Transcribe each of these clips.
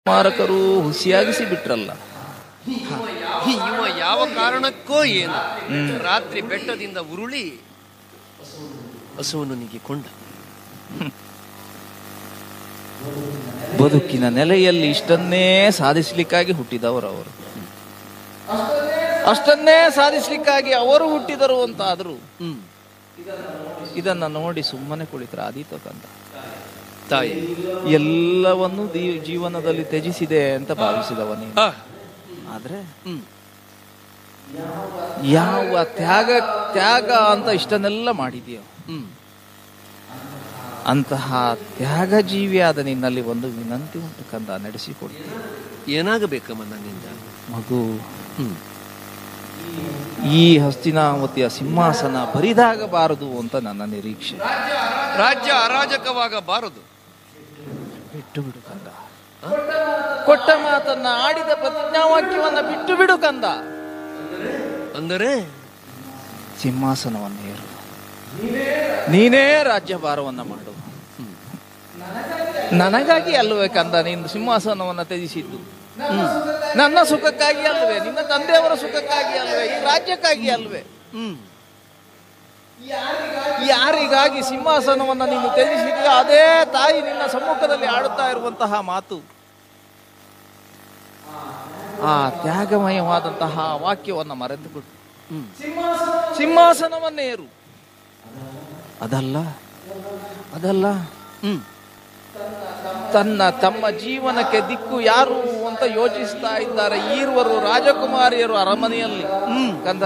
ಮಾರಕರು ಹುಸಿಯಾಗಿಸಿ ಬಿಟ್ರಲ್ಲ. ಇವ ಯಾವ ಕಾರಣಕ್ಕೋ ಏನು ರಾತ್ರಿ ಬೆಟ್ಟದಿಂದ ಉರುಳಿ ಹಸುವನ್ನು ನೀಗಿಕೊಂಡ. ಬದುಕಿನ ನೆಲೆಯಲ್ಲಿ ಇಷ್ಟನ್ನೇ ಸಾಧಿಸ್ಲಿಕ್ಕಾಗಿ ಹುಟ್ಟಿದವರು ಅವರು. ಅಷ್ಟನ್ನೇ ಸಾಧಿಸ್ಲಿಕ್ಕಾಗಿ ಅವರು ಹುಟ್ಟಿದರು ಅಂತ ಆದ್ರು ಇದನ್ನ ನೋಡಿ ಸುಮ್ಮನೆ ಕುಳಿತರ ಆದೀತು ಕಂದ. ತಾಯಿ ಎಲ್ಲವನ್ನು ಜೀವನದಲ್ಲಿ ತ್ಯಜಿಸಿದೆ ಅಂತ ಭಾವಿಸಿದವನೇ. ಆದ್ರೆ ಯಾವ ತ್ಯಾಗ ಅಂತ ಇಷ್ಟನ್ನೆಲ್ಲ ಮಾಡಿದೆಯೋ ಅಂತಹ ತ್ಯಾಗ ಜೀವಿಯಾದ ನಿನ್ನಲ್ಲಿ ಒಂದು ವಿನಂತಿ ಉಂಟು ಕಂದ, ನಡೆಸಿಕೊಡ್ತೀನಿ. ಏನಾಗಬೇಕಮ್ಮ ನನ್ನಿಂದ? ಮಗು, ಈ ಹಸ್ತಿನಾವತಿಯ ಸಿಂಹಾಸನ ಬರಿದಾಗಬಾರದು ಅಂತ ನನ್ನ ನಿರೀಕ್ಷೆ. ರಾಜ್ಯ ಅರಾಜಕವಾಗಬಾರದು. ಬಿಟ್ಟು ಬಿಡು ಕಂದ. ಕೊಟ್ಟ ಮಾತನ್ನ ಆಡಿದ ಪ್ರತಿಜ್ಞಾವಾಕ್ಯವನ್ನ ಬಿಟ್ಟು ಬಿಡು ಕಂದ. ಅಂದರೆ ಸಿಂಹಾಸನವನ್ನು ಏರು, ನೀನೇ ರಾಜ್ಯಭಾರವನ್ನ ಮಾಡು. ನನಗಾಗಿ ಅಲ್ವೇ ಕಂದ ನೀನು ಸಿಂಹಾಸನವನ್ನ ತ್ಯಜಿಸಿದ್ದು? ನನ್ನ ಸುಖಕ್ಕಾಗಿ ಅಲ್ವೇ? ನಿನ್ನ ತಂದೆಯವರ ಸುಖಕ್ಕಾಗಿ ಅಲ್ವೇ? ಈ ರಾಜ್ಯಕ್ಕಾಗಿ ಅಲ್ವೇ? ಯಾರಿಗಾಗಿ ಸಿಂಹಾಸನವನ್ನ ನೀನು ತ್ಯಜಿಸಿದ್ಯೋ ಅದೇ ತಾಯಿ ನಿನ್ನ ಸಮ್ಮುಖದಲ್ಲಿ ಆಡುತ್ತಾ ಇರುವಂತಹ ಮಾತು. ಆ ತ್ಯಾಗಮಯವಾದಂತಹ ವಾಕ್ಯವನ್ನ ಮರೆತುಬಿಟ್ಟು ಸಿಂಹಾಸನವನ್ನೇರು. ಅದಲ್ಲ ತಮ್ಮ ಜೀವನಕ್ಕೆ ದಿಕ್ಕು ಯಾರು ಅಂತ ಯೋಚಿಸ್ತಾ ಇದ್ದಾರೆ ಈರ್ವರು ರಾಜಕುಮಾರಿಯರು ಅರಮನೆಯಲ್ಲಿ. ಕಂದ,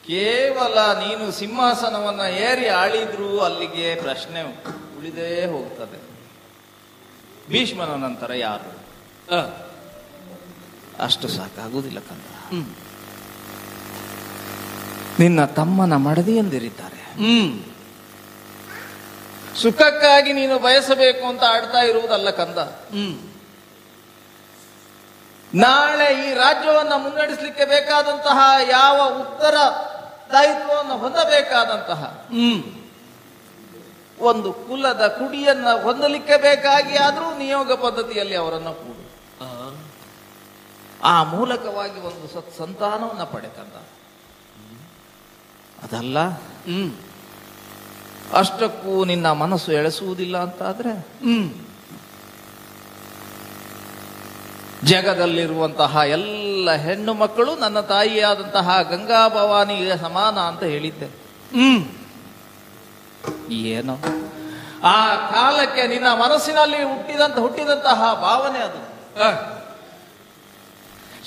ಕೇವಲ ನೀನು ಸಿಂಹಾಸನವನ್ನ ಏರಿ ಆಳಿದ್ರೂ ಅಲ್ಲಿಗೆ ಪ್ರಶ್ನೆ ಉಳಿದೇ ಹೋಗ್ತದೆ. ಭೀಷ್ಮನ ನಂತರ ಯಾರು? ಅಷ್ಟು ಸಾಕಾಗುವುದಿಲ್ಲ ಕಂದ. ನಿನ್ನ ತಮ್ಮನ ಮಡದಿ ಎಂದಿರಿದ್ದಾರೆ. ಸುಖಕ್ಕಾಗಿ ನೀನು ಬಯಸಬೇಕು ಅಂತ ಆಡ್ತಾ ಇರುವುದಲ್ಲ ಕಂದ. ನಾಳೆ ಈ ರಾಜ್ಯವನ್ನ ಮುನ್ನಡೆಸಲಿಕ್ಕೆ ಬೇಕಾದಂತಹ ಯಾವ ಉತ್ತರ ದಾಯಿತ್ವವನ್ನು ಹೊಂದಬೇಕಾದಂತಹ ಒಂದು ಕುಲದ ಕುಡಿಯನ್ನ ಹೊಂದಲಿಕ್ಕೆ ಬೇಕಾಗಿ ಆದ್ರೂ ನಿಯೋಗ ಪದ್ಧತಿಯಲ್ಲಿ ಅವರನ್ನು ಕೂಡು. ಆ ಮೂಲಕವಾಗಿ ಒಂದು ಸಂತಾನವನ್ನ ಪಡೆಕಂದ. ಅದಲ್ಲ ಅಷ್ಟಕ್ಕೂ ನಿನ್ನ ಮನಸ್ಸು ಎಳೆಸುವುದಿಲ್ಲ ಅಂತ ಆದ್ರೆ ಜಗದಲ್ಲಿರುವಂತಹ ಎಲ್ಲ ಹೆಣ್ಣು ಮಕ್ಕಳು ನನ್ನ ತಾಯಿಯಾದಂತಹ ಗಂಗಾ ಭವಾನಿಗೆ ಸಮಾನ ಅಂತ ಹೇಳಿದ್ದೆ. ಏನೋ ಆ ಕಾಲಕ್ಕೆ ನಿನ್ನ ಮನಸ್ಸಿನಲ್ಲಿ ಹುಟ್ಟಿದಂತಹ ಭಾವನೆ ಅದು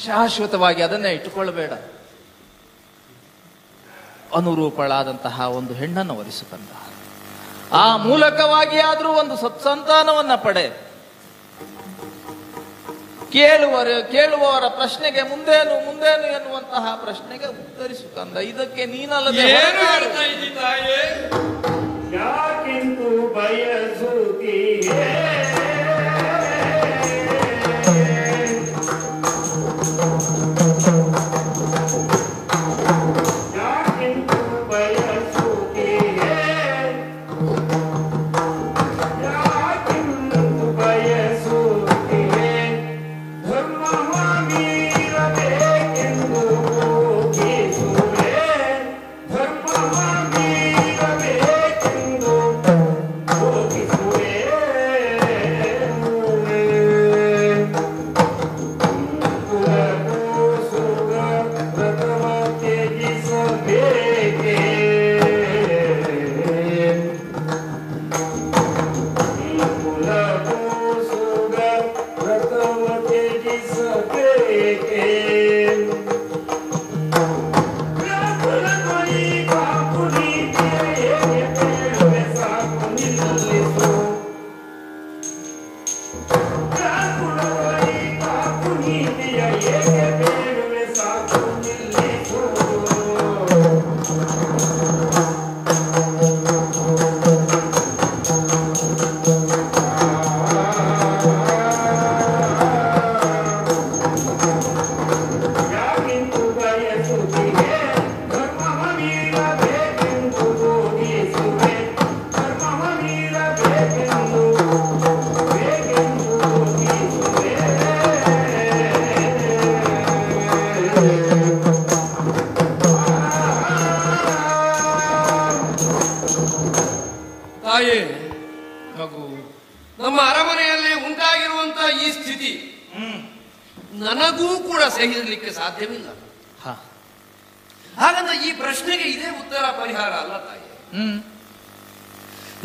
ಶಾಶ್ವತವಾಗಿ ಅದನ್ನೇ ಇಟ್ಟುಕೊಳ್ಳಬೇಡ. ಅನುರೂಪಳಾದಂತಹ ಒಂದು ಹೆಣ್ಣನ್ನು ವರಿಸುಕಂದ. ಆ ಮೂಲಕವಾಗಿ ಆದ್ರೂ ಒಂದು ಸತ್ಸಂತಾನವನ್ನ ಪಡೆ. ಕೇಳುವವರ ಪ್ರಶ್ನೆಗೆ ಮುಂದೇನು ಎನ್ನುವಂತಹ ಪ್ರಶ್ನೆಗೆ ಉತ್ತರಿಸು ಕಂದ. ಇದಕ್ಕೆ ನೀನಲ್ಲದೆ ಯಾಕೆಂದು ಬಯಸುತ್ತೀಯೇ ಧರ್ಮ ನಮ್ಮ ಅರಮನೆಯಲ್ಲಿ ಉಂಟಾಗಿರುವಂತಹ ಈ ಸ್ಥಿತಿ ನನಗೂ ಕೂಡ ಸಹಿಸಲಿಕ್ಕೆ ಸಾಧ್ಯವಿಲ್ಲ. ಹಾಗಂತ ಈ ಪ್ರಶ್ನೆಗೆ ಇದೇ ಉತ್ತರ ಪರಿಹಾರ ಅಲ್ಲ ತಾಯಿ.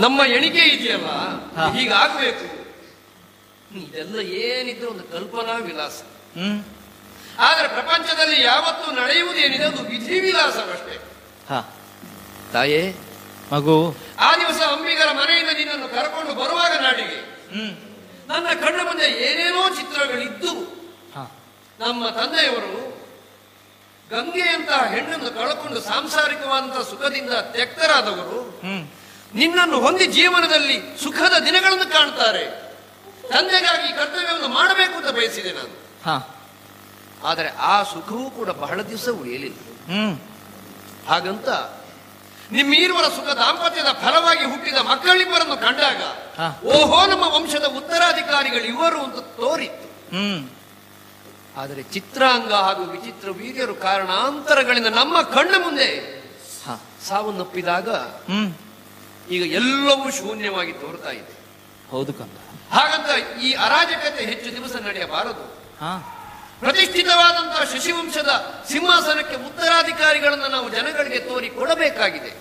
ನಮ್ಮ ಎಣಿಕೆ ಇದೆಯಲ್ಲ, ಹೀಗಾಗಬೇಕು, ಇದೆಲ್ಲ ಏನಿದ್ರೆ ಒಂದು ಕಲ್ಪನಾ ವಿಲಾಸ. ಆದ್ರೆ ಪ್ರಪಂಚದಲ್ಲಿ ಯಾವತ್ತೂ ನಡೆಯುವುದೇನಿದೆ ಅದು ವಿಧಿ ವಿಲಾಸವಷ್ಟೇ. ತಾಯೇ, ಮಗು, ಆ ದಿವಸ ಅಂಬಿಗರ ಮನೆಯಿಂದ ನಿನ್ನನ್ನು ಕರ್ಕೊಂಡು ಬರುವಾಗ ನಾಡಿಗೆ ನನ್ನ ಕಣ್ಣ ಮುಂದೆ ಏನೇನೋ ಚಿತ್ರಗಳಿದ್ದು, ನಮ್ಮ ತಂದೆಯವರು ಗಂಗೆಯಂತಹ ಹೆಣ್ಣನ್ನು ಕಳಕೊಂಡು ಸಾಂಸಾರಿಕವಾದಂತಹ ಸುಖದಿಂದ ತ್ಯಕ್ತರಾದವರು ನಿನ್ನನ್ನು ಹೊಂದಿ ಜೀವನದಲ್ಲಿ ಸುಖದ ದಿನಗಳನ್ನು ಕಾಣ್ತಾರೆ. ತಂದೆಗಾಗಿ ಕರ್ತವ್ಯವನ್ನು ಮಾಡಬೇಕು ಅಂತ ಬಯಸಿದೆ ನಾನು. ಆದರೆ ಆ ಸುಖವೂ ಕೂಡ ಬಹಳ ದಿವಸ ಉಳಿಯಲಿಲ್ಲ. ಹಾಗಂತ ನಿಮ್ಮೀರುವರ ಸುಖ ದಾಂಪತ್ಯದ ಫಲವಾಗಿ ಹುಟ್ಟಿದ ಮಕ್ಕಳಿಬ್ಬರನ್ನು ಕಂಡಾಗ ಓಹೋ, ನಮ್ಮ ವಂಶದ ಉತ್ತರಾಧಿಕಾರಿಗಳು ಇವರು ಅಂತ ತೋರಿತ್ತು. ಆದರೆ ಚಿತ್ರಾಂಗ ಹಾಗೂ ವಿಚಿತ್ರ ವೀರ್ಯರು ಕಾರಣಾಂತರಗಳಿಂದ ನಮ್ಮ ಕಣ್ಣ ಮುಂದೆ ಸಾವನ್ನಪ್ಪಿದಾಗ ಈಗ ಎಲ್ಲವೂ ಶೂನ್ಯವಾಗಿ ತೋರ್ತಾ ಇದೆ. ಹೌದು ಕಂದ. ಹಾಗಂತ ಈ ಅರಾಜಕತೆ ಹೆಚ್ಚು ದಿವಸ ನಡೆಯಬಾರದು. ಪ್ರತಿಷ್ಠಿತವಾದಂತಹ ಶಶಿವಂಶದ ಸಿಂಹಾಸನಕ್ಕೆ ಉತ್ತರಾಧಿಕಾರಿಗಳನ್ನು ನಾವು ಜನಗಳಿಗೆ ತೋರಿ ಕೊಡಬೇಕಾಗಿದೆ.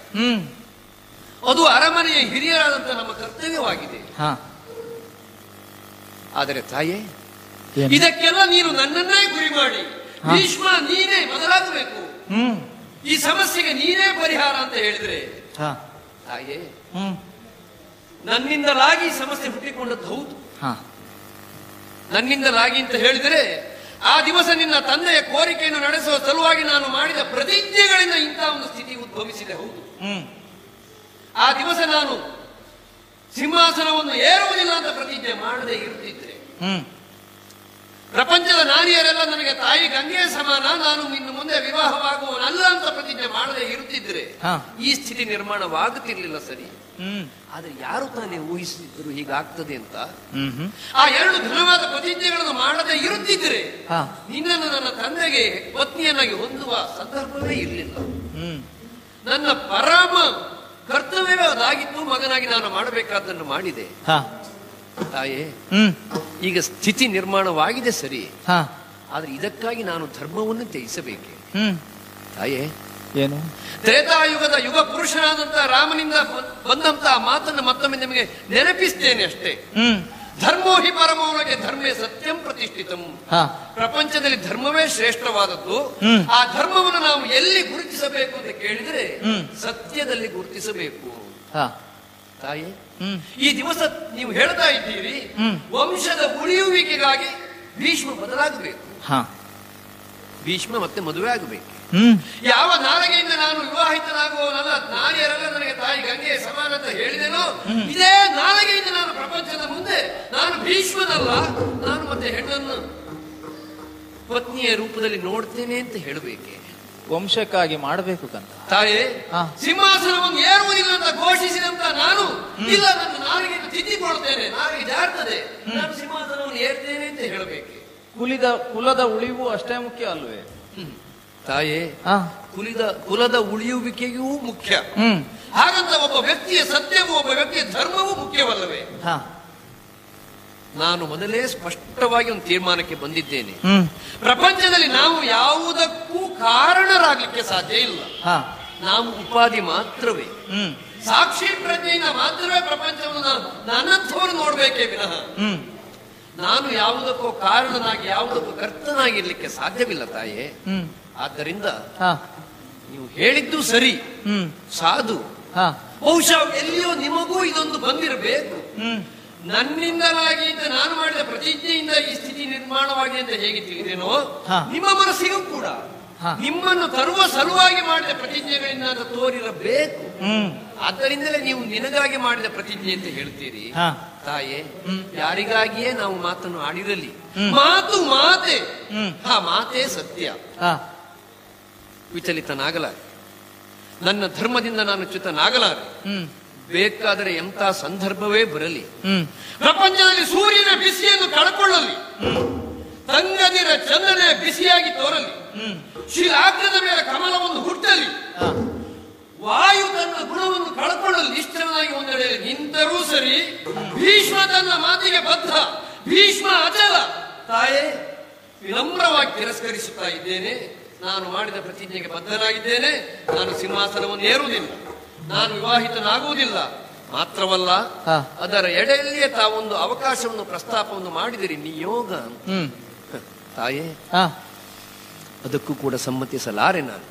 ಅದು ಅರಮನೆಯ ಹಿರಿಯರಾದಂತಹ ನಮ್ಮ ಕರ್ತವ್ಯವಾಗಿದೆ. ಆದರೆ ತಾಯೇ, ಇದಕ್ಕೆಲ್ಲ ನೀನು ನನ್ನನ್ನೇ ಗುರಿ ಮಾಡಿ ಭೀಷ್ಮ ನೀನೇ ಬದಲಾಗಬೇಕು, ಈ ಸಮಸ್ಯೆಗೆ ನೀನೇ ಪರಿಹಾರ ಅಂತ ಹೇಳಿದ್ರೆ, ತಾಯೇ, ನನ್ನಿಂದಲಾಗಿ ಸಮಸ್ಯೆ ಹುಟ್ಟಿಕೊಂಡದ್ದು ಹೌದು. ನನ್ನಿಂದಲಾಗಿ ಅಂತ ಹೇಳಿದರೆ ಆ ದಿವಸ ನಿನ್ನ ತಂದೆಯ ಕೋರಿಕೆಯನ್ನು ನಡೆಸುವ ಸಲುವಾಗಿ ನಾನು ಮಾಡಿದ ಪ್ರತಿಜ್ಞೆಗಳಿಂದ ಇಂತಹ ಒಂದು ಸ್ಥಿತಿ ಉದ್ಭವಿಸಿದೆ. ಹೌದು, ಆ ದಿವಸ ನಾನು ಸಿಂಹಾಸನವನ್ನು ಏರುವುದಿಲ್ಲ ಅಂತ ಪ್ರತಿಜ್ಞೆ ಮಾಡದೆ ಇರುತ್ತಿದ್ರೆ ಪ್ರಪಂಚದ ನಾರಿಯರೆಲ್ಲ ನನಗೆ ತಾಯಿ ಗಂಗೆಯ ಸಮಾನ, ನಾನು ಇನ್ನು ಮುಂದೆ ವಿವಾಹವಾಗುವನಲ್ಲ ಅಂತ ಪ್ರತಿಜ್ಞೆ ಮಾಡದೆ ಇರುತ್ತಿದ್ರೆ ಈ ಸ್ಥಿತಿ ನಿರ್ಮಾಣವಾಗುತ್ತಿರ್ಲಿಲ್ಲ. ಸರಿ, ಆದ್ರೆ ಯಾರು ತಾನೇ ಊಹಿಸಿದ್ರು ಹೀಗಾಗ್ತದೆ ಅಂತ? ಆ ಎರಡು ಘನವಾದ ಪ್ರತಿಜ್ಞೆಗಳನ್ನು ಮಾಡದೆ ಇರುತ್ತಿದ್ರೆ ನಿನ್ನನ್ನು ನನ್ನ ತಂದೆಗೆ ಪತ್ನಿಯನ್ನಾಗಿ ಹೊಂದುವ ಸಂದರ್ಭವೇ ಇರಲಿಲ್ಲ. ನನ್ನ ಪರಮ ಕರ್ತವ್ಯವೇ ಅದಾಗಿತ್ತು. ಮಗನಾಗಿ ನಾನು ಮಾಡಬೇಕಾದ್ದನ್ನು ಮಾಡಿದೆ. ತಾಯೇ, ಈಗ ಸ್ಥಿತಿ ನಿರ್ಮಾಣವಾಗಿದೆ ಸರಿ, ಆದ್ರೆ ಇದಕ್ಕಾಗಿ ನಾನು ಧರ್ಮವನ್ನು ತ್ಯಜಿಸಬೇಕೆ? ತಾಯೇ, ಏನು? ತ್ರೇತಾಯುಗದ ಯುಗ ಪುರುಷನಾದಂತಹ ರಾಮನಿಂದ ಬಂದಂತಹ ಮಾತನ್ನು ಮತ್ತೊಮ್ಮೆ ನಿಮಗೆ ನೆನಪಿಸ್ತೇನೆ ಅಷ್ಟೇ. ಧರ್ಮೋ ಹಿ ಪರಮೋನಗೆ ಧರ್ಮೇ ಸತ್ಯಂ ಪ್ರತಿಷ್ಠಿತಂ. ಪ್ರಪಂಚದಲ್ಲಿ ಧರ್ಮವೇ ಶ್ರೇಷ್ಠವಾದದ್ದು. ಆ ಧರ್ಮವನ್ನು ನಾವು ಎಲ್ಲಿ ಗುರುತಿಸಬೇಕು ಅಂತ ಕೇಳಿದ್ರೆ ಸತ್ಯದಲ್ಲಿ ಗುರುತಿಸಬೇಕು. ತಾಯಿ, ಈ ದಿವಸ ನೀವು ಹೇಳ್ತಾ ಇದ್ದೀರಿ ವಂಶದ ಉಳಿಯುವಿಕೆಗಾಗಿ ಭೀಷ್ಮ ಬದಲಾಗಬೇಕು, ಭೀಷ್ಮ ಮತ್ತೆ ಮದುವೆ ಆಗಬೇಕು. ಯಾವ ನಾಲಿಗೆಯಿಂದ ನಾನು ವಿವಾಹಿತನಾಗುವವನಲ್ಲ, ನಾರಿಯರೆಲ್ಲ ನನಗೆ ತಾಯಿ ಗಂಗೆಯ ಸಮಾನ ಅಂತ ಹೇಳಿದೆನೋ, ಇದೇ ನಾಲಿಗೆಯಿಂದ ನಾನು ಪ್ರಪಂಚದ ಮುಂದೆ ನಾನು ಭೀಷ್ಮನಲ್ಲ, ನಾನು ಮತ್ತೆ ಹೆಣ್ಣನ್ನು ಪತ್ನಿಯ ರೂಪದಲ್ಲಿ ನೋಡ್ತೇನೆ ಅಂತ ಹೇಳಬೇಕೆ? ವಂಶಕ್ಕಾಗಿ ಮಾಡಬೇಕು ಕಂದ. ತಾಯೇ, ಸಿಂಹಾಸನವನ್ನು ಏರುವುದಿಲ್ಲ ಅಂತ ಘೋಷಿಸಿದಂತ ನಾನು ಇಲ್ಲ, ನನ್ನ ನಾಲಿಗೆಯನ್ನು ತಿದ್ದಿಕೊಳ್ತೇನೆ, ನಾಲಿಗೆ ಜಾರ್ತದೆ, ನಾನು ಸಿಂಹಾಸನವನ್ನು ಏರ್ತೇನೆ ಅಂತ ಹೇಳಬೇಕೆ? ಕುಲದ ಉಳಿವು ಅಷ್ಟೇ ಮುಖ್ಯ ಅಲ್ವೇ ತಾಯೇ? ಕುಲದ ಉಳಿಯುವಿಕೆಯೂ ಮುಖ್ಯ. ಹಾಗಂತ ಒಬ್ಬ ವ್ಯಕ್ತಿಯ ಸತ್ಯವೂ ಒಬ್ಬ ವ್ಯಕ್ತಿಯ ಧರ್ಮವೂ ಮುಖ್ಯವಲ್ಲವೇ? ನಾನು ಮೊದಲೇ ಸ್ಪಷ್ಟವಾಗಿ ಒಂದು ತೀರ್ಮಾನಕ್ಕೆ ಬಂದಿದ್ದೇನೆ. ಪ್ರಪಂಚದಲ್ಲಿ ನಾವು ಯಾವುದಕ್ಕೂ ಕಾರಣರಾಗಲಿಕ್ಕೆ ಸಾಧ್ಯ ಇಲ್ಲ. ನಾವು ಉಪಾಧಿ ಮಾತ್ರವೇ, ಸಾಕ್ಷಿ ಪ್ರಜ್ಞೆಯಿಂದ ಮಾತ್ರವೇ ಪ್ರಪಂಚವನ್ನು ನನ್ನಂಥವರು ನೋಡ್ಬೇಕೇ ವಿನಃ ನಾನು ಯಾವುದಕ್ಕೂ ಕಾರಣನಾಗಿ ಯಾವುದಕ್ಕೂ ಕರ್ತನಾಗಿರ್ಲಿಕ್ಕೆ ಸಾಧ್ಯವಿಲ್ಲ ತಾಯೇ. ಆದ್ದರಿಂದ ನೀವು ಹೇಳಿದ್ದು ಸರಿ, ಸಾಧು. ಬಹುಶಃ ಎಲ್ಲಿಯೋ ನಿಮಗೂ ಇದೊಂದು ಬಂದಿರಬೇಕು. ನನ್ನಿಂದಲಾಗಿ ಅಂತ ನಾನು ಮಾಡಿದ ಪ್ರತಿಜ್ಞೆಯಿಂದ ಈ ಸ್ಥಿತಿ ನಿರ್ಮಾಣವಾಗಿದೆ ಅಂತ ಹೇಗೆ ತಿಳಿದೇನೋ, ನಿಮ್ಮ ಮನಸ್ಸಿಗೂ ಕೂಡ ನಿಮ್ಮನ್ನು ತರುವ ಸಲುವಾಗಿ ಮಾಡಿದ ಪ್ರತಿಜ್ಞೆಗಳಿಂದ ಅಂತ ತೋರಿರಬೇಕು. ಆದ್ದರಿಂದಲೇ ನೀವು ನಿನಗಾಗಿ ಮಾಡಿದ ಪ್ರತಿಜ್ಞೆ ಅಂತ ಹೇಳ್ತೀರಿ. ತಾಯೇ, ಯಾರಿಗಾಗಿಯೇ ನಾವು ಮಾತನ್ನು ಆಡಿರಲಿ, ಮಾತು ಮಾತೆ, ಮಾತೇ ಸತ್ಯ. ವಿಚಲಿತನಾಗಲಾರೆ, ನನ್ನ ಧರ್ಮದಿಂದ ನಾನು ಚ್ಯುತನಾಗಲಾರೆ. ಬೇಕಾದರೆ ಎಂಥ ಸಂದರ್ಭವೇ ಬರಲಿ, ಪ್ರಪಂಚದಲ್ಲಿ ಸೂರ್ಯನ ಬಿಸಿಯನ್ನು ಕಳ್ಕೊಳ್ಳಲಿ, ತಂಗದಿರ ಚಂದನೆ ಬಿಸಿಯಾಗಿ ತೋರಲಿ, ಶಿಲಾಗ್ರದ ಮೇಲೆ ಕಮಲವನ್ನು ಹುಟ್ಟಲಿ, ವಾಯು ತನ್ನ ಗುಣವನ್ನು ಕಳ್ಕೊಳ್ಳಲು ನಿಷ್ಠನಾಗಿ ಒಂದೆಡೆ ನಿಂತರೂ ಸರಿ, ಭೀಷ್ಮ ತನ್ನ ಮಾತಿಗೆ ಬದ್ಧ, ಭೀಷ್ಮ ಅಚಲ. ತಾಯೇ, ವಿನಮ್ರವಾಗಿ ತಿರಸ್ಕರಿಸುತ್ತಾ ಇದ್ದೇನೆ. ನಾನು ಮಾಡಿದ ಪ್ರತಿಜ್ಞೆಗೆ ಬದ್ಧನಾಗಿದ್ದೇನೆ. ನಾನು ಸಿಂಹಾಸನವನ್ನು ಏರುವುದಿಲ್ಲ, ನಾನು ವಿವಾಹಿತನಾಗುವುದಿಲ್ಲ. ಮಾತ್ರವಲ್ಲ, ಅದರ ಎಡೆಯಲ್ಲಿಯೇ ತಾವೊಂದು ಅವಕಾಶವನ್ನು ಪ್ರಸ್ತಾಪವನ್ನು ಮಾಡಿದಿರಿ, ನಿಯೋಗ. ತಾಯೇ, ಅದಕ್ಕೂ ಕೂಡ ಸಮ್ಮತಿಸಲಾರೆ ನಾನು.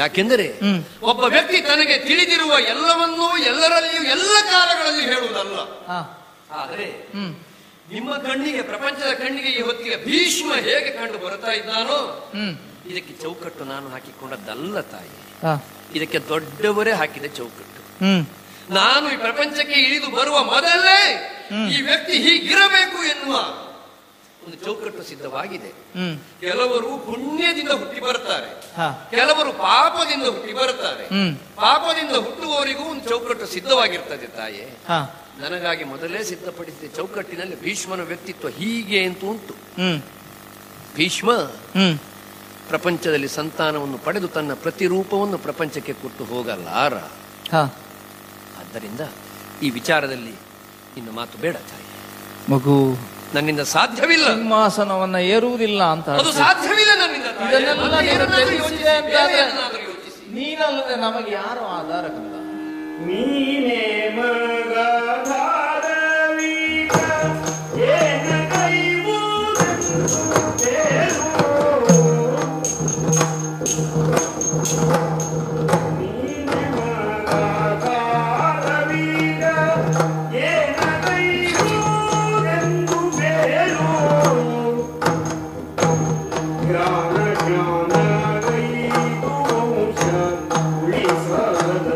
ಯಾಕೆಂದರೆ ಒಬ್ಬ ವ್ಯಕ್ತಿ ತನಗೆ ತಿಳಿದಿರುವ ಎಲ್ಲವನ್ನೂ ಎಲ್ಲರಲ್ಲಿಯೂ ಎಲ್ಲ ಕಾಲಗಳಲ್ಲಿ ಹೇಳುವುದಲ್ಲ. ಆದರೆ ನಿಮ್ಮ ಕಣ್ಣಿಗೆ, ಪ್ರಪಂಚದ ಕಣ್ಣಿಗೆ ಈ ಹೊತ್ತಿಗೆ ಭೀಷ್ಮ ಹೇಗೆ ಕಂಡು ಬರ್ತಾ ಇದ್ದಾನೋ, ಇದಕ್ಕೆ ಚೌಕಟ್ಟು ನಾನು ಹಾಕಿಕೊಂಡದ್ದಲ್ಲ ತಾಯಿ, ಇದಕ್ಕೆ ದೊಡ್ಡವರೇ ಹಾಕಿದ ಚೌಕಟ್ಟು. ನಾನು ಈ ಪ್ರಪಂಚಕ್ಕೆ ಇಳಿದು ಬರುವ ಮೊದಲೇ ಈ ವ್ಯಕ್ತಿ ಹೀಗಿರಬೇಕು ಎನ್ನುವ ಒಂದು ಚೌಕಟ್ಟು ಸಿದ್ಧವಾಗಿದೆ. ಕೆಲವರು ಪುಣ್ಯದಿಂದ ಹುಟ್ಟಿ ಬರ್ತಾರೆ, ಕೆಲವರು ಪಾಪದಿಂದ ಹುಟ್ಟಿ ಬರ್ತಾರೆ. ಪಾಪದಿಂದ ಹುಟ್ಟುವವರಿಗೂ ಒಂದು ಚೌಕಟ್ಟು ಸಿದ್ಧವಾಗಿರ್ತದೆ ತಾಯೇ. ನನಗಾಗಿ ಮೊದಲೇ ಸಿದ್ಧಪಡಿಸಿದ ಚೌಕಟ್ಟಿನಲ್ಲಿ ಭೀಷ್ಮನ ವ್ಯಕ್ತಿತ್ವ ಹೀಗೆ ಅಂತ ಉಂಟು. ಭೀಷ್ಮ ಪ್ರಪಂಚದಲ್ಲಿ ಸಂತಾನವನ್ನು ಪಡೆದು ತನ್ನ ಪ್ರತಿರೂಪವನ್ನು ಪ್ರಪಂಚಕ್ಕೆ ಕೊಟ್ಟು ಹೋಗಲಾರ. ಆದ್ದರಿಂದ ಈ ವಿಚಾರದಲ್ಲಿ ಇನ್ನು ಮಾತು ಬೇಡ ತಾಯಿ. ಮಗು, ನನ್ನಿಂದ ಸಾಧ್ಯವಿಲ್ಲ, ಸಿಂಹಾಸನವನ್ನ ಏರುವುದಿಲ್ಲ ಅಂತ. ಅದು ಸಾಧ್ಯವಿಲ್ಲ ನನ್ನಿಂದ. ನೀನಲ್ಲದೆ ನಮಗೆ ಯಾರು ಆಧಾರ ಕಂದ? ನೀನೇ ಮಗಧಾರವೀಗ ಏನ ಕೈವುದೇರು. ನೀನೇ ಮಗಧಾರವೀಗ ಏನ ಕೈವುದೆಂದು ಬೇರು. ಜ್ಞಾನ ಜ್ಞಾನ ಕೈದು ವಂಶ ಉಳಿಸದ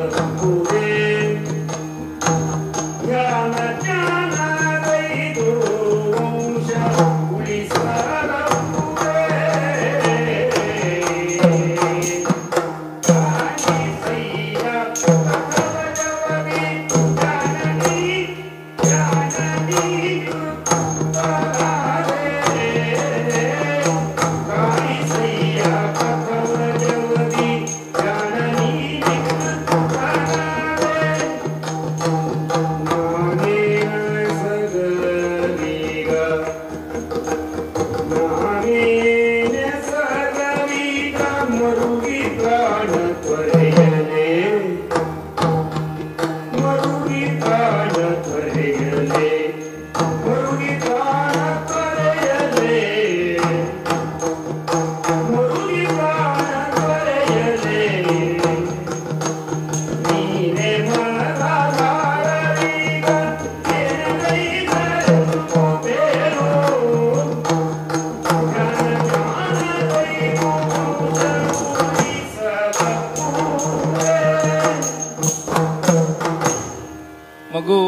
ಮಗು,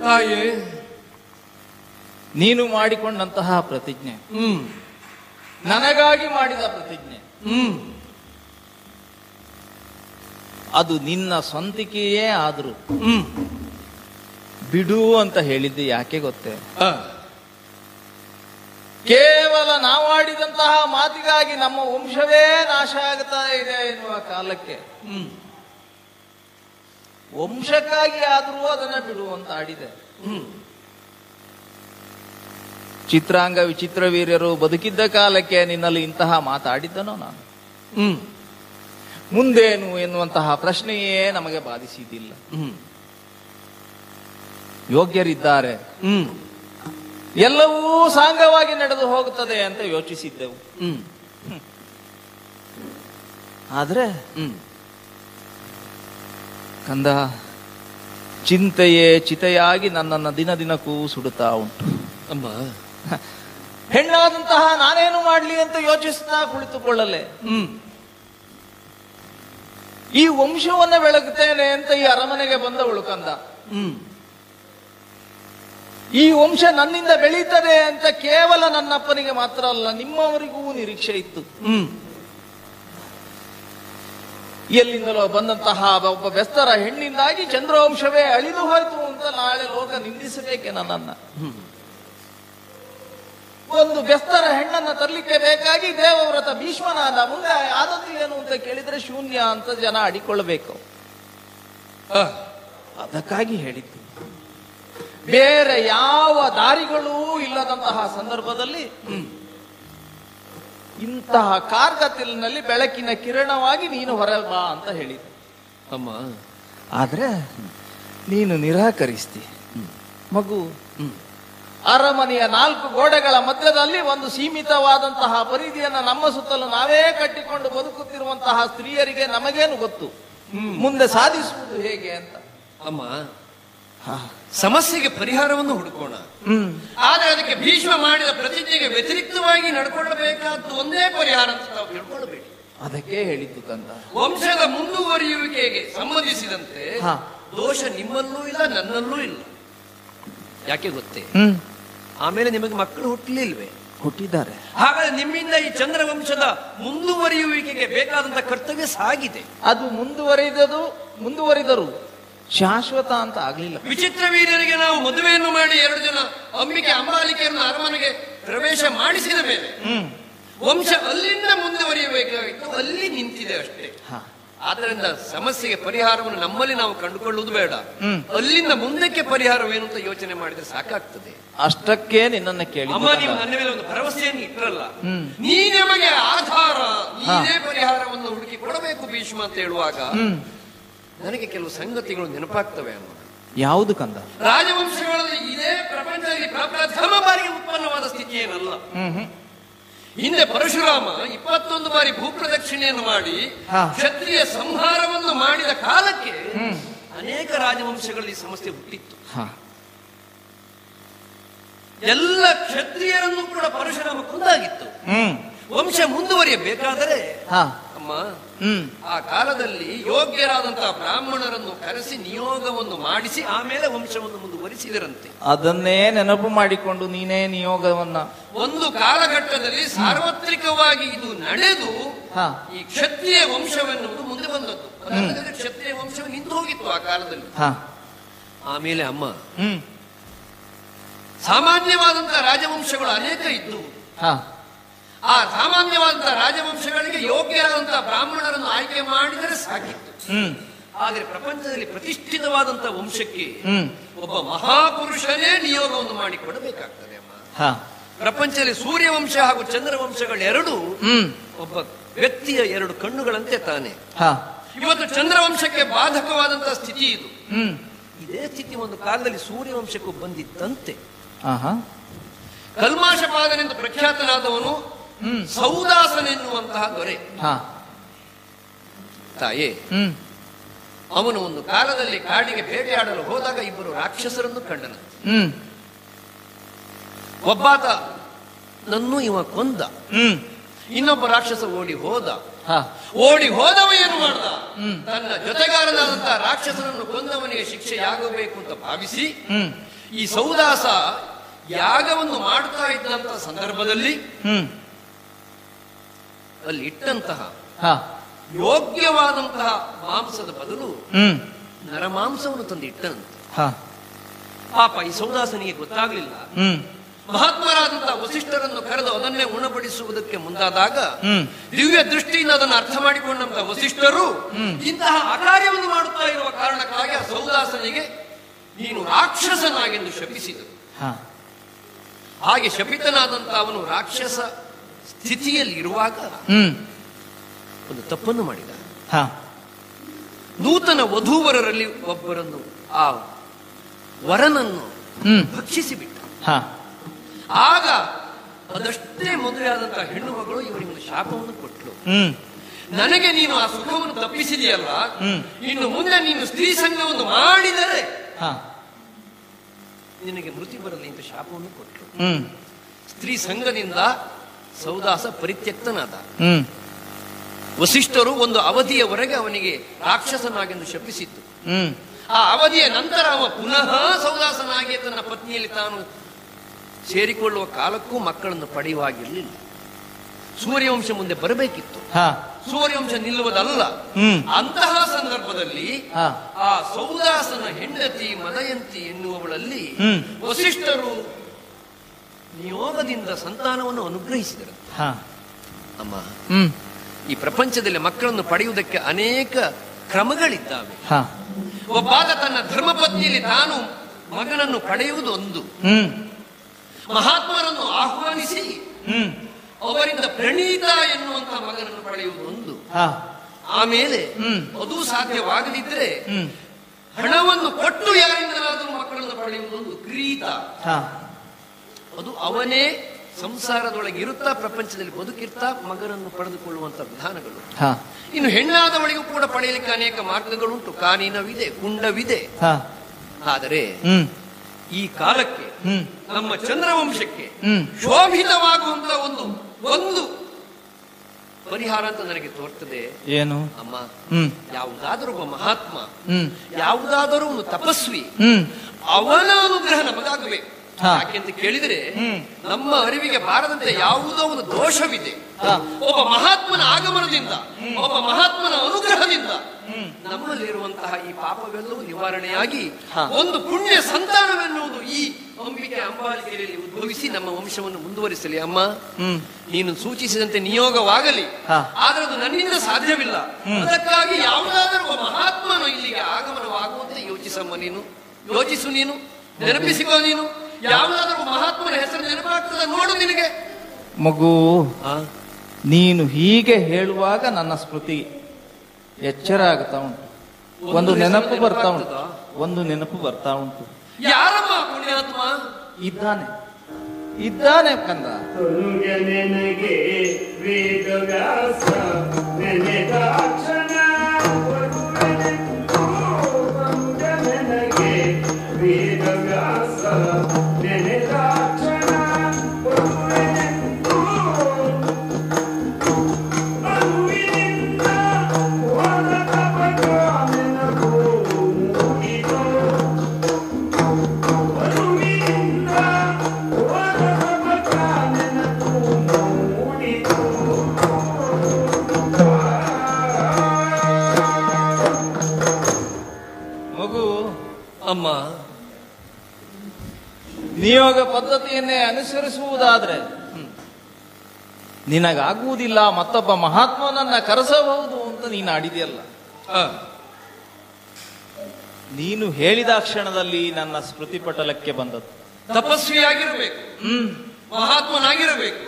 ತಾಯೇ, ನೀನು ಮಾಡಿಕೊಂಡಂತಹ ಪ್ರತಿಜ್ಞೆ ನನಗಾಗಿ ಮಾಡಿದ ಪ್ರತಿಜ್ಞೆ. ಅದು ನಿನ್ನ ಸ್ವಂತಿಕೆಯೇ ಆದರೂ ಬಿಡು ಅಂತ ಹೇಳಿದ್ದೆ ಯಾಕೆ ಗೊತ್ತೇ? ಕೇವಲ ನಾವಾಡಿದಂತಹ ಮಾತಿಗಾಗಿ ನಮ್ಮ ವಂಶವೇ ನಾಶ ಆಗ್ತಾ ಇದೆ ಎನ್ನುವ ಕಾಲಕ್ಕೆ ವಂಶಕ್ಕಾಗಿ ಆದರೂ ಅದನ್ನ ಬಿಡುವಂತ ಆಡಿದೆ. ಚಿತ್ರಾಂಗ ವಿಚಿತ್ರ ವೀರ್ಯರು ಬದುಕಿದ್ದ ಕಾಲಕ್ಕೆ ನಿನ್ನಲ್ಲಿ ಇಂತಹ ಮಾತಾಡಿದ್ದನೋ ನಾನು? ಮುಂದೇನು ಎನ್ನುವಂತಹ ಪ್ರಶ್ನೆಯೇ ನಮಗೆ ಬಾಧಿಸಿದ್ದಿಲ್ಲ. ಯೋಗ್ಯರಿದ್ದಾರೆ, ಎಲ್ಲವೂ ಸಾಂಗವಾಗಿ ನಡೆದು ಹೋಗುತ್ತದೆ ಅಂತ ಯೋಚಿಸಿದ್ದೆವು. ಆದ್ರೆ ಕಂದ, ಚಿಂತೆಯೇ ಚಿತೆಯಾಗಿ ನನ್ನನ್ನು ದಿನ ದಿನಕ್ಕೂ ಸುಡುತ್ತಾ ಉಂಟು. ಅಮ್ಮ, ಹೆಣ್ಣಾದಂತಹ ನಾನೇನು ಮಾಡ್ಲಿ ಅಂತ ಯೋಚಿಸ್ತಾ ಕುಳಿತುಕೊಳ್ಳಲೆ. ಈ ವಂಶವನ್ನ ಬೆಳಗುತ್ತೇನೆ ಅಂತ ಈ ಅರಮನೆಗೆ ಬಂದವಳು ಕಂದ. ಈ ವಂಶ ನನ್ನಿಂದ ಬೆಳೀತದೆ ಅಂತ ಕೇವಲ ನನ್ನಪ್ಪನಿಗೆ ಮಾತ್ರ ಅಲ್ಲ, ನಿಮ್ಮವರಿಗೂ ನಿರೀಕ್ಷೆ ಇತ್ತು. ಎಲ್ಲಿಂದಲೋ ಬಂದಂತಹ ಒಬ್ಬ ಬೆಸ್ತರ ಹೆಣ್ಣಿಂದಾಗಿ ಚಂದ್ರವಂಶವೇ ಅಳಿದು ಹೋಯ್ತು ಅಂತ ನಾಳೆ ಲೋಕ ನಿಂದಿಸಬೇಕೆ ನನ್ನನ್ನ? ಒಂದು ಬೆಸ್ತರ ಹೆಣ್ಣನ್ನ ತರಲಿಕ್ಕೆ ಬೇಕಾಗಿ ದೇವವ್ರತ ಭೀಷ್ಮನಾದ. ಮುಂದೆ ಆದದ್ದು ಏನು ಅಂತ ಕೇಳಿದ್ರೆ ಶೂನ್ಯ ಅಂತ ಜನ ಅಡಿಕೊಳ್ಳಬೇಕು. ಅದಕ್ಕಾಗಿ ಹೇಳಿದ್ದು, ಬೇರೆ ಯಾವ ದಾರಿಗಳೂ ಇಲ್ಲದಂತಹ ಸಂದರ್ಭದಲ್ಲಿ ಇಂತಹ ಕಾರ್ಗತ್ತಿಲಿನಲ್ಲಿ ಬೆಳಕಿನ ಕಿರಣವಾಗಿ ನೀನು ಹೊರಬಾ ಅಂತ ಹೇಳಿದೆ ಅಮ್ಮ. ಆದ್ರೆ ನೀನು ನಿರಾಕರಿಸ್ತಿ. ಮಗು, ಅರಮನೆಯ 4 ಗೋಡೆಗಳ ಮಧ್ಯದಲ್ಲಿ ಒಂದು ಸೀಮಿತವಾದಂತಹ ಪರಿಧಿಯನ್ನ ನಮ್ಮ ಸುತ್ತಲೂ ನಾವೇ ಕಟ್ಟಿಕೊಂಡು ಬದುಕುತ್ತಿರುವಂತಹ ಸ್ತ್ರೀಯರಿಗೆ ನಮಗೇನು ಗೊತ್ತು ಮುಂದೆ ಸಾಧಿಸುವುದು ಹೇಗೆ ಅಂತ. ಅಮ್ಮ, ಸಮಸ್ಯೆಗೆ ಪರಿಹಾರವನ್ನು ಹುಡುಕೋಣ. ಆದ್ರೆ ಅದಕ್ಕೆ ಭೀಷ್ಮ ಮಾಡಿದ ಪ್ರತಿಜ್ಞೆಗೆ ವ್ಯತಿರಿಕ್ತವಾಗಿ ನಡ್ಕೊಳ್ಳಬೇಕಾದ್ದು ಒಂದೇ ಪರಿಹಾರ ಅಂತ ನಾವು ತಿಳ್ಕೊಳ್ಬೇಕು. ಅದಕ್ಕೆ ಹೇಳಿದ್ದು ಕಂದ. ವಂಶದ ಮುಂದುವರಿಯುವಿಕೆಗೆ ಸಂಬಂಧಿಸಿದಂತೆ ದೋಷ ನಿಮ್ಮಲ್ಲೂ ಇಲ್ಲ, ನನ್ನಲ್ಲೂ ಇಲ್ಲ. ಯಾಕೆ ಗೊತ್ತೇ? ಆಮೇಲೆ ನಿಮಗೆ ಮಕ್ಕಳು ಹುಟ್ಟಲಿಲ್ವೇ? ಹುಟ್ಟಿದ್ದಾರೆ. ಹಾಗಾದ್ರೆ ನಿಮ್ಮಿಂದ ಈ ಚಂದ್ರವಂಶದ ಮುಂದುವರಿಯುವಿಕೆಗೆ ಬೇಕಾದಂತ ಕರ್ತವ್ಯ ಸಾಗಿದೆ. ಅದು ಮುಂದುವರಿದರು ಶಾಶ್ವತ ಅಂತ ಆಗ್ಲಿಲ್ಲ. ವಿಚಿತ್ರ ವೀರರಿಗೆ ನಾವು ಮದುವೆಯನ್ನು ಮಾಡಿ 2 ಜನ ಅಂಬಿಕೆ ಅಂಬಾಲಿಕೆಯನ್ನು ಅರಮನೆಗೆ ಪ್ರವೇಶ ಮಾಡಿಸಿದ ಮೇಲೆ ವಂಶ ಅಲ್ಲಿಂದ ಮುಂದುವರಿಯಬೇಕಾಗಿತ್ತು, ಅಲ್ಲಿ ನಿಂತಿದೆ ಅಷ್ಟೇ. ಆದ್ದರಿಂದ ಸಮಸ್ಯೆಗೆ ಪರಿಹಾರವನ್ನು ನಮ್ಮಲ್ಲಿ ನಾವು ಕಂಡುಕೊಳ್ಳುವುದು ಬೇಡ, ಅಲ್ಲಿಂದ ಮುಂದಕ್ಕೆ ಪರಿಹಾರವೇನು ಅಂತ ಯೋಚನೆ ಮಾಡಿದ್ರೆ ಸಾಕಾಗ್ತದೆ. ಅಷ್ಟಕ್ಕೆ ನಿನ್ನನ್ನು ಕೇಳಿ ಅಮ್ಮ, ನೀವು ನನ್ನ ಮೇಲೆ ಒಂದು ಭರವಸೆಯನ್ನು ಇಟ್ಟರಲ್ಲ, ನೀ ನಮಗೆ ಆಧಾರ, ನೀನೇ ಪರಿಹಾರವನ್ನು ಹುಡುಕಿ ಕೊಡಬೇಕು ಭೀಷ್ಮ ಅಂತ ಹೇಳುವಾಗ ನನಗೆ ಕೆಲವು ಸಂಗತಿಗಳು ನೆನಪಾಗ್ತವೆ ಅಮ್ಮ. ಯಾವುದು ಕಂದ? ರಾಜವಂಶಗಳಲ್ಲಿ ಇದೇ ಪ್ರಪಂಚದಲ್ಲಿ ಪ್ರಥಮ ಬಾರಿಗೆ ಉತ್ಪನ್ನವಾದ ಸ್ಥಿತಿ ಏನಲ್ಲ. ಹಿಂದೆ ಪರಶುರಾಮ 21 ಬಾರಿ ಭೂಪ್ರದಕ್ಷಿಣೆಯನ್ನು ಮಾಡಿ ಕ್ಷತ್ರಿಯ ಸಂಹಾರವನ್ನು ಮಾಡಿದ ಕಾಲಕ್ಕೆ ಅನೇಕ ರಾಜವಂಶಗಳಲ್ಲಿ ಸಮಸ್ಯೆ ಹುಟ್ಟಿತ್ತು. ಎಲ್ಲ ಕ್ಷತ್ರಿಯರನ್ನು ಕೂಡ ಪರಶುರಾಮ ಕೊಂದಾಗಿತ್ತು. ವಂಶ ಮುಂದುವರಿಯಬೇಕಾದರೆ ಅಮ್ಮ, ಆ ಕಾಲದಲ್ಲಿ ಯೋಗ್ಯರಾದಂತಹ ಬ್ರಾಹ್ಮಣರನ್ನು ಕರೆಸಿ ನಿಯೋಗವನ್ನು ಮಾಡಿಸಿ ಆಮೇಲೆ ವಂಶವನ್ನು ಮುಂದುವರಿಸಿದರಂತೆ. ಅದನ್ನೇ ನೆನಪು ಮಾಡಿಕೊಂಡು ನೀನೇ ನಿಯೋಗವನ್ನ ಒಂದು ಕಾಲಘಟ್ಟದಲ್ಲಿ ಸಾರ್ವತ್ರಿಕವಾಗಿ ಇದು ನಡೆದು ಈ ಕ್ಷತ್ರಿಯ ವಂಶವೆನ್ನುವುದು ಮುಂದೆ ಬಂದದ್ದು. ಕ್ಷತ್ರಿಯ ವಂಶವು ನಿಂತು ಹೋಗಿತ್ತು ಆ ಕಾಲದಲ್ಲಿ. ಆಮೇಲೆ ಅಮ್ಮ, ಸಾಮಾನ್ಯವಾದಂತಹ ರಾಜವಂಶಗಳು ಅನೇಕ ಇದ್ದವು. ಆ ಸಾಮಾನ್ಯವಾದಂತಹ ರಾಜವಂಶಗಳಿಗೆ ಯೋಗ್ಯರಾದಂತಹ ಬ್ರಾಹ್ಮಣರನ್ನು ಆಯ್ಕೆ ಮಾಡಿದರೆ ಸಾಕಿತ್ತು. ಆದರೆ ಪ್ರಪಂಚದಲ್ಲಿ ಪ್ರತಿಷ್ಠಿತವಾದಂತಹ ವಂಶಕ್ಕೆ ಒಬ್ಬ ಮಹಾಪುರುಷನೇ ನಿಯೋಗವನ್ನು ಮಾಡಿಕೊಡಬೇಕಾಗ್ತದೆ ಅಮ್ಮ. ಪ್ರಪಂಚದಲ್ಲಿ ಸೂರ್ಯವಂಶ ಹಾಗೂ ಚಂದ್ರವಂಶಗಳೆರಡು ಒಬ್ಬ ವ್ಯಕ್ತಿಯ 2 ಕಣ್ಣುಗಳಂತೆ ತಾನೆ. ಇವತ್ತು ಚಂದ್ರವಂಶಕ್ಕೆ ಬಾಧಕವಾದಂತಹ ಸ್ಥಿತಿ ಇದು. ಇದೇ ಸ್ಥಿತಿ ಒಂದು ಕಾಲದಲ್ಲಿ ಸೂರ್ಯವಂಶಕ್ಕೂ ಬಂದಿತ್ತಂತೆ. ಕಲ್ಮಾಶಪಾದನೆಂದು ಪ್ರಖ್ಯಾತನಾದವನು ಸೌದಾಸನೆನ್ನುವಂತಹ ದೊರೆ ತಾಯೇ. ಅವನು ಒಂದು ಕಾಲದಲ್ಲಿ ಕಾಡಿಗೆ ಬೇಟೆಯಾಡಲು ಹೋದಾಗ 2 ರಾಕ್ಷಸರನ್ನು ಕಂಡನು. ಒಬ್ಬಾತ ನನ್ನೂ ಇವ ಕೊಂದ, ಇನ್ನೊಬ್ಬ ರಾಕ್ಷಸ ಓಡಿ ಹೋದವ ಏನು ಮಾಡ್ದ? ತನ್ನ ಜೊತೆಗಾರನಾದಂತಹ ರಾಕ್ಷಸನನ್ನು ಕೊಂದವನಿಗೆ ಶಿಕ್ಷೆಯಾಗಬೇಕು ಅಂತ ಭಾವಿಸಿ ಈ ಸೌದಾಸ ಯಾಗವನ್ನು ಮಾಡುತ್ತಾ ಇದ್ದಂತಹ ಸಂದರ್ಭದಲ್ಲಿ ಅಲ್ಲಿ ಇಟ್ಟಂತಹ ಯೋಗ್ಯವಾದಂತಹ ಮಾಂಸದ ಬದಲು ನರಮಾಂಸವನ್ನು ತಂದು ಇಟ್ಟಂತೆ. ಪಾಪ ಈ ಸೌದಾಸನಿಗೆ ಗೊತ್ತಾಗ್ಲಿಲ್ಲ. ಮಹಾತ್ಮರಾದಂತಹ ವಸಿಷ್ಠರನ್ನು ಕರೆದು ಅದನ್ನೇ ಉಣಬಡಿಸುವುದಕ್ಕೆ ಮುಂದಾದಾಗ ದಿವ್ಯ ದೃಷ್ಟಿಯಿಂದ ಅದನ್ನು ಅರ್ಥ ಮಾಡಿಕೊಂಡಂತಹ ವಸಿಷ್ಠರು ಇಂತಹ ಅಕಾರ್ಯವನ್ನು ಮಾಡುತ್ತಾ ಇರುವ ಕಾರಣಕ್ಕಾಗಿ ಆ ಸೌದಾಸನಿಗೆ ನೀನು ರಾಕ್ಷಸನಾಗೆಂದು ಶಪಿಸಿದರು. ಹಾಗೆ ಶಪಿತನಾದಂತಹ ಅವನು ರಾಕ್ಷಸ ಸ್ಥಿತಿಯಲ್ಲಿ ಇರುವಾಗ ಒಂದು ತಪ್ಪನ್ನು ಮಾಡಿದ. ನೂತನ ವಧೂವರರಲ್ಲಿ ಒಬ್ಬರನ್ನು, ಆ ವರನನ್ನು ಭಕ್ಷಿಸಿಬಿಟ್ಟ. ಆಗ ಅದಷ್ಟೇ ಮದುವೆಯಾದಂತಹ ಹೆಣ್ಣು ಮಗಳು ಇವರಿಗೆ ಒಂದು ಶಾಪವನ್ನು ಕೊಟ್ಟಳು. ನನಗೆ ನೀನು ಆ ಸುಖವನ್ನು ತಪ್ಪಿಸಿದೆಯಲ್ಲ, ಇನ್ನು ಮುಂದೆ ನೀನು ಸ್ತ್ರೀ ಸಂಘವನ್ನು ಮಾಡಿದರೆ ನಿನಗೆ ಮೃತಿ ಬರಲಿ ಅಂತ ಶಾಪವನ್ನು ಕೊಟ್ಟರು. ಸ್ತ್ರೀ ಸಂಘದಿಂದ ಸೌದಾಸ ಪರಿತ್ಯಕ್ತನಾದ. ವಸಿಷ್ಠರು ಒಂದು ಅವಧಿಯವರೆಗೆ ಅವನಿಗೆ ರಾಕ್ಷಸನಾಗೆಂದು ಶಪಿಸಿತ್ತು. ಆ ಅವಧಿಯ ನಂತರ ಅವ ಪುನಃ ಸೌದಾಸನಾಗಿ ತನ್ನ ಪತ್ನಿಯಲ್ಲಿ ತಾನು ಸೇರಿಕೊಳ್ಳುವ ಕಾಲಕ್ಕೂ ಮಕ್ಕಳನ್ನು ಪಡೆಯುವಾಗಿರಲಿಲ್ಲ. ಸೂರ್ಯವಂಶ ಮುಂದೆ ಬರಬೇಕಿತ್ತು, ಸೂರ್ಯವಂಶ ನಿಲ್ಲುವುದಲ್ಲ. ಅಂತಹ ಸಂದರ್ಭದಲ್ಲಿ ಆ ಸೌದಾಸನ ಹೆಂಡತಿ ಮದಯಂತಿ ಎನ್ನುವವಳಲ್ಲಿ ವಸಿಷ್ಠರು ನಿಯೋಗದಿಂದ ಸಂತಾನವನ್ನು ಅನುಗ್ರಹಿಸಿದರು. ಅಮ್ಮ, ಈ ಪ್ರಪಂಚದಲ್ಲಿ ಮಕ್ಕಳನ್ನು ಪಡೆಯುವುದಕ್ಕೆ ಅನೇಕ ಕ್ರಮಗಳಿದ್ದಾವೆ. ಒಬ್ಬಾತ ತನ್ನ ಧರ್ಮಪತ್ನಿಯಲ್ಲಿ ತಾನು ಮಗನನ್ನು ಪಡೆಯುವುದು ಒಂದು, ಮಹಾತ್ಮರನ್ನು ಆಹ್ವಾನಿಸಿ ಅವರಿಂದ ಪ್ರಣೀತ ಎನ್ನುವಂತಹ ಮಗನನ್ನು ಪಡೆಯುವುದು ಒಂದು. ಆಮೇಲೆ ಅದು ಸಾಧ್ಯವಾಗದಿದ್ದರೆ ಹಣವನ್ನು ಕೊಟ್ಟು ಯಾರಿಂದಲಾದರೂ ಮಕ್ಕಳನ್ನು ಪಡೆಯುವುದು ಒಂದು ಕ್ರೀತ. ಅದು ಅವನೇ ಸಂಸಾರದೊಳಗೆ ಇರುತ್ತಾ ಪ್ರಪಂಚದಲ್ಲಿ ಬದುಕಿರ್ತಾ ಮಗನನ್ನು ಪಡೆದುಕೊಳ್ಳುವಂತ ವಿಧಾನಗಳು. ಇನ್ನು ಹೆಣ್ಣಾದವಳಿಗೂ ಕೂಡ ಪಡೆಯಲಿಕ್ಕೆ ಅನೇಕ ಮಾರ್ಗಗಳುಂಟು. ಕಾನೀನವಿದೆ, ಕುಂಡವಿದೆ. ಆದರೆ ಈ ಕಾಲಕ್ಕೆ ನಮ್ಮ ಚಂದ್ರವಂಶಕ್ಕೆ ಶೋಭಿತವಾಗುವಂತ ಒಂದು ಪರಿಹಾರ ಅಂತ ನನಗೆ ತೋರ್ತದೆ. ಏನು ಅಮ್ಮ? ಯಾವುದಾದರೂ ಒಬ್ಬ ಮಹಾತ್ಮ, ಯಾವುದಾದರೂ ಒಂದು ತಪಸ್ವಿ, ಅವನ ಅನುಗ್ರಹ ನಮಗಾಗಬೇಕು. ಯಾಕೆಂತ ಕೇಳಿದರೆ ನಮ್ಮ ಅರಿವಿಗೆ ಬಾರದಂತೆ ಯಾವುದೋ ಒಂದು ದೋಷವಿದೆ. ಒಬ್ಬ ಮಹಾತ್ಮನ ಆಗಮನದಿಂದ, ಒಬ್ಬ ಮಹಾತ್ಮನ ಅನುಗ್ರಹದಿಂದ ನಮ್ಮಲ್ಲಿರುವಂತಹ ಈ ಪಾಪವೆಲ್ಲವೂ ನಿವಾರಣೆಯಾಗಿ ಒಂದು ಪುಣ್ಯ ಸಂತಾನವೆನ್ನುವುದು ಈ ಅಂಬಿಕೆ ಅಂಬಾಲಿಕೆಯಲ್ಲಿ ಉದ್ಭವಿಸಿ ನಮ್ಮ ವಂಶವನ್ನು ಮುಂದುವರಿಸಲಿ. ಅಮ್ಮ, ನೀನು ಸೂಚಿಸಿದಂತೆ ನಿಯೋಗವಾಗಲಿ. ಆದ್ರೆ ಅದು ನನ್ನಿಂದ ಸಾಧ್ಯವಿಲ್ಲ. ಅದಕ್ಕಾಗಿ ಯಾವುದಾದರೂ ಒಬ್ಬ ಮಹಾತ್ಮನು ಇಲ್ಲಿಗೆ ಆಗಮನವಾಗುವಂತೆ ಯೋಚಿಸು ನೀನು, ನೆನಪಿಸಿಕೋ ನೀನು. ಯಾವುದಾದರೂ ಮಹಾತ್ಮನ ಹೆಸರು ನೆನಪಾಗ್ತದ ನೋಡು ನಿನಗೆ. ಮಗು, ನೀನು ಹೀಗೆ ಹೇಳುವಾಗ ನನ್ನ ಸ್ಮೃತಿ ಎಚ್ಚರ ಆಗ್ತಾ ಉಂಟು. ಒಂದು ನೆನಪು ಬರ್ತಾ ಉಂಟು. ಯಾರಮ್ಮ ಪುಣ್ಯಾತ್ಮ? ಇದ್ದಾನೆ ಕಂದ. ನನಗೆ ವೇದವ್ಯಾಸ ನೆನೆದಾಕ್ಷಣ ನನಗೆ ವೇದವ್ಯಾಸ ನೆನೆದಾಕ್ಷಣ ಅಮ್ಮ, ನಿಯೋಗ ಪದ್ಧತಿಯನ್ನೇ ಅನುಸರಿಸುವುದಾದ್ರೆ ನಿನಗಾಗುವುದಿಲ್ಲ. ಮತ್ತೊಬ್ಬ ಮಹಾತ್ಮನನ್ನ ಕರೆಸಬಹುದು ಅಂತ ನೀನು ಆಡಿದೆಯಲ್ಲ. ನೀನು ಹೇಳಿದ ಕ್ಷಣದಲ್ಲಿ ನನ್ನ ಸ್ಮೃತಿ ಪಟಲಕ್ಕೆ ಬಂದದ್ದು. ತಪಸ್ವಿಯಾಗಿರಬೇಕು, ಮಹಾತ್ಮನಾಗಿರಬೇಕು.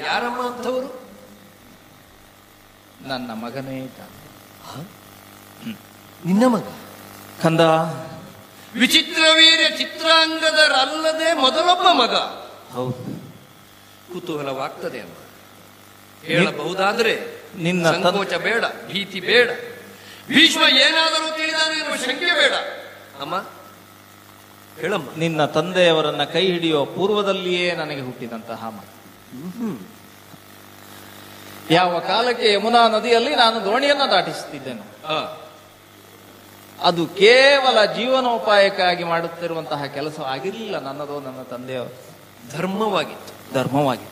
ಯಾರಮ್ಮ ಅಂಥವರು? ನನ್ನ ಮಗನೇ. ನಿನ್ನ ಮಗ ಕಂದ. ವಿಚಿತ್ರವೀರ್ಯ ಚಿತ್ರಾಂಗದರಲ್ಲದೆ ಮೊದಲೊಬ್ಬ ಮಗ. ಹೌದು. ಕುತೂಹಲವಾಗ್ತದೆ ಅಮ್ಮ. ಹೇಳಬಹುದಾದ್ರೆ ನಿನ್ನ ಸಂಕೋಚ ಬೇಡ, ಭೀತಿ ಬೇಡ. ಭೀಷ್ಮ ಏನಾದರೂ ತಿಳಿದಾನು ಎನ್ನುವ ಶಂಕೆ ಬೇಡ. ಅಮ್ಮ ಹೇಳಮ್ಮ. ನಿನ್ನ ತಂದೆಯವರನ್ನ ಕೈ ಹಿಡಿಯೋ ಪೂರ್ವದಲ್ಲಿಯೇ ನನಗೆ ಹುಟ್ಟಿದಂತಹ ಮಗ. ಯಾವ ಕಾಲಕ್ಕೆ ಯಮುನಾ ನದಿಯಲ್ಲಿ ನಾನು ದೋಣಿಯನ್ನ ದಾಟಿಸುತ್ತಿದ್ದೇನೆ, ಅದು ಕೇವಲ ಜೀವನೋಪಾಯಕ್ಕಾಗಿ ಮಾಡುತ್ತಿರುವಂತಹ ಕೆಲಸ ಆಗಿರಲಿಲ್ಲ ನನ್ನದೋ ನನ್ನ ತಂದೆಯವರು. ಧರ್ಮವಾಗಿತ್ತು.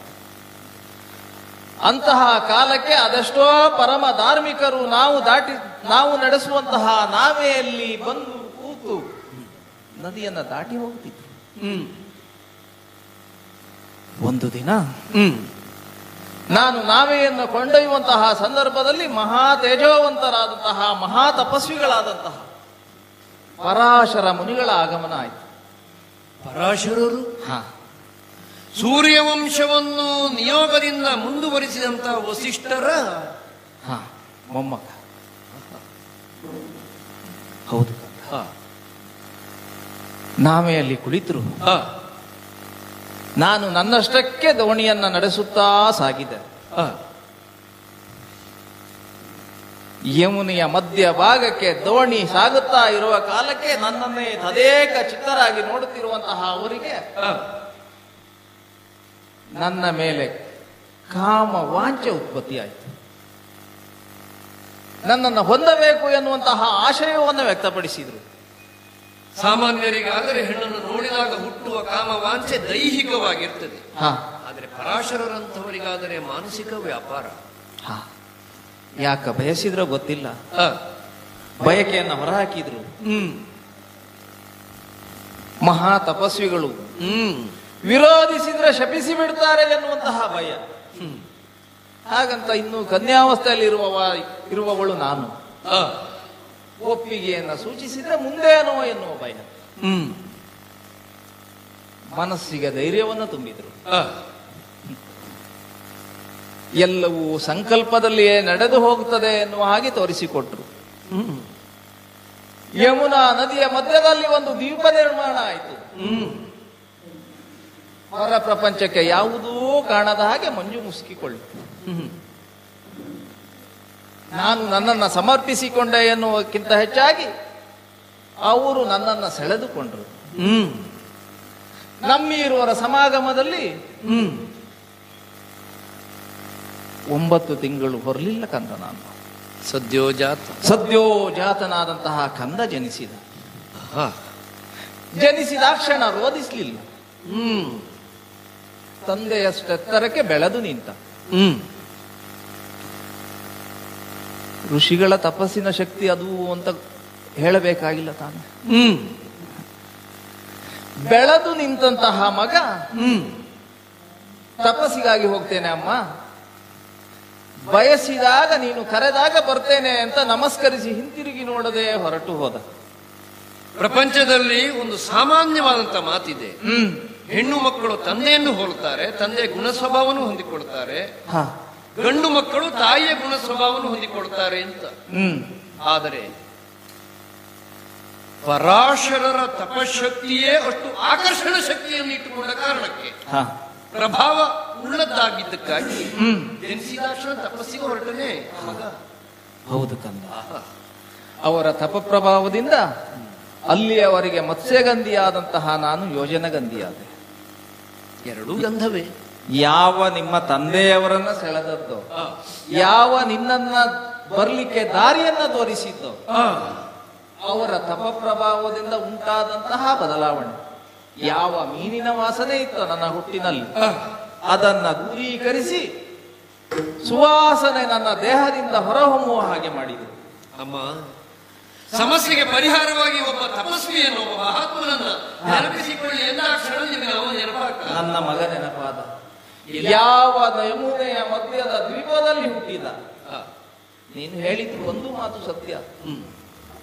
ಅಂತಹ ಕಾಲಕ್ಕೆ ಅದೆಷ್ಟೋ ಪರಮ ಧಾರ್ಮಿಕರು ನಾವು ನಡೆಸುವಂತಹ ನಾವೆಯಲ್ಲಿ ಬಂದು ಕೂತು ನದಿಯನ್ನ ದಾಟಿ ಹೋಗ್ತಿದ್ರು. ಒಂದು ದಿನ ನಾನು ನಾವೆಯನ್ನು ಕೊಂಡೊಯ್ಯುವಂತಹ ಸಂದರ್ಭದಲ್ಲಿ ಮಹಾ ತೇಜೋವಂತರಾದಂತಹ ಮಹಾ ತಪಸ್ವಿಗಳಾದಂತಹ ಪರಾಶರ ಮುನಿಗಳ ಆಗಮನ ಆಯಿತು. ಪರಾಶರರು ಸೂರ್ಯವಂಶವನ್ನು ನಿಯೋಗದಿಂದ ಮುಂದುವರಿಸಿದಂತಹ ವಸಿಷ್ಠರ ಮೊಮ್ಮಗ. ಹೌದು. ನಾವೇ ಅಲ್ಲಿ ಕುಳಿತರು. ನಾನು ನನ್ನಷ್ಟಕ್ಕೆ ದೋಣಿಯನ್ನ ನಡೆಸುತ್ತಾ ಸಾಗಿದೆ. ಯಮುನೆಯ ಮಧ್ಯ ಭಾಗಕ್ಕೆ ದೋಣಿ ಸಾಗುತ್ತಾ ಇರುವ ಕಾಲಕ್ಕೆ ನನ್ನನ್ನೇ ತದೇಕ ಚಿತ್ತರಾಗಿ ನೋಡುತ್ತಿರುವಂತಹ ಅವರಿಗೆ ನನ್ನ ಮೇಲೆ ಕಾಮ ವಾಂಛೆ ಉತ್ಪತ್ತಿಯಾಯಿತು. ನನ್ನನ್ನು ಹೊಂದಬೇಕು ಎನ್ನುವಂತಹ ಆಶಯವನ್ನು ವ್ಯಕ್ತಪಡಿಸಿದ್ರು. ಸಾಮಾನ್ಯರಿಗಾದರೆ ಹೆಣ್ಣನ್ನು ನೋಡಿದಾಗ ಹುಟ್ಟುವ ಕಾಮ ವಾಂಛೆ ದೈಹಿಕವಾಗಿರ್ತದೆ. ಆದರೆ ಪರಾಶರರಂಥವರಿಗಾದರೆ ಮಾನಸಿಕ ವ್ಯಾಪಾರ. ಯಾಕ ಬಯಸಿದ್ರೋ ಗೊತ್ತಿಲ್ಲ, ಬಯಕೆಯನ್ನು ಹೊರಹಾಕಿದ್ರು. ಮಹಾ ತಪಸ್ವಿಗಳು ವಿರೋಧಿಸಿದ್ರೆ ಶಪಿಸಿ ಬಿಡ್ತಾರೆ ಎನ್ನುವಂತಹ ಭಯ. ಹಾಗಂತ ಇನ್ನು ಕನ್ಯಾವಸ್ಥೆಯಲ್ಲಿ ಇರುವವಳು ನಾನು. ಒಪ್ಪಿಗೆಯನ್ನು ಸೂಚಿಸಿದ್ರೆ ಮುಂದೇನೋ ಎನ್ನುವ ಭಯ. ಮನಸ್ಸಿಗೆ ಧೈರ್ಯವನ್ನು ತುಂಬಿದರು. ಎಲ್ಲವೂ ಸಂಕಲ್ಪದಲ್ಲಿಯೇ ನಡೆದು ಹೋಗುತ್ತದೆ ಎನ್ನುವ ಹಾಗೆ ತೋರಿಸಿಕೊಟ್ರು. ಯಮುನಾ ನದಿಯ ಮಧ್ಯದಲ್ಲಿ ಒಂದು ದ್ವೀಪ ನಿರ್ಮಾಣ ಆಯಿತು. ಹೊರ ಪ್ರಪಂಚಕ್ಕೆ ಯಾವುದೂ ಕಾಣದ ಹಾಗೆ ಮಂಜು ಮುಸುಕಿಕೊಳ್ಳಿತು. ನಾನು ನನ್ನನ್ನು ಸಮರ್ಪಿಸಿಕೊಂಡೆ ಎನ್ನುವಕ್ಕಿಂತ ಹೆಚ್ಚಾಗಿ ಅವರು ನನ್ನನ್ನು ಸೆಳೆದುಕೊಂಡ್ರು. ನಮ್ಮೀರುವರ ಸಮಾಗಮದಲ್ಲಿ 9 ತಿಂಗಳು ಹೊರಲಿಲ್ಲ ಕಂದ. ನಾನು ಸದ್ಯೋಜಾತನಾದಂತಹ ಕಂದ ಜನಿಸಿದ. ಜನಿಸಿದಾಕ್ಷಣ ರೋಧಿಸಲಿಲ್ಲ. ತಂದೆಯಷ್ಟೆತ್ತರಕ್ಕೆ ಬೆಳೆದು ನಿಂತ. ಋಷಿಗಳ ತಪಸ್ಸಿನ ಶಕ್ತಿ ಅದು ಅಂತ ಹೇಳಬೇಕಾಗಿಲ್ಲ ತಾನು. ಬೆಳೆದು ನಿಂತಹ ಮಗ ತಪಸ್ಸಿಗಾಗಿ ಹೋಗ್ತೇನೆ ಅಮ್ಮ, ಬಯಸಿದಾಗ ನೀನು ಕರೆದಾಗ ಬರ್ತೇನೆ ಅಂತ ನಮಸ್ಕರಿಸಿ ಹಿಂತಿರುಗಿ ನೋಡದೆ ಹೊರಟು ಹೋದ. ಪ್ರಪಂಚದಲ್ಲಿ ಒಂದು ಸಾಮಾನ್ಯವಾದಂತ ಮಾತಿದೆ, ಹೆಣ್ಣು ಮಕ್ಕಳು ತಂದೆಯನ್ನು ಹೋಲುತ್ತಾರೆ, ತಂದೆ ಗುಣ ಸ್ವಭಾವವನ್ನು ಹೊಂದಿಕೊಳ್ತಾರೆ, ಗಂಡು ಮಕ್ಕಳು ತಾಯಿಯ ಗುಣ ಸ್ವಭಾವವನ್ನು ಹೊಂದಿಕೊಳ್ತಾರೆ ಅಂತ. ಆದರೆ ಪರಾಶರರ ತಪಶಕ್ತಿಯೇ ಅಷ್ಟು ಆಕರ್ಷಣ ಶಕ್ತಿಯನ್ನು ಇಟ್ಟುಕೊಂಡ ಕಾರಣಕ್ಕೆ, ಪ್ರಭಾವ ಉಳ್ಳದ್ದಾಗಿದ್ದಕ್ಕಾಗಿ ಜನಿಸಿದಾಕ್ಷಣ ತಪಸ್ಸಿಗೆ ಹೊರಟನೆ ಮಗ. ಹೌದು ಕಂದ. ಅವರ ತಪ ಪ್ರಭಾವದಿಂದ ಅಲ್ಲಿಯವರೆಗೆ ಮತ್ಸ್ಯಗಂಧಿಯಾದಂತಹ ನಾನು ಯೋಜನಗಂಧಿಯಾದೆ. ಎರಡೂ ಗಂಧವೇ. ಯಾವ ನಿಮ್ಮ ತಂದೆಯವರನ್ನ ಸೆಳೆದದ್ದೋ, ಯಾವ ನಿನ್ನನ್ನ ಬರ್ಲಿಕ್ಕೆ ದಾರಿಯನ್ನ ತೋರಿಸಿದ್ದೋ, ಅವರ ತಪ ಪ್ರಭಾವದಿಂದ ಉಂಟಾದಂತಹ ಬದಲಾವಣೆ. ಯಾವ ಮೀನಿನ ವಾಸನೆ ಇತ್ತು ನನ್ನ ಹುಟ್ಟಿನಲ್ಲಿ, ಅದನ್ನ ದೂರೀಕರಿಸಿ ಸುವಾಸನೆ ನನ್ನ ದೇಹದಿಂದ ಹೊರಹೊಮ್ಮುವ ಹಾಗೆ ಮಾಡಿದೆ. ಅಮ್ಮ, ಸಮಸ್ಯೆಗೆ ಪರಿಹಾರವಾಗಿ ಒಬ್ಬ ತಪಸ್ವಿಯನ್ನು, ಒಬ್ಬ ಮಹಾತ್ಮನನ್ನ ನೆನಪಿಸಿಕೊಳ್ಳಿ ಎಂದಾಕ್ಷಣ ನಿಮಗೆ ಅವನ ನೆನಪಾಗ್ತದೆ. ನನ್ನ ಮಗ ನೆನಪಾದ. ಯಾವ ಯಮುನೆಯ ಮಧ್ಯದ ದ್ವೀಪದಲ್ಲಿ ಹುಟ್ಟಿದ. ನೀನು ಹೇಳಿದ್ದು ಒಂದು ಮಾತು ಸತ್ಯ.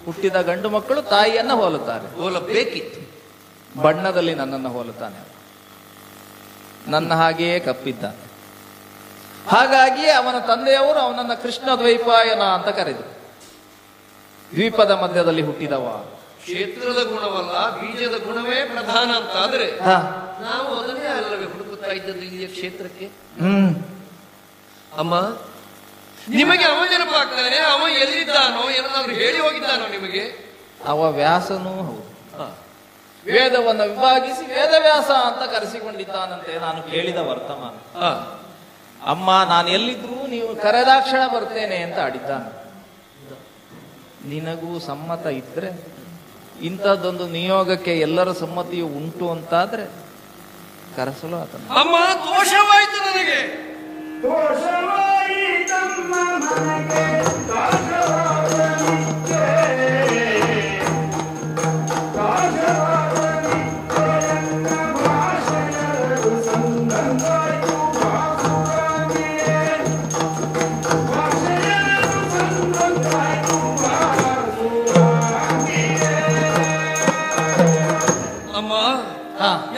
ಹುಟ್ಟಿದ ಗಂಡು ಮಕ್ಕಳು ತಾಯಿಯನ್ನ ಹೋಲುತ್ತಾರೆ, ಹೋಲಬೇಕಿತ್ತು. ಬಣ್ಣದಲ್ಲಿ ನನ್ನನ್ನು ಹೋಲುತ್ತಾನೆ, ನನ್ನ ಹಾಗೆಯೇ ಕಪ್ಪಿದ್ದಾನೆ. ಹಾಗಾಗಿ ಅವನ ತಂದೆಯವರು ಅವನನ್ನ ಕೃಷ್ಣ ದ್ವೈಪಾಯನ ಅಂತ ಕರೆದರು. ದ್ವೀಪದ ಮಧ್ಯದಲ್ಲಿ ಹುಟ್ಟಿದವ. ಕ್ಷೇತ್ರದ ಗುಣವಲ್ಲ, ಬೀಜದ ಗುಣವೇ ಪ್ರಧಾನ ಅಂತ ಆದ್ರೆ ನಾವು ಅದನ್ನೇ ಅಲ್ಲವೇ ಹುಡುಕುತ್ತಾ ಇದ್ದದ್ದು ಇಲ್ಲಿಯ ಕ್ಷೇತ್ರಕ್ಕೆ. ಅಮ್ಮ, ನಿಮಗೆ ಅವ ನೆನಪಾಗ್ತಾನೆ? ಅವ ಎಲ್ಲಿದ್ದಾನೋ, ಏನಾದ್ರು ಹೇಳಿ ಹೋಗಿದ್ದಾನೋ ನಿಮಗೆ? ಅವ ವ್ಯಾಸನೂ ಹೌದು. ವೇದವನ್ನು ವಿಭಾಗಿಸಿ ವೇದವ್ಯಾಸ ಅಂತ ಕರೆಸಿಕೊಂಡಿದ್ದಾನಂತೆ ನಾನು ಕೇಳಿದ ವರ್ತಮಾನ. ಅಮ್ಮ, ನಾನು ಎಲ್ಲಿದ್ರು ನೀವು ಕರೆದಾಕ್ಷಣ ಬರ್ತೇನೆ ಅಂತ ಆಡಿದ್ದಾನೆ. ನಿನಗೂ ಸಮ್ಮತ ಇದ್ರೆ, ಇಂಥದ್ದೊಂದು ನಿಯೋಗಕ್ಕೆ ಎಲ್ಲರ ಸಮ್ಮತಿಯು ಉಂಟು ಅಂತಾದ್ರೆ ಕರೆಸಲು ಆತನ. ಅಮ್ಮ, ದೋಷವಾಯ್ತು ನನಗೆ.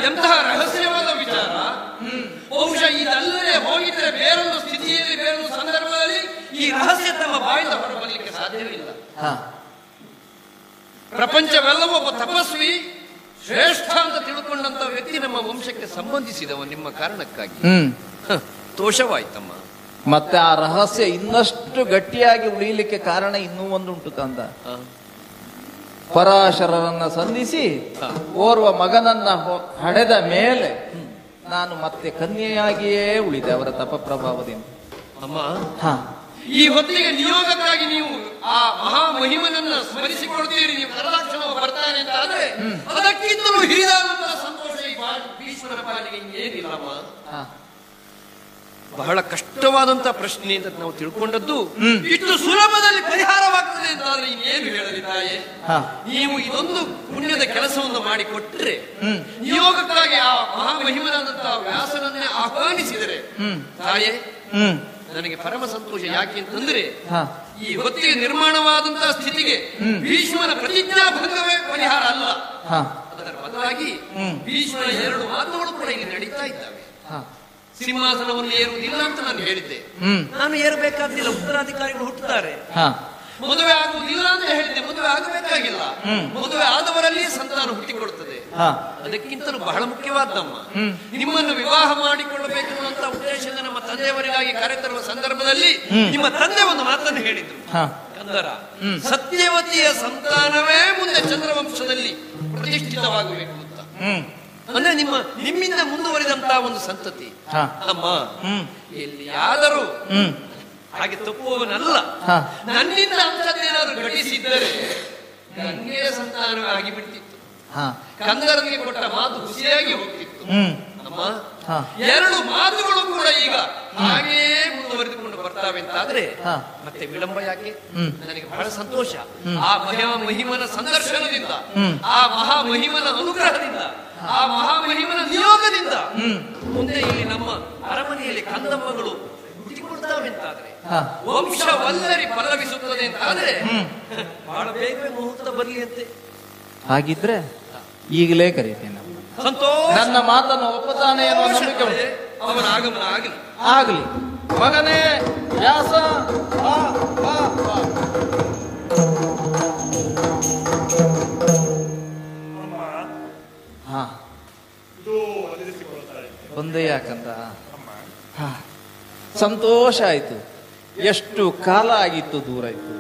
ಎಂತಹ ರಹಸ್ಯವಾದ ವಿಚಾರ. ಬಹುಶಃ ಇದಲ್ಲದೆ ಹೋಗಿದ್ರೆ ಬೇರೊಂದು ಸ್ಥಿತಿಯಲ್ಲಿ, ಬೇರೊಂದು ಸಂದರ್ಭದಲ್ಲಿ ಈ ರಹಸ್ಯ ತಮ್ಮ ಬಾಯಿಂದ ಹೊರಬರಲಿಕ್ಕೆ ಸಾಧ್ಯವಿಲ್ಲ. ಪ್ರಪಂಚವೆಲ್ಲವೂ ಒಬ್ಬ ತಪಸ್ವಿ ಶ್ರೇಷ್ಠ ಅಂತ ತಿಳ್ಕೊಂಡಂತ ವ್ಯಕ್ತಿ ನಮ್ಮ ವಂಶಕ್ಕೆ ಸಂಬಂಧಿಸಿದವ ನಿಮ್ಮ ಕಾರಣಕ್ಕಾಗಿ. ದೋಷವಾಯ್ತಮ್ಮ. ಮತ್ತೆ ಆ ರಹಸ್ಯ ಇನ್ನಷ್ಟು ಗಟ್ಟಿಯಾಗಿ ಉಳಿಯಲಿಕ್ಕೆ ಕಾರಣ ಇನ್ನೂ ಒಂದುಂಟು ಕಂದ. ಪರಾಶರರನ್ನ ಸಂಧಿಸಿ ಓರ್ವ ಮಗನನ್ನ ಹಡೆದ ಮೇಲೆ ನಾನು ಮತ್ತೆ ಕನ್ಯೆಯಾಗಿಯೇ ಉಳಿದೆ ಅವರ ತಪ ಪ್ರಭಾವದಿಂದ. ಅಮ್ಮ, ಈ ಹೊತ್ತಿಗೆ ನಿಯೋಗಕ್ಕಾಗಿ ನೀವು ಆ ಮಹಾಮಹಿಮನನ್ನ ಸ್ಮರಿಸಿಕೊಳ್ತೀರಿ, ನೀವು ಕರದಾಕ್ಷಣ ಬರ್ತಾನೆ ಅಂತ ಆದ್ರೆ ಅದಕ್ಕಿಂತಲೂ ಹಿರಿದಾದಂತಹ ಸಂತೋಷ ಈ ಭೀಷ್ಮರ ಪಾಲಿಗೆ ಏನಿಲ್ಲಮ್ಮ. ಬಹಳ ಕಷ್ಟವಾದಂತ ಪ್ರಶ್ನೆ ಅಂತ ನಾವು ತಿಳ್ಕೊಂಡದ್ದು ಇಷ್ಟು ಸುಲಭದಲ್ಲಿ ಪರಿಹಾರವಾಗ್ತದೆ ಅಂತ ಆದ್ರೆ ಇನ್ನೇನು ಹೇಳಲಿ ತಾಯೇ. ನೀವು ಇದೊಂದು ಪುಣ್ಯದ ಕೆಲಸವನ್ನು ಮಾಡಿಕೊಟ್ರೆ, ನಿಯೋಗಕ್ಕಾಗಿ ಆ ಮಹಾಮಹಿಮನಾದಂತಹ ವ್ಯಾಸನನ್ನೇ ಆಹ್ವಾನಿಸಿದರೆ ತಾಯೇ, ನನಗೆ ಪರಮ ಸಂತೋಷ. ಯಾಕೆ ಅಂತಂದ್ರೆ ಈ ಹೊತ್ತಿಗೆ ನಿರ್ಮಾಣವಾದಂತಹ ಸ್ಥಿತಿಗೆ ಭೀಷ್ಮನ ಪ್ರತಿಜ್ಞಾ ಭಂಗವೇ ಪರಿಹಾರ ಅಲ್ಲ, ಅದರ ವಿಚಾರವಾಗಿ ಭೀಷ್ಮನ 2 ಮಾತುಗಳು ಕೂಡ ಇಲ್ಲಿ ನಡೀತಾ ಇದ್ದಾವೆ. ಸಿಂಹಾಸನವನ್ನು ಏರುವುದಿಲ್ಲ ಅಂತ ನಾನು ಹೇಳಿದ್ದೆ, ನಾನು ಏರಬೇಕಾದಿಲ್ಲ, ಉತ್ತರಾಧಿಕಾರಿಗಳು ಹುಟ್ಟುತ್ತಾರೆ. ಮದುವೆ ಆಗುವುದಿಲ್ಲ ಅಂತ ಹೇಳಿದ್ದೆ, ಮದುವೆ ಆಗಬೇಕಾಗಿಲ್ಲ, ಮದುವೆ ಆದವರಲ್ಲಿ ಸಂತಾನ ಹುಟ್ಟಿಕೊಡುತ್ತದೆ. ಅದಕ್ಕಿಂತಲೂ ಬಹಳ ಮುಖ್ಯವಾದಮ್ಮ, ನಿಮ್ಮನ್ನು ವಿವಾಹ ಮಾಡಿಕೊಳ್ಳಬೇಕೆನ್ನುವಂತ ಉದ್ದೇಶದ ನಮ್ಮ ತಂದೆಯವರಿಗಾಗಿ ಕರೆತರುವ ಸಂದರ್ಭದಲ್ಲಿ ನಿಮ್ಮ ತಂದೆ ಒಂದು ಮಾತನ್ನು ಹೇಳಿದ್ರು, ಕಂದರ, ಸತ್ಯವತಿಯ ಸಂತಾನವೇ ಮುಂದೆ ಚಂದ್ರವಂಶದಲ್ಲಿ ಪ್ರತಿಷ್ಠಿತವಾಗಬೇಕು ಅಂತ. ಅಂದ್ರೆ ನಿಮ್ಮಿಂದ ಮುಂದುವರಿದಂತಹ ಒಂದು ಸಂತತಿ. ಅಮ್ಮ, ಎಲ್ಲಿಯಾದರೂ ಹಾಗೆ ತಪ್ಪುವವನಲ್ಲ. ನನ್ನಿಂದ ಅಂಥದ್ದೇನಾದ್ರೂ ಘಟಿಸಿದ್ದರೆ ನನಗೆ ಸಂತಾನವೇ ಆಗಿಬಿಡ್ತಿತ್ತು. ಕಂದರಿಗೆ ಕೊಟ್ಟ ಮಾತು ಖುಷಿಯಾಗಿ ಹೋಗ್ತಿತ್ತು. ಅಮ್ಮ, 2 ಮಾತುಗಳು ಕೂಡ ಈಗ ಹಾಗೆಯೇ ಮುಂದುವರೆದುಕೊಂಡು ಬರ್ತಾವೆ ಅಂತಾದ್ರೆ ಮತ್ತೆ ವಿಳಂಬ ಯಾಕೆ? ನನಗೆ ಬಹಳ ಸಂತೋಷ. ಆ ಮಹಿಮನ ಸಂದರ್ಶನದಿಂದ, ಆ ಮಹಾಮಹಿಮನ ಅನುಗ್ರಹದಿಂದ, ಆ ಮಹಾಮಹಿಮನ ನಿಯೋಗದಿಂದ ಮುಂದೆ ಇಲ್ಲಿ ನಮ್ಮ ಅರಮನೆಯಲ್ಲಿ ಕಂದಮ್ಮಗಳು ಹುಟ್ಟಿಕೊಡ್ತಾವೆ ಅಂತಾದ್ರೆ, ವಂಶವಲ್ಲರಿ ಪಲ್ಲವಿಸುತ್ತದೆ ಅಂತಾದ್ರೆ ಬಹಳ ಬೇಗವೇ ಮುಹೂರ್ತ ಬರಲಿ ಅಂತೆ. ಹಾಗಿದ್ರೆ ಈಗಲೇ ಕರೀತೇನೆ. ಸಂತೋಷ. ನನ್ನ ಮಾತನ್ನು ಒಪ್ಪತಾನೆ ಅನ್ನೋ ನಂಬಿಕೆ ಉಂಟು. ಅವನ ಆಗಮನ ಆಗಲಿ ಆಗಲಿ. ಮಗನೇ ವ್ಯಾಸ, ಒಂದೇ ಯಾಕಂತ ಸಂತೋಷ ಆಯ್ತು. ಎಷ್ಟು ಕಾಲ ಆಗಿತ್ತು ದೂರ ಇತ್ತು.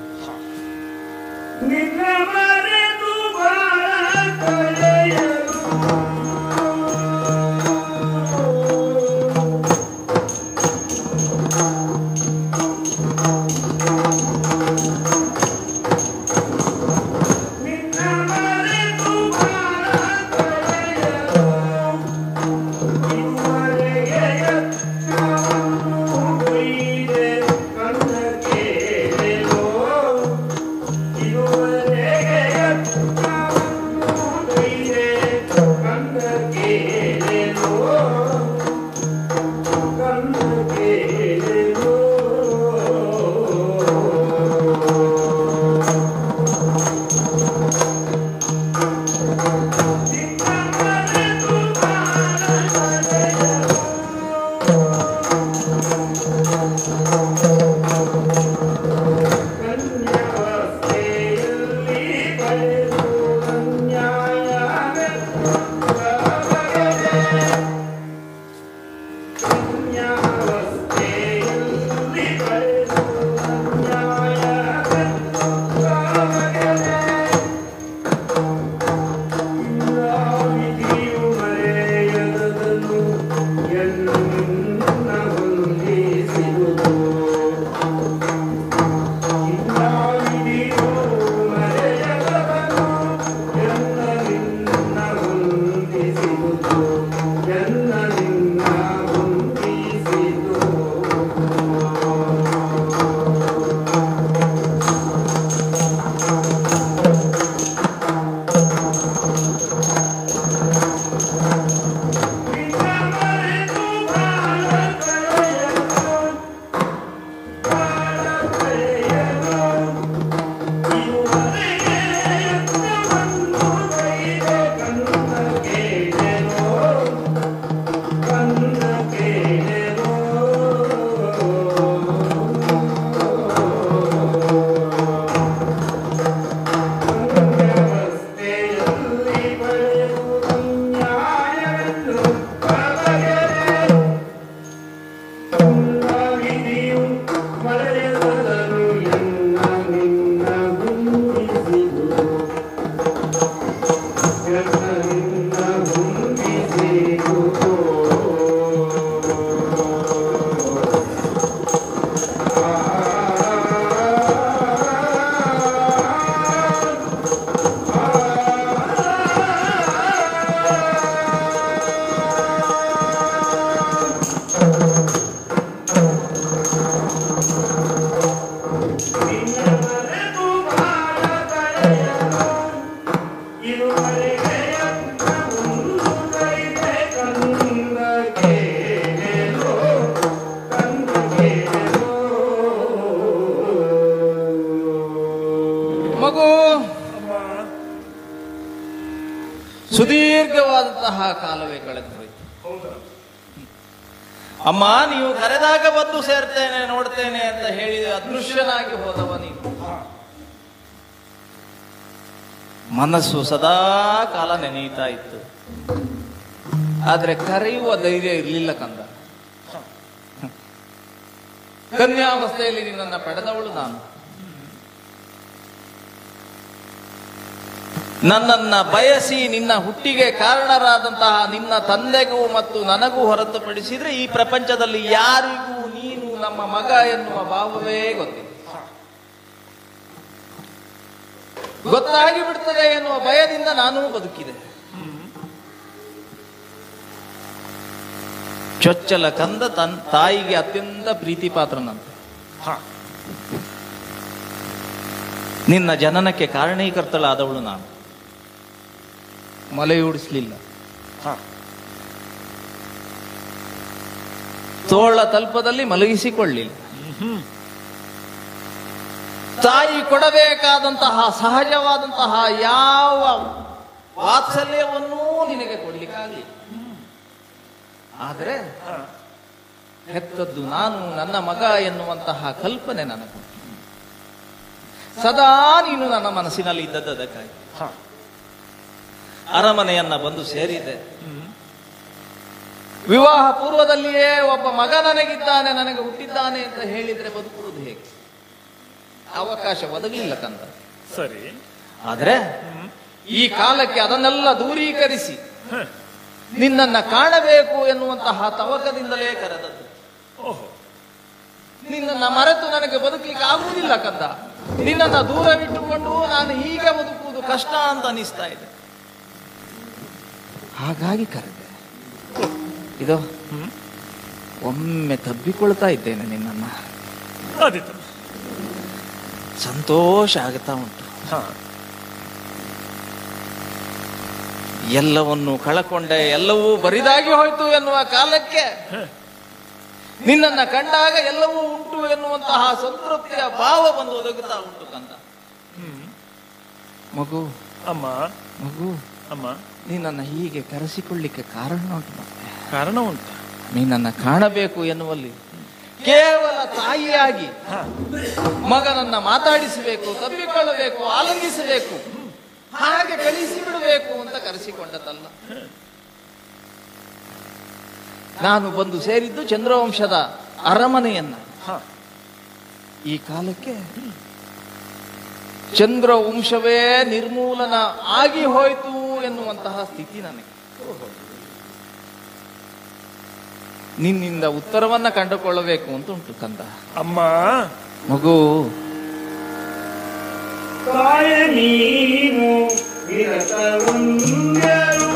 ಸುದೀರ್ಘವಾದಂತಹ ಕಾಲವೇ ಕಳೆದು ಹೋಯಿತು. ಅಮ್ಮ, ನೀವು ಕರೆದಾಗ ಬಂದು ಸೇರ್ತೇನೆ ನೋಡ್ತೇನೆ ಅಂತ ಹೇಳಿ ಅದೃಶ್ಯನಾಗಿ ಹೋದವ ನೀನು. ಮನಸ್ಸು ಸದಾ ಕಾಲ ನೆನೆಯುತ್ತಾ ಇತ್ತು, ಆದ್ರೆ ಕರೆಯುವ ಧೈರ್ಯ ಇರಲಿಲ್ಲ ಕಂದ. ಕನ್ಯಾವಸ್ಥೆಯಲ್ಲಿ ನಿನ್ನನ್ನು ಪಡೆದವಳು ನಾನು. ನನ್ನನ್ನ ಬಯಸಿ ನಿನ್ನ ಹುಟ್ಟಿಗೆ ಕಾರಣರಾದಂತಹ ನಿನ್ನ ತಂದೆಗೂ ಮತ್ತು ನನಗೂ ಹೊರತುಪಡಿಸಿದ್ರೆ ಈ ಪ್ರಪಂಚದಲ್ಲಿ ಯಾರಿಗೂ ನೀನು ನಮ್ಮ ಮಗ ಎನ್ನುವ ಭಾವವೇ ಗೊತ್ತಿಲ್ಲ. ಗೊತ್ತಾಗಿ ಬಿಡ್ತದೆ ಎನ್ನುವ ಭಯದಿಂದ ನಾನು ಬದುಕಿದೆ. ಚೊಚ್ಚಲ ಕಂದ ತಾಯಿಗೆ ಅತ್ಯಂತ ಪ್ರೀತಿ ಪಾತ್ರನಂತೆ. ನಿನ್ನ ಜನನಕ್ಕೆ ಕಾರಣೀಕರ್ತಳಾದವಳು ನಾನು. ಮಲೆಯೂಡಿಸ್ಲಿಲ್ಲ, ತೋಳ ತಲ್ಪದಲ್ಲಿ ಮಲಗಿಸಿಕೊಳ್ಳಿಲ್ಲ. ತಾಯಿ ಕೊಡಬೇಕಾದಂತಹ ಸಹಜವಾದಂತಹ ಯಾವ ವಾತ್ಸಲ್ಯವನ್ನೂ ನಿನಗೆ ಕೊಡ್ಲಿಕ್ಕಾಗಲಿ. ಆದರೆ ಹೆತ್ತದ್ದು ನಾನು, ನನ್ನ ಮಗ ಎನ್ನುವಂತಹ ಕಲ್ಪನೆ ನನಗೆ ಸದಾ ನೀನು ನನ್ನ ಮನಸ್ಸಿನಲ್ಲಿ ಇದ್ದದ್ದಕ್ಕಾಗಿ ಅರಮನೆಯನ್ನ ಬಂದು ಸೇರಿದೆ. ವಿವಾಹ ಪೂರ್ವದಲ್ಲಿಯೇ ಒಬ್ಬ ಮಗ ನನಗಿದ್ದಾನೆ, ನನಗೆ ಹುಟ್ಟಿದ್ದಾನೆ ಅಂತ ಹೇಳಿದ್ರೆ ಬದುಕುವುದು ಹೇಗೆ? ಅವಕಾಶ ಒದಗಲಿಲ್ಲ ಕಂದ. ಸರಿ. ಆದ್ರೆ ಈ ಕಾಲಕ್ಕೆ ಅದನ್ನೆಲ್ಲ ದೂರೀಕರಿಸಿ ನಿನ್ನನ್ನ ಕಾಣಬೇಕು ಎನ್ನುವಂತಹ ತವಕದಿಂದಲೇ ಕರೆದದ್ದು. ನಿನ್ನನ್ನ ಮರೆತು ನನಗೆ ಬದುಕಲಿಕ್ಕೆ ಆಗುವುದಿಲ್ಲ ಕಂದ. ನಿನ್ನನ್ನ ದೂರವಿಟ್ಟುಕೊಂಡು ನಾನು ಹೀಗೆ ಬದುಕುವುದು ಕಷ್ಟ ಅಂತ ಅನಿಸ್ತಾ ಇದೆ. ಹಾಗಾಗಿ ಕರೆದೆ. ಇದು ಒಮ್ಮೆ ತಬ್ಬಿಕೊಳ್ತಾ ಇದ್ದೇನೆ ನಿನ್ನನ್ನ. ಸಂತೋಷ ಆಗುತ್ತಾ ಉಂಟು. ಎಲ್ಲವನ್ನು ಕಳಕೊಂಡೆ, ಎಲ್ಲವೂ ಬರಿದಾಗಿ ಹೋಯ್ತು ಎನ್ನುವ ಕಾಲಕ್ಕೆ ನಿನ್ನನ್ನ ಕಂಡಾಗ ಎಲ್ಲವೂ ಉಂಟು ಎನ್ನುವಂತಹ ಸಂತೃಪ್ತಿಯ ಭಾವ ಬಂದು ಒದಗುತ್ತಾ ಉಂಟು ಕಂದ. ಮಗು, ಅಮ್ಮ, ಮಗು, ಅಮ್ಮ, ನೀನನ್ನ ಹೀಗೆ ಕರೆಸಿಕೊಳ್ಳಿಕ್ಕೆ ಕಾರಣ ಉಂಟು. ಕಾರಣ ಉಂಟು. ನೀನನ್ನ ಕಾಣಬೇಕು ಎನ್ನುವಲ್ಲಿ ಕೇವಲ ತಾಯಿಯಾಗಿ ಮಗನನ್ನ ಮಾತಾಡಿಸಬೇಕು, ತಬ್ಬಿಕೊಳ್ಳಬೇಕು, ಆಲಂಗಿಸಬೇಕು, ಹಾಗೆ ಕಳಿಸಿ ಬಿಡಬೇಕು ಅಂತ ಕರೆಸಿಕೊಂಡದಲ್ಲ. ನಾನು ಬಂದು ಸೇರಿದ್ದು ಚಂದ್ರವಂಶದ ಅರಮನೆಯನ್ನ. ಈ ಕಾಲಕ್ಕೆ ಚಂದ್ರವಂಶವೇ ನಿರ್ಮೂಲನ ಆಗಿ ಹೋಯಿತು ಎನ್ನುವಂತಹ ಸ್ಥಿತಿ ನನಗೆ. ನಿನ್ನಿಂದ ಉತ್ತರವನ್ನ ಕಂಡುಕೊಳ್ಳಬೇಕು ಅಂತ ಉಂಟು ಕಂದ. ಅಮ್ಮ, ಮಗು, ಕಾಯ ನೀನು ವಿರತವಂದ್ಯರು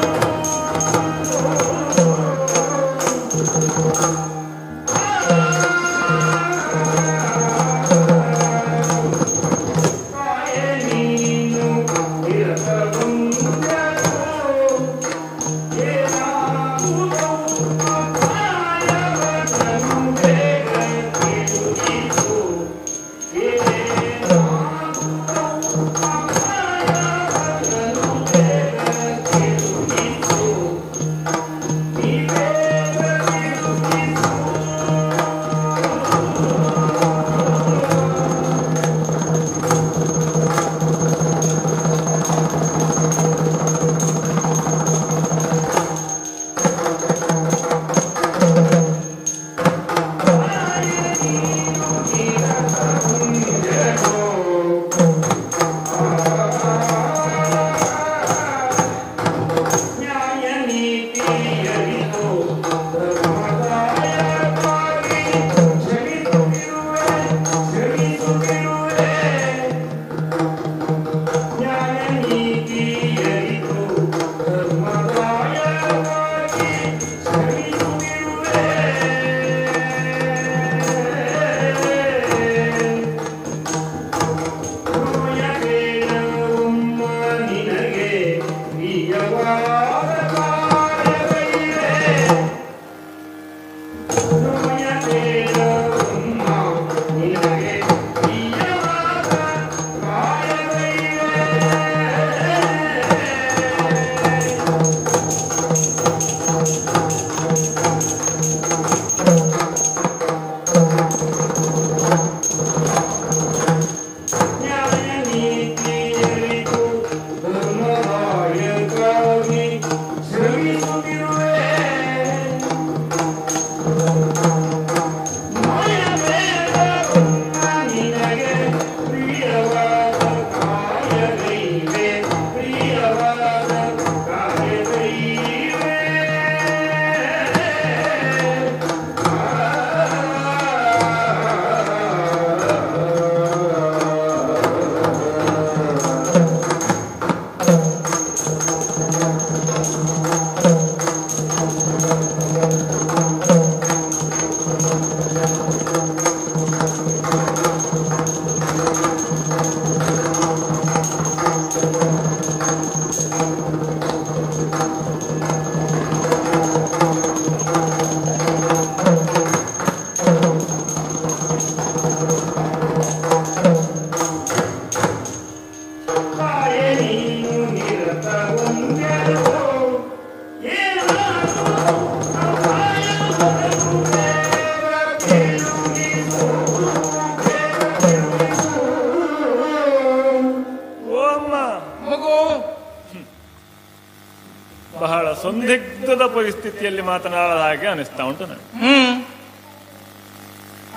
ಬಹಳ ಸಂದಿಗ್ಧದ ಪರಿಸ್ಥಿತಿಯಲ್ಲಿ ಮಾತನಾಡದ ಹಾಗೆ ಅನಿಸ್ತಾ ಉಂಟು ನನಗೆ.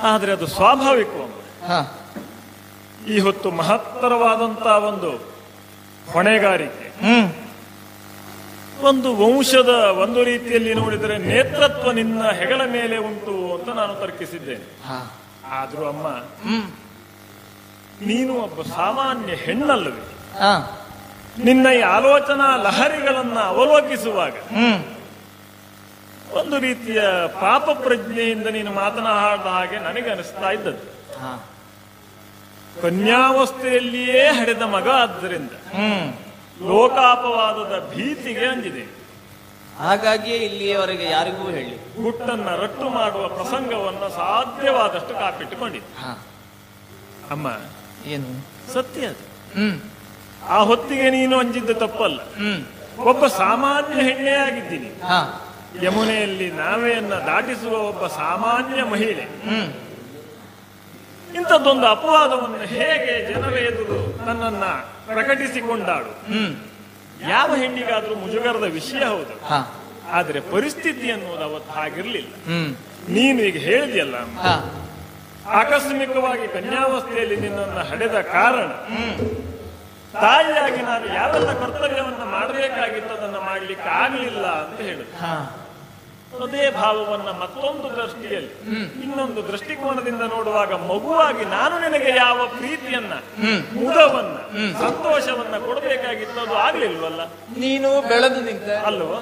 ಆದ್ರೆ ಅದು ಸ್ವಾಭಾವಿಕ. ಈ ಹೊತ್ತು ಮಹತ್ತರವಾದಂತಹ ಒಂದು ಹೊಣೆಗಾರಿಕೆ, ಒಂದು ವಂಶದ ಒಂದು ರೀತಿಯಲ್ಲಿ ನೋಡಿದರೆ ನೇತೃತ್ವ ನಿನ್ನ ಹೆಗಲ ಮೇಲೆ ಉಂಟು ಅಂತ ನಾನು ತರ್ಕಿಸಿದ್ದೇನೆ. ಆದ್ರೂ ಅಮ್ಮ, ನೀನು ಒಬ್ಬ ಸಾಮಾನ್ಯ ಹೆಣ್ಣಲ್ಲವೇ? ನಿನ್ನ ಈ ಆಲೋಚನಾ ಲಹರಿಗಳನ್ನ ಅವಲೋಕಿಸುವಾಗ ಒಂದು ರೀತಿಯ ಪಾಪ ಪ್ರಜ್ಞೆಯಿಂದ ನೀನು ಮಾತನಾಡಿದ ಹಾಗೆ ನನಗೆ ಅನಿಸ್ತಾ ಇದ್ದದ್ದು. ಕನ್ಯಾವಸ್ಥೆಯಲ್ಲಿಯೇ ಹಡೆದ ಮಗ ಆದ್ದರಿಂದ ಲೋಕಾಪವಾದದ ಭೀತಿಗೆ ಅಂಜಿದೆ. ಹಾಗಾಗಿಯೇ ಇಲ್ಲಿಯವರೆಗೆ ಯಾರಿಗೂ ಹೇಳಿ ಗುಟ್ಟನ್ನ ರಟ್ಟು ಮಾಡುವ ಪ್ರಸಂಗವನ್ನ ಸಾಧ್ಯವಾದಷ್ಟು ಕಾಪಿಟ್ಟುಕೊಂಡಿದ್ದೆ. ಅಮ್ಮ, ಏನು ಸತ್ಯ ಅದು. ಆ ಹೊತ್ತಿಗೆ ನೀನು ಅಂಜಿದ್ದು ತಪ್ಪಲ್ಲ. ಒಬ್ಬ ಸಾಮಾನ್ಯ ಹೆಣ್ಣೆ ಆಗಿದ್ದೀನಿ. ಯಮುನೆಯಲ್ಲಿ ನಾವೆಯನ್ನ ದಾಟಿಸುವ ಒಬ್ಬ ಸಾಮಾನ್ಯ ಮಹಿಳೆ ಇಂಥದ್ದೊಂದು ಅಪವಾದವನ್ನು ಹೇಗೆ ಜನರ ಎದುರು ನನ್ನನ್ನ ಪ್ರಕಟಿಸಿಕೊಂಡಾಳು? ಯಾವ ಹೆಣ್ಣಿಗಾದ್ರೂ ಮುಜುಗರದ ವಿಷಯ ಹೌದು. ಆದ್ರೆ ಪರಿಸ್ಥಿತಿ ಅನ್ನೋದು ಅವತ್ತು ಹಾಗಿರ್ಲಿಲ್ಲ. ನೀನು ಈಗ ಹೇಳಿದೆಯಲ್ಲ, ಆಕಸ್ಮಿಕವಾಗಿ ಕನ್ಯಾವಸ್ಥೆಯಲ್ಲಿ ನಿನ್ನನ್ನು ಹಡೆದ ಕಾರಣ ತಾಯಿಯಾಗಿ ನಾನು ಯಾವೆಲ್ಲ ಕರ್ತವ್ಯವನ್ನ ಮಾಡಬೇಕಾಗಿತ್ತು ಅದನ್ನ ಮಾಡ್ಲಿಕ್ಕೆ ಆಗಲಿಲ್ಲ ಅಂತ ಹೇಳಿದೆ. ಅದೇ ಭಾವವನ್ನ ಮತ್ತೊಂದು ದೃಷ್ಟಿಯಲ್ಲಿ, ಇನ್ನೊಂದು ದೃಷ್ಟಿಕೋನದಿಂದ ನೋಡುವಾಗ ಮಗುವಾಗಿ ನಾನು ನಿನಗೆ ಯಾವ ಪ್ರೀತಿಯನ್ನ, ಮುದವನ್ನ, ಸಂತೋಷವನ್ನ ಕೊಡಬೇಕಾಗಿತ್ತು ಅದು ಆಗ್ಲಿಲ್ವಲ್ಲ. ನೀನು ಬೆಳೆದು ನಿಂತ ಅಲ್ವಾ?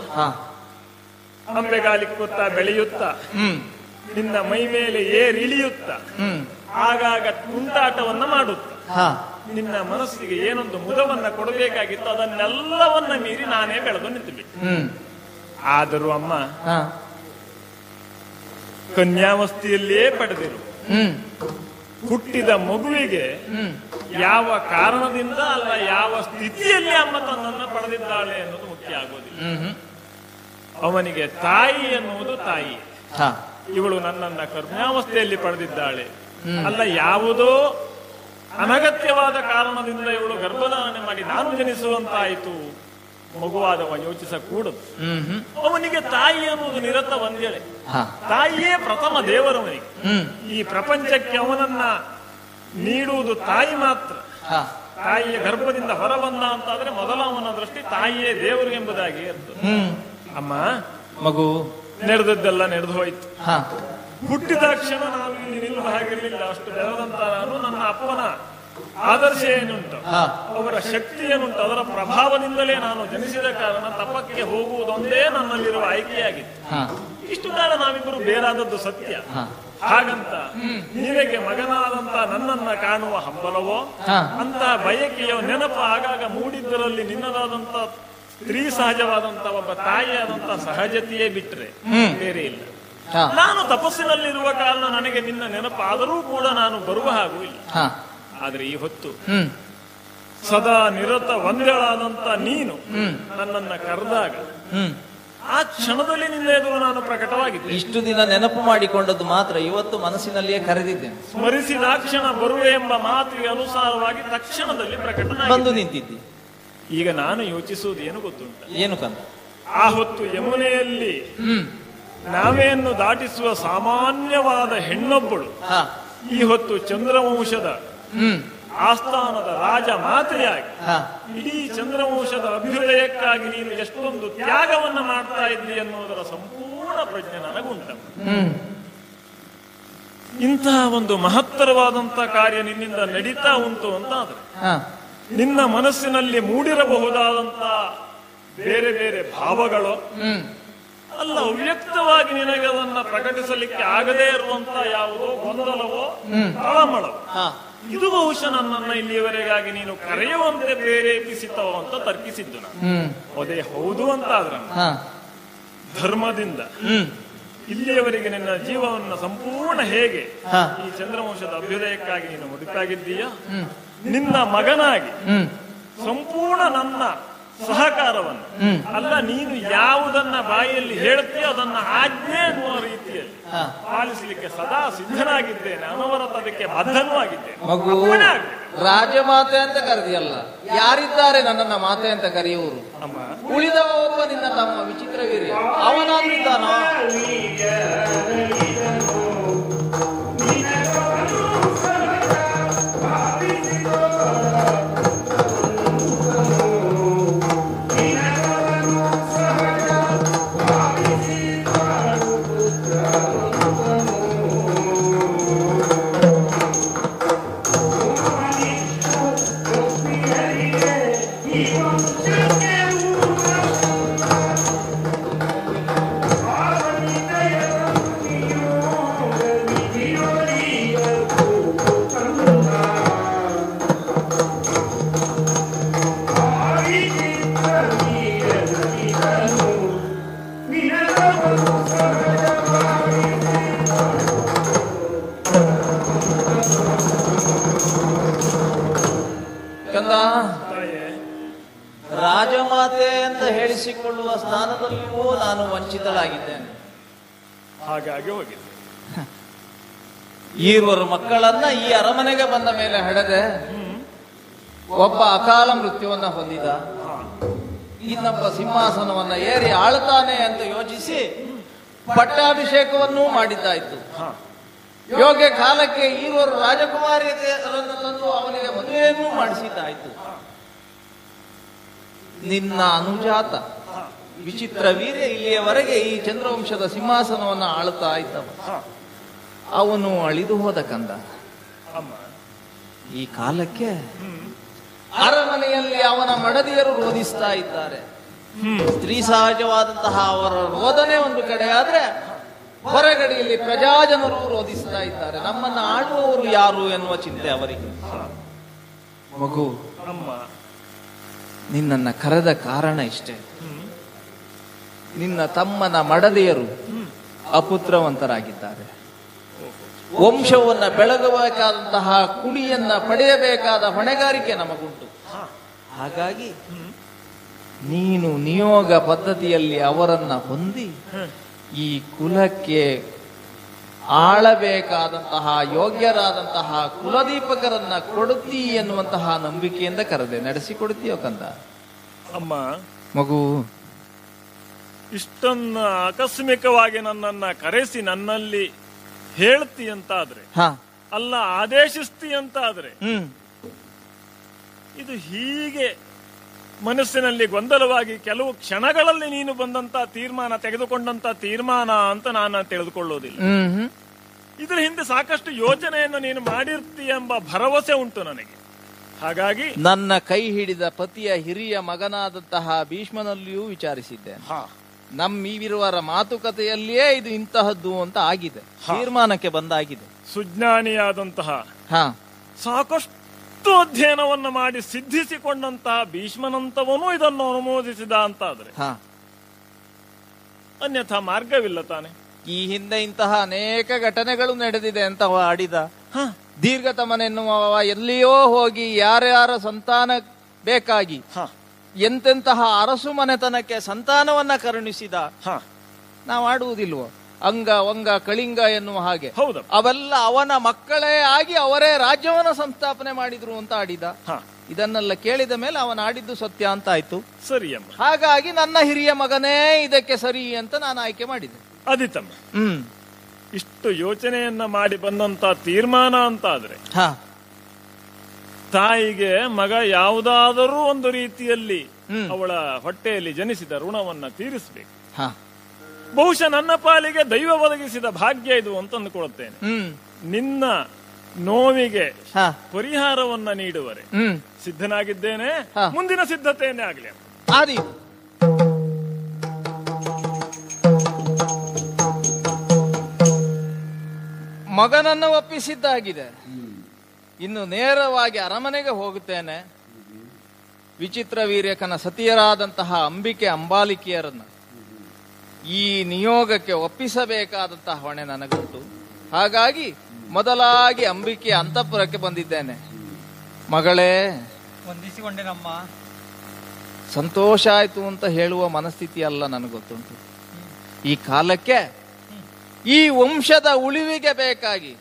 ಅಂಬೆಗಾಲಿಕ್ಕುತ್ತಾ ಬೆಳೆಯುತ್ತಾ ನಿನ್ನ ಮೈ ಮೇಲೆ ಏರಿಳಿಯುತ್ತಾ ಆಗಾಗ ತುಂಟಾಟವನ್ನ ಮಾಡುತ್ತಾ ನಿನ್ನ ಮನಸ್ಸಿಗೆ ಏನೊಂದು ಮುದವನ್ನ ಕೊಡಬೇಕಾಗಿತ್ತು ಅದನ್ನೆಲ್ಲವನ್ನ ಮೀರಿ ನಾನೇ ಬೆಳೆದು ನಿಂತುಬಿಟ್ಟೆ. ಆದರೂ ಅಮ್ಮ, ಕನ್ಯಾವಸ್ಥೆಯಲ್ಲೇ ಪಡೆದಿರು ಹುಟ್ಟಿದ ಮಗುವಿಗೆ ಯಾವ ಕಾರಣದಿಂದ ಅಲ್ಲ, ಯಾವ ಸ್ಥಿತಿಯಲ್ಲಿ ಅಮ್ಮ ತನ್ನನ್ನು ಪಡೆದಿದ್ದಾಳೆ ಅನ್ನೋದು ಮುಖ್ಯ ಆಗೋದಿಲ್ಲ. ಅವನಿಗೆ ತಾಯಿ ಎನ್ನುವುದು ತಾಯಿ. ಇವಳು ನನ್ನನ್ನ ಕನ್ಯಾವಸ್ಥೆಯಲ್ಲಿ ಪಡೆದಿದ್ದಾಳೆ ಅಲ್ಲ, ಯಾವುದೋ ಅನಗತ್ಯವಾದ ಕಾರಣದಿಂದ ಇವಳು ಗರ್ಭಧಾರಣೆ ಮಾಡಿ ನಾನು ಜನಿಸುವಂತಾಯಿತು ಮಗುವಾದವ ಯೋಚಿಸಕೂಡದು. ಅವನಿಗೆ ತಾಯಿ ಅನ್ನುವುದು ನಿರತ ಒಂದೇಳೆ. ತಾಯಿಯೇ ಪ್ರಥಮ ದೇವರವನಿಗೆ. ಈ ಪ್ರಪಂಚಕ್ಕೆ ಅವನನ್ನ ನೀಡುವುದು ತಾಯಿ ಮಾತ್ರ. ತಾಯಿಯ ಗರ್ಭದಿಂದ ಹೊರಬಂದ ಅಂತಾದ್ರೆ ಮೊದಲ ಅವನ ದೃಷ್ಟಿ ತಾಯಿಯೇ ದೇವರು ಎಂಬುದಾಗಿ ಇರ್ತದೆ. ಅಮ್ಮ, ಮಗು ನಡೆದದ್ದೆಲ್ಲ ನಡೆದು ಹೋಯ್ತು. ಹುಟ್ಟಿದ ಕ್ಷಣ ನಾವು ಇಲ್ಲಿ ನಿಲ್ಲುವ ಹಾಗಿರ್ಲಿಲ್ಲ. ಅಷ್ಟು ಬೆಳೆದಂತ ನಾನು ನನ್ನ ಅಪ್ಪನ ಆದರ್ಶ ಏನುಂಟು, ಅವರ ಶಕ್ತಿ ಏನುಂಟು, ಅದರ ಪ್ರಭಾವದಿಂದಲೇ ನಾನು ಜನಿಸಿದ ಕಾರಣ ತಪಕ್ಕೆ ಹೋಗುವುದೊಂದೇ ನನ್ನಲ್ಲಿರುವ ಆಯ್ಕೆಯಾಗಿತ್ತು. ಇಷ್ಟು ಕಾಲ ನಾವಿಬ್ಬರು ಬೇರಾದದ್ದು ಸತ್ಯ. ಹಾಗಂತ ನಿನಗೆ ಮಗನಾದಂತ ನನ್ನನ್ನ ಕಾಣುವ ಹಂಬಲವೋ ಅಂತ ಬಯಕೆಯೋ ನೆನಪು ಆಗಾಗ ಮೂಡಿದ್ದರಲ್ಲಿ ನಿನ್ನದಾದಂತ ಸ್ತ್ರೀ ಸಹಜವಾದಂತ ಒಬ್ಬ ತಾಯಿಯಾದಂತ ಸಹಜತೆಯೇ ಬಿಟ್ರೆ ಬೇರೆ ಇಲ್ಲ. ನಾನು ತಪಸ್ಸಿನಲ್ಲಿರುವ ಕಾರಣ ನನಗೆ ನಿನ್ನ ನೆನಪಾದರೂ ಕೂಡ ನಾನು ಬರುವ ಹಾಗೂ ಇಲ್ಲ. ಆದ್ರೆ ಈ ಹೊತ್ತು ಸದಾ ನಿರತ ಒಂದೇಳಾದಂತ ನೀನು ನನ್ನನ್ನ ಕರೆದಾಗ ಆ ಕ್ಷಣದಲ್ಲಿ ನಿನ್ನ ಎದುರು ನಾನು ಪ್ರಕಟವಾಗಿದ್ದೆ. ಇಷ್ಟು ದಿನ ನೆನಪು ಮಾಡಿಕೊಂಡದ್ದು ಮಾತ್ರ ಇವತ್ತು ಮನಸ್ಸಿನಲ್ಲಿಯೇ ಕರೆದಿದ್ದೇನೆ. ಸ್ಮರಿಸಿದ ಕ್ಷಣ ಬರುವೆ ಎಂಬ ಮಾತಿಗೆ ಅನುಸಾರವಾಗಿ ತಕ್ಷಣದಲ್ಲಿ ಪ್ರಕಟನ ಬಂದು ನಿಂತಿದ್ದಿ. ಈಗ ನಾನು ಯೋಚಿಸುವುದು ಏನು ಗೊತ್ತುಂಟ? ಏನು ಕಂದ? ಆ ಹೊತ್ತು ಯಮುನೆಯಲ್ಲಿ ನಾವೆಯನ್ನು ದಾಟಿಸುವ ಸಾಮಾನ್ಯವಾದ ಹೆಣ್ಣೊಬ್ಬಳು ಈ ಹೊತ್ತು ಚಂದ್ರವಂಶದ ಆಸ್ಥಾನದ ರಾಜ ಮಾತೆಯಾಗಿ ಇಡೀ ಚಂದ್ರವಂಶದ ಅಭ್ಯುದಯಕ್ಕಾಗಿ ನೀನು ಎಷ್ಟೊಂದು ತ್ಯಾಗವನ್ನ ಮಾಡ್ತಾ ಇದ್ದಿ ಅನ್ನೋದರ ಸಂಪೂರ್ಣ ಪ್ರಜ್ಞೆ ನನಗುಂಟ. ಇಂತಹ ಒಂದು ಮಹತ್ತರವಾದಂತಹ ಕಾರ್ಯ ನಿನ್ನಿಂದ ನಡೀತಾ ಉಂಟು ಅಂತ ಆದ್ರೆ ನಿನ್ನ ಮನಸ್ಸಿನಲ್ಲಿ ಮೂಡಿರಬಹುದಾದಂತಹ ಬೇರೆ ಬೇರೆ ಭಾವಗಳು ಅಲ್ಲ, ಅವ್ಯಕ್ತವಾಗಿ ನಿನಗೆ ಅದನ್ನ ಪ್ರಕಟಿಸಲಿಕ್ಕೆ ಆಗದೇ ಇರುವಂತ ಯಾವುದೋ ಗೊಂದಲವೋ ತಳಮಳವೋ ಇದು ಬಹುಶಃ ನನ್ನನ್ನ ಇಲ್ಲಿಯವರೆಗಾಗಿ ನೀನು ಕರೆಯುವಂತೆ ಪ್ರೇರೇಪಿಸಿತವೋ ಅಂತ ತರ್ಕಿಸಿದ್ದು ನಾನು. ಅದೇ ಹೌದು ಅಂತ ಆದ್ರೆ ಧರ್ಮದಿಂದ ಇಲ್ಲಿಯವರೆಗೆ ನಿನ್ನ ಜೀವವನ್ನು ಸಂಪೂರ್ಣ ಹೇಗೆ ಈ ಚಂದ್ರವಂಶದ ಅಭ್ಯುದಯಕ್ಕಾಗಿ ನೀನು ಮುಡುಕಾಗಿದ್ದೀಯ, ನಿನ್ನ ಮಗನಾಗಿ ಸಂಪೂರ್ಣ ನನ್ನ ಸಹಕಾರವನ್ನು ಅಲ್ಲ, ನೀನು ಯಾವುದನ್ನ ಬಾಯಿಯಲ್ಲಿ ಹೇಳ್ತೀಯೋ ಅದನ್ನ ಆಜ್ಞೆ ಅನ್ನುವ ರೀತಿಯಲ್ಲಿ ಪಾಲಿಸಲಿಕ್ಕೆ ಸದಾ ಸಿದ್ಧನಾಗಿದ್ದೇನೆ, ಅನವರತ ಅದಕ್ಕೆ ಬದ್ಧನೂ ಆಗಿದ್ದೇನೆ. ಮಗು ರಾಜಮಾತೆ ಅಂತ ಕರೆದಿಯಲ್ಲ, ಯಾರಿದ್ದಾರೆ ನನ್ನನ್ನ ಮಾತೆ ಅಂತ ಕರೆಯುವರು? ಉಳಿದವ ಒಬ್ಬ ನಿನ್ನ ತಮ್ಮ ವಿಚಿತ್ರವೀರ್ಯ, ಅವನಾಗಿದ್ದಾನೋ? ರಾಜಮಾತೆ ಅಂತ ಹೇಳಿಸಿಕೊಳ್ಳುವ ಸ್ಥಾನದಲ್ಲಿಯೂ ನಾನು ವಂಚಿತಳಾಗಿದ್ದೇನೆ. ಹಾಗಾಗಿ ಹೋಗಿದೆ. ಈರುವರು ಮಕ್ಕಳನ್ನ ಈ ಅರಮನೆಗೆ ಬಂದ ಮೇಲೆ ಹಡೆದೆ, ಒಬ್ಬ ಅಕಾಲ ಮೃತ್ಯುವನ್ನ ಹೊಂದಿದ, ಇನ್ನೊಬ್ಬ ಸಿಂಹಾಸನವನ್ನ ಏರಿ ಆಳ್ತಾನೆ ಅಂತ ಯೋಚಿಸಿ ಪಟ್ಟಾಭಿಷೇಕವನ್ನೂ ಮಾಡಿದ್ದಾಯ್ತು. ಯೋಗ್ಯ ಕಾಲಕ್ಕೆ ಈರುವರು ರಾಜಕುಮಾರಿಯರನ್ನು ತಂದು ಅವನಿಗೆ ಮದುವೆಯನ್ನೂ ಮಾಡಿಸಿದ್ದಾಯ್ತು. ನಿನ್ನ ಅನುಜಾತ ವಿಚಿತ್ರ ವೀರ್ಯ ಇಲ್ಲಿಯವರೆಗೆ ಈ ಚಂದ್ರವಂಶದ ಸಿಂಹಾಸನವನ್ನು ಆಳ್ತಾ ಇದ್ದವ, ಅವನು ಅಳಿದು ಹೋದ ಕಂದ. ಈ ಕಾಲಕ್ಕೆ ಅರಮನೆಯಲ್ಲಿ ಅವನ ಮಡದಿಯರು ರೋಧಿಸ್ತಾ ಇದ್ದಾರೆ. ಸ್ತ್ರೀ ಸಹಜವಾದಂತಹ ಅವರ ರೋದನೆ ಒಂದು ಕಡೆ ಆದ್ರೆ, ಹೊರಗಡೆಯಲ್ಲಿ ಪ್ರಜಾಜನರು ರೋಧಿಸ್ತಾ ಇದ್ದಾರೆ. ನಮ್ಮನ್ನ ಆಳುವವರು ಯಾರು ಎನ್ನುವ ಚಿಂತೆ ಅವರಿಗೆ. ಮಗು, ನಿನ್ನನ್ನ ಕರೆದ ಕಾರಣ ಇಷ್ಟೇ. ನಿನ್ನ ತಮ್ಮನ ಮಡದಿಯರು ಅಪುತ್ರವಂತರಾಗಿದ್ದಾರೆ. ವಂಶವನ್ನ ಬೆಳಗಬೇಕಾದಂತಹ ಕುಡಿಯನ್ನ ಪಡೆಯಬೇಕಾದ ಹೊಣೆಗಾರಿಕೆ ನಮಗುಂಟು. ಹಾಗಾಗಿ ನೀನು ನಿಯೋಗ ಪದ್ಧತಿಯಲ್ಲಿ ಅವರನ್ನ ಹೊಂದಿ ಈ ಕುಲಕ್ಕೆ ಆಳಬೇಕಾದಂತಹ ಯೋಗ್ಯರಾದಂತಹ ಕುಲದೀಪಕರನ್ನ ಕೊಡುತ್ತೀ ಎನ್ನುವಂತಹ ನಂಬಿಕೆಯಿಂದ ಕರೆದೆ. ನಡೆಸಿಕೊಡುತ್ತೀಯೋ ಕಂದ? ಅಮ್ಮ ಮಗು, ಇಷ್ಟನ್ನ ಆಕಸ್ಮಿಕವಾಗಿ ನನ್ನನ್ನ ಕರೆಸಿ ನನ್ನಲ್ಲಿ ಹೇಳ್ತಿ ಅಂತಾದ್ರೆ, ಅಲ್ಲ ಆದೇಶಿಸ್ತಿ ಅಂತಾದ್ರೆ, ಇದು ಹೀಗೆ ಮನಸ್ಸಿನಲ್ಲಿ ಗೊಂದಲವಾಗಿ ಕೆಲವು ಕ್ಷಣಗಳಲ್ಲಿ ನೀನು ಬಂದಂತ ತೀರ್ಮಾನ, ತೆಗೆದುಕೊಂಡಂತ ತೀರ್ಮಾನ ಅಂತ ನಾನು ತಿಳಿದುಕೊಳ್ಳೋದಿಲ್ಲ. ಇದರ ಹಿಂದೆ ಸಾಕಷ್ಟು ಯೋಚನೆಯನ್ನು ನೀನು ಮಾಡಿರ್ತಿ ಎಂಬ ಭರವಸೆ ಉಂಟು ನನಗೆ. ಹಾಗಾಗಿ ನನ್ನ ಕೈ ಹಿಡಿದ ಪತಿಯ ಹಿರಿಯ ಮಗನಾದಂತಹ ಭೀಷ್ಮನಲ್ಲಿಯೂ ವಿಚಾರಿಸಿದ್ದೇನೆ. ನಮ್ಮಿರುವರ ಮಾತುಕತೆಯಲ್ಲಿಯೇ ಇದು ಇಂತಹದ್ದು ಅಂತ ಆಗಿದೆ, ತೀರ್ಮಾನಕ್ಕೆ ಬಂದಾಗಿದೆ. ಸುಜ್ಞಾನಿಯಾದಂತಹ ಸಾಕಷ್ಟು ಅಧ್ಯಯನವನ್ನು ಮಾಡಿ ಸಿದ್ಧಿಸಿಕೊಂಡಂತಹ ಭೀಷ್ಮನಂತವನು ಇದನ್ನು ಅನುಮೋದಿಸಿದ ಅಂತಾದ್ರೆ ಅನ್ಯಥಾ ಮಾರ್ಗವಿಲ್ಲ ತಾನೆ. ಈ ಹಿಂದೆ ಇಂತಹ ಅನೇಕ ಘಟನೆಗಳು ನಡೆದಿದೆ ಅಂತ ಆಡಿದ. ದೀರ್ಘತಮನೆನ್ನುವ ಎಲ್ಲಿಯೋ ಹೋಗಿ ಯಾರ್ಯಾರ ಸಂತಾನ ಬೇಕಾಗಿ ಎಂತೆಂತಹ ಅರಸು ಮನೆತನಕ್ಕೆ ಸಂತಾನವನ್ನ ಕರುಣಿಸಿದ. ನಾವು ಆಡುವುದಿಲ್ವೋ ಅಂಗ ವಂಗ ಕಳಿಂಗ ಎನ್ನುವ ಹಾಗೆ. ಅವೆಲ್ಲ ಅವನ ಮಕ್ಕಳೇ ಆಗಿ ಅವರೇ ರಾಜ್ಯವನ್ನ ಸಂಸ್ಥಾಪನೆ ಮಾಡಿದ್ರು ಅಂತ ಆಡಿದ. ಇದನ್ನೆಲ್ಲ ಕೇಳಿದ ಮೇಲೆ ಅವನ ಆಡಿದ್ದು ಸತ್ಯ ಅಂತ ಆಯ್ತು. ಸರಿ. ಹಾಗಾಗಿ ನನ್ನ ಹಿರಿಯ ಮಗನೇ ಇದಕ್ಕೆ ಸರಿ ಅಂತ ನಾನು ಆಯ್ಕೆ ಮಾಡಿದೆ. ಅದಿತಮ್ಮ, ಇಷ್ಟು ಯೋಚನೆಯನ್ನ ಮಾಡಿ ಬಂದಂತ ತೀರ್ಮಾನ ಅಂತ ಆದ್ರೆ, ತಾಯಿಗೆ ಮಗ ಯಾವುದಾದರೂ ಒಂದು ರೀತಿಯಲ್ಲಿ ಅವಳ ಹೊಟ್ಟೆಯಲ್ಲಿ ಜನಿಸಿದ ಋಣವನ್ನ ತೀರಿಸಬೇಕು. ಬಹುಶಃ ನನ್ನ ಪಾಲಿಗೆ ದೈವ ಒದಗಿಸಿದ ಭಾಗ್ಯ ಇದು ಅಂತ ಅಂದುಕೊಳ್ಳುತ್ತೇನೆ. ನಿನ್ನ ನೋವಿಗೆ ಪರಿಹಾರವನ್ನ ನೀಡುವರೆ ಸಿದ್ಧನಾಗಿದ್ದೇನೆ. ಮುಂದಿನ ಸಿದ್ಧತೆಯನ್ನೇ ಆಗಲಿ. ಮಗನನ್ನು ಒಪ್ಪಿಸಿದ್ದಾಗಿದೆ. ಇನ್ನು ನೇರವಾಗಿ ಅರಮನೆಗೆ ಹೋಗುತ್ತೇನೆ. ವಿಚಿತ್ರ ವೀರ್ಯಕನ ಸತಿಯರಾದಂತಹ ಅಂಬಿಕೆ ಅಂಬಾಲಿಕೆಯರನ್ನ ಈ ನಿಯೋಗಕ್ಕೆ ಒಪ್ಪಿಸಬೇಕಾದಂತಹ ಹೊಣೆ ನನಗುಂಟು. ಹಾಗಾಗಿ ಮೊದಲಾಗಿ ಅಂಬಿಕೆಯ ಅಂತಃಪುರಕ್ಕೆ ಬಂದಿದ್ದೇನೆ. ಮಗಳೇ, ವಂದಿಸಿಕೊಂಡೆನಮ್ಮ. ಸಂತೋಷ ಆಯ್ತು ಅಂತ ಹೇಳುವ ಮನಸ್ಥಿತಿ ಅಲ್ಲ, ನನಗೆ ಗೊತ್ತುಂಟು. ಈ ಕಾಲಕ್ಕೆ ಈ ವಂಶದ ಉಳಿವಿಗೆ ಬೇಕಾಗಿ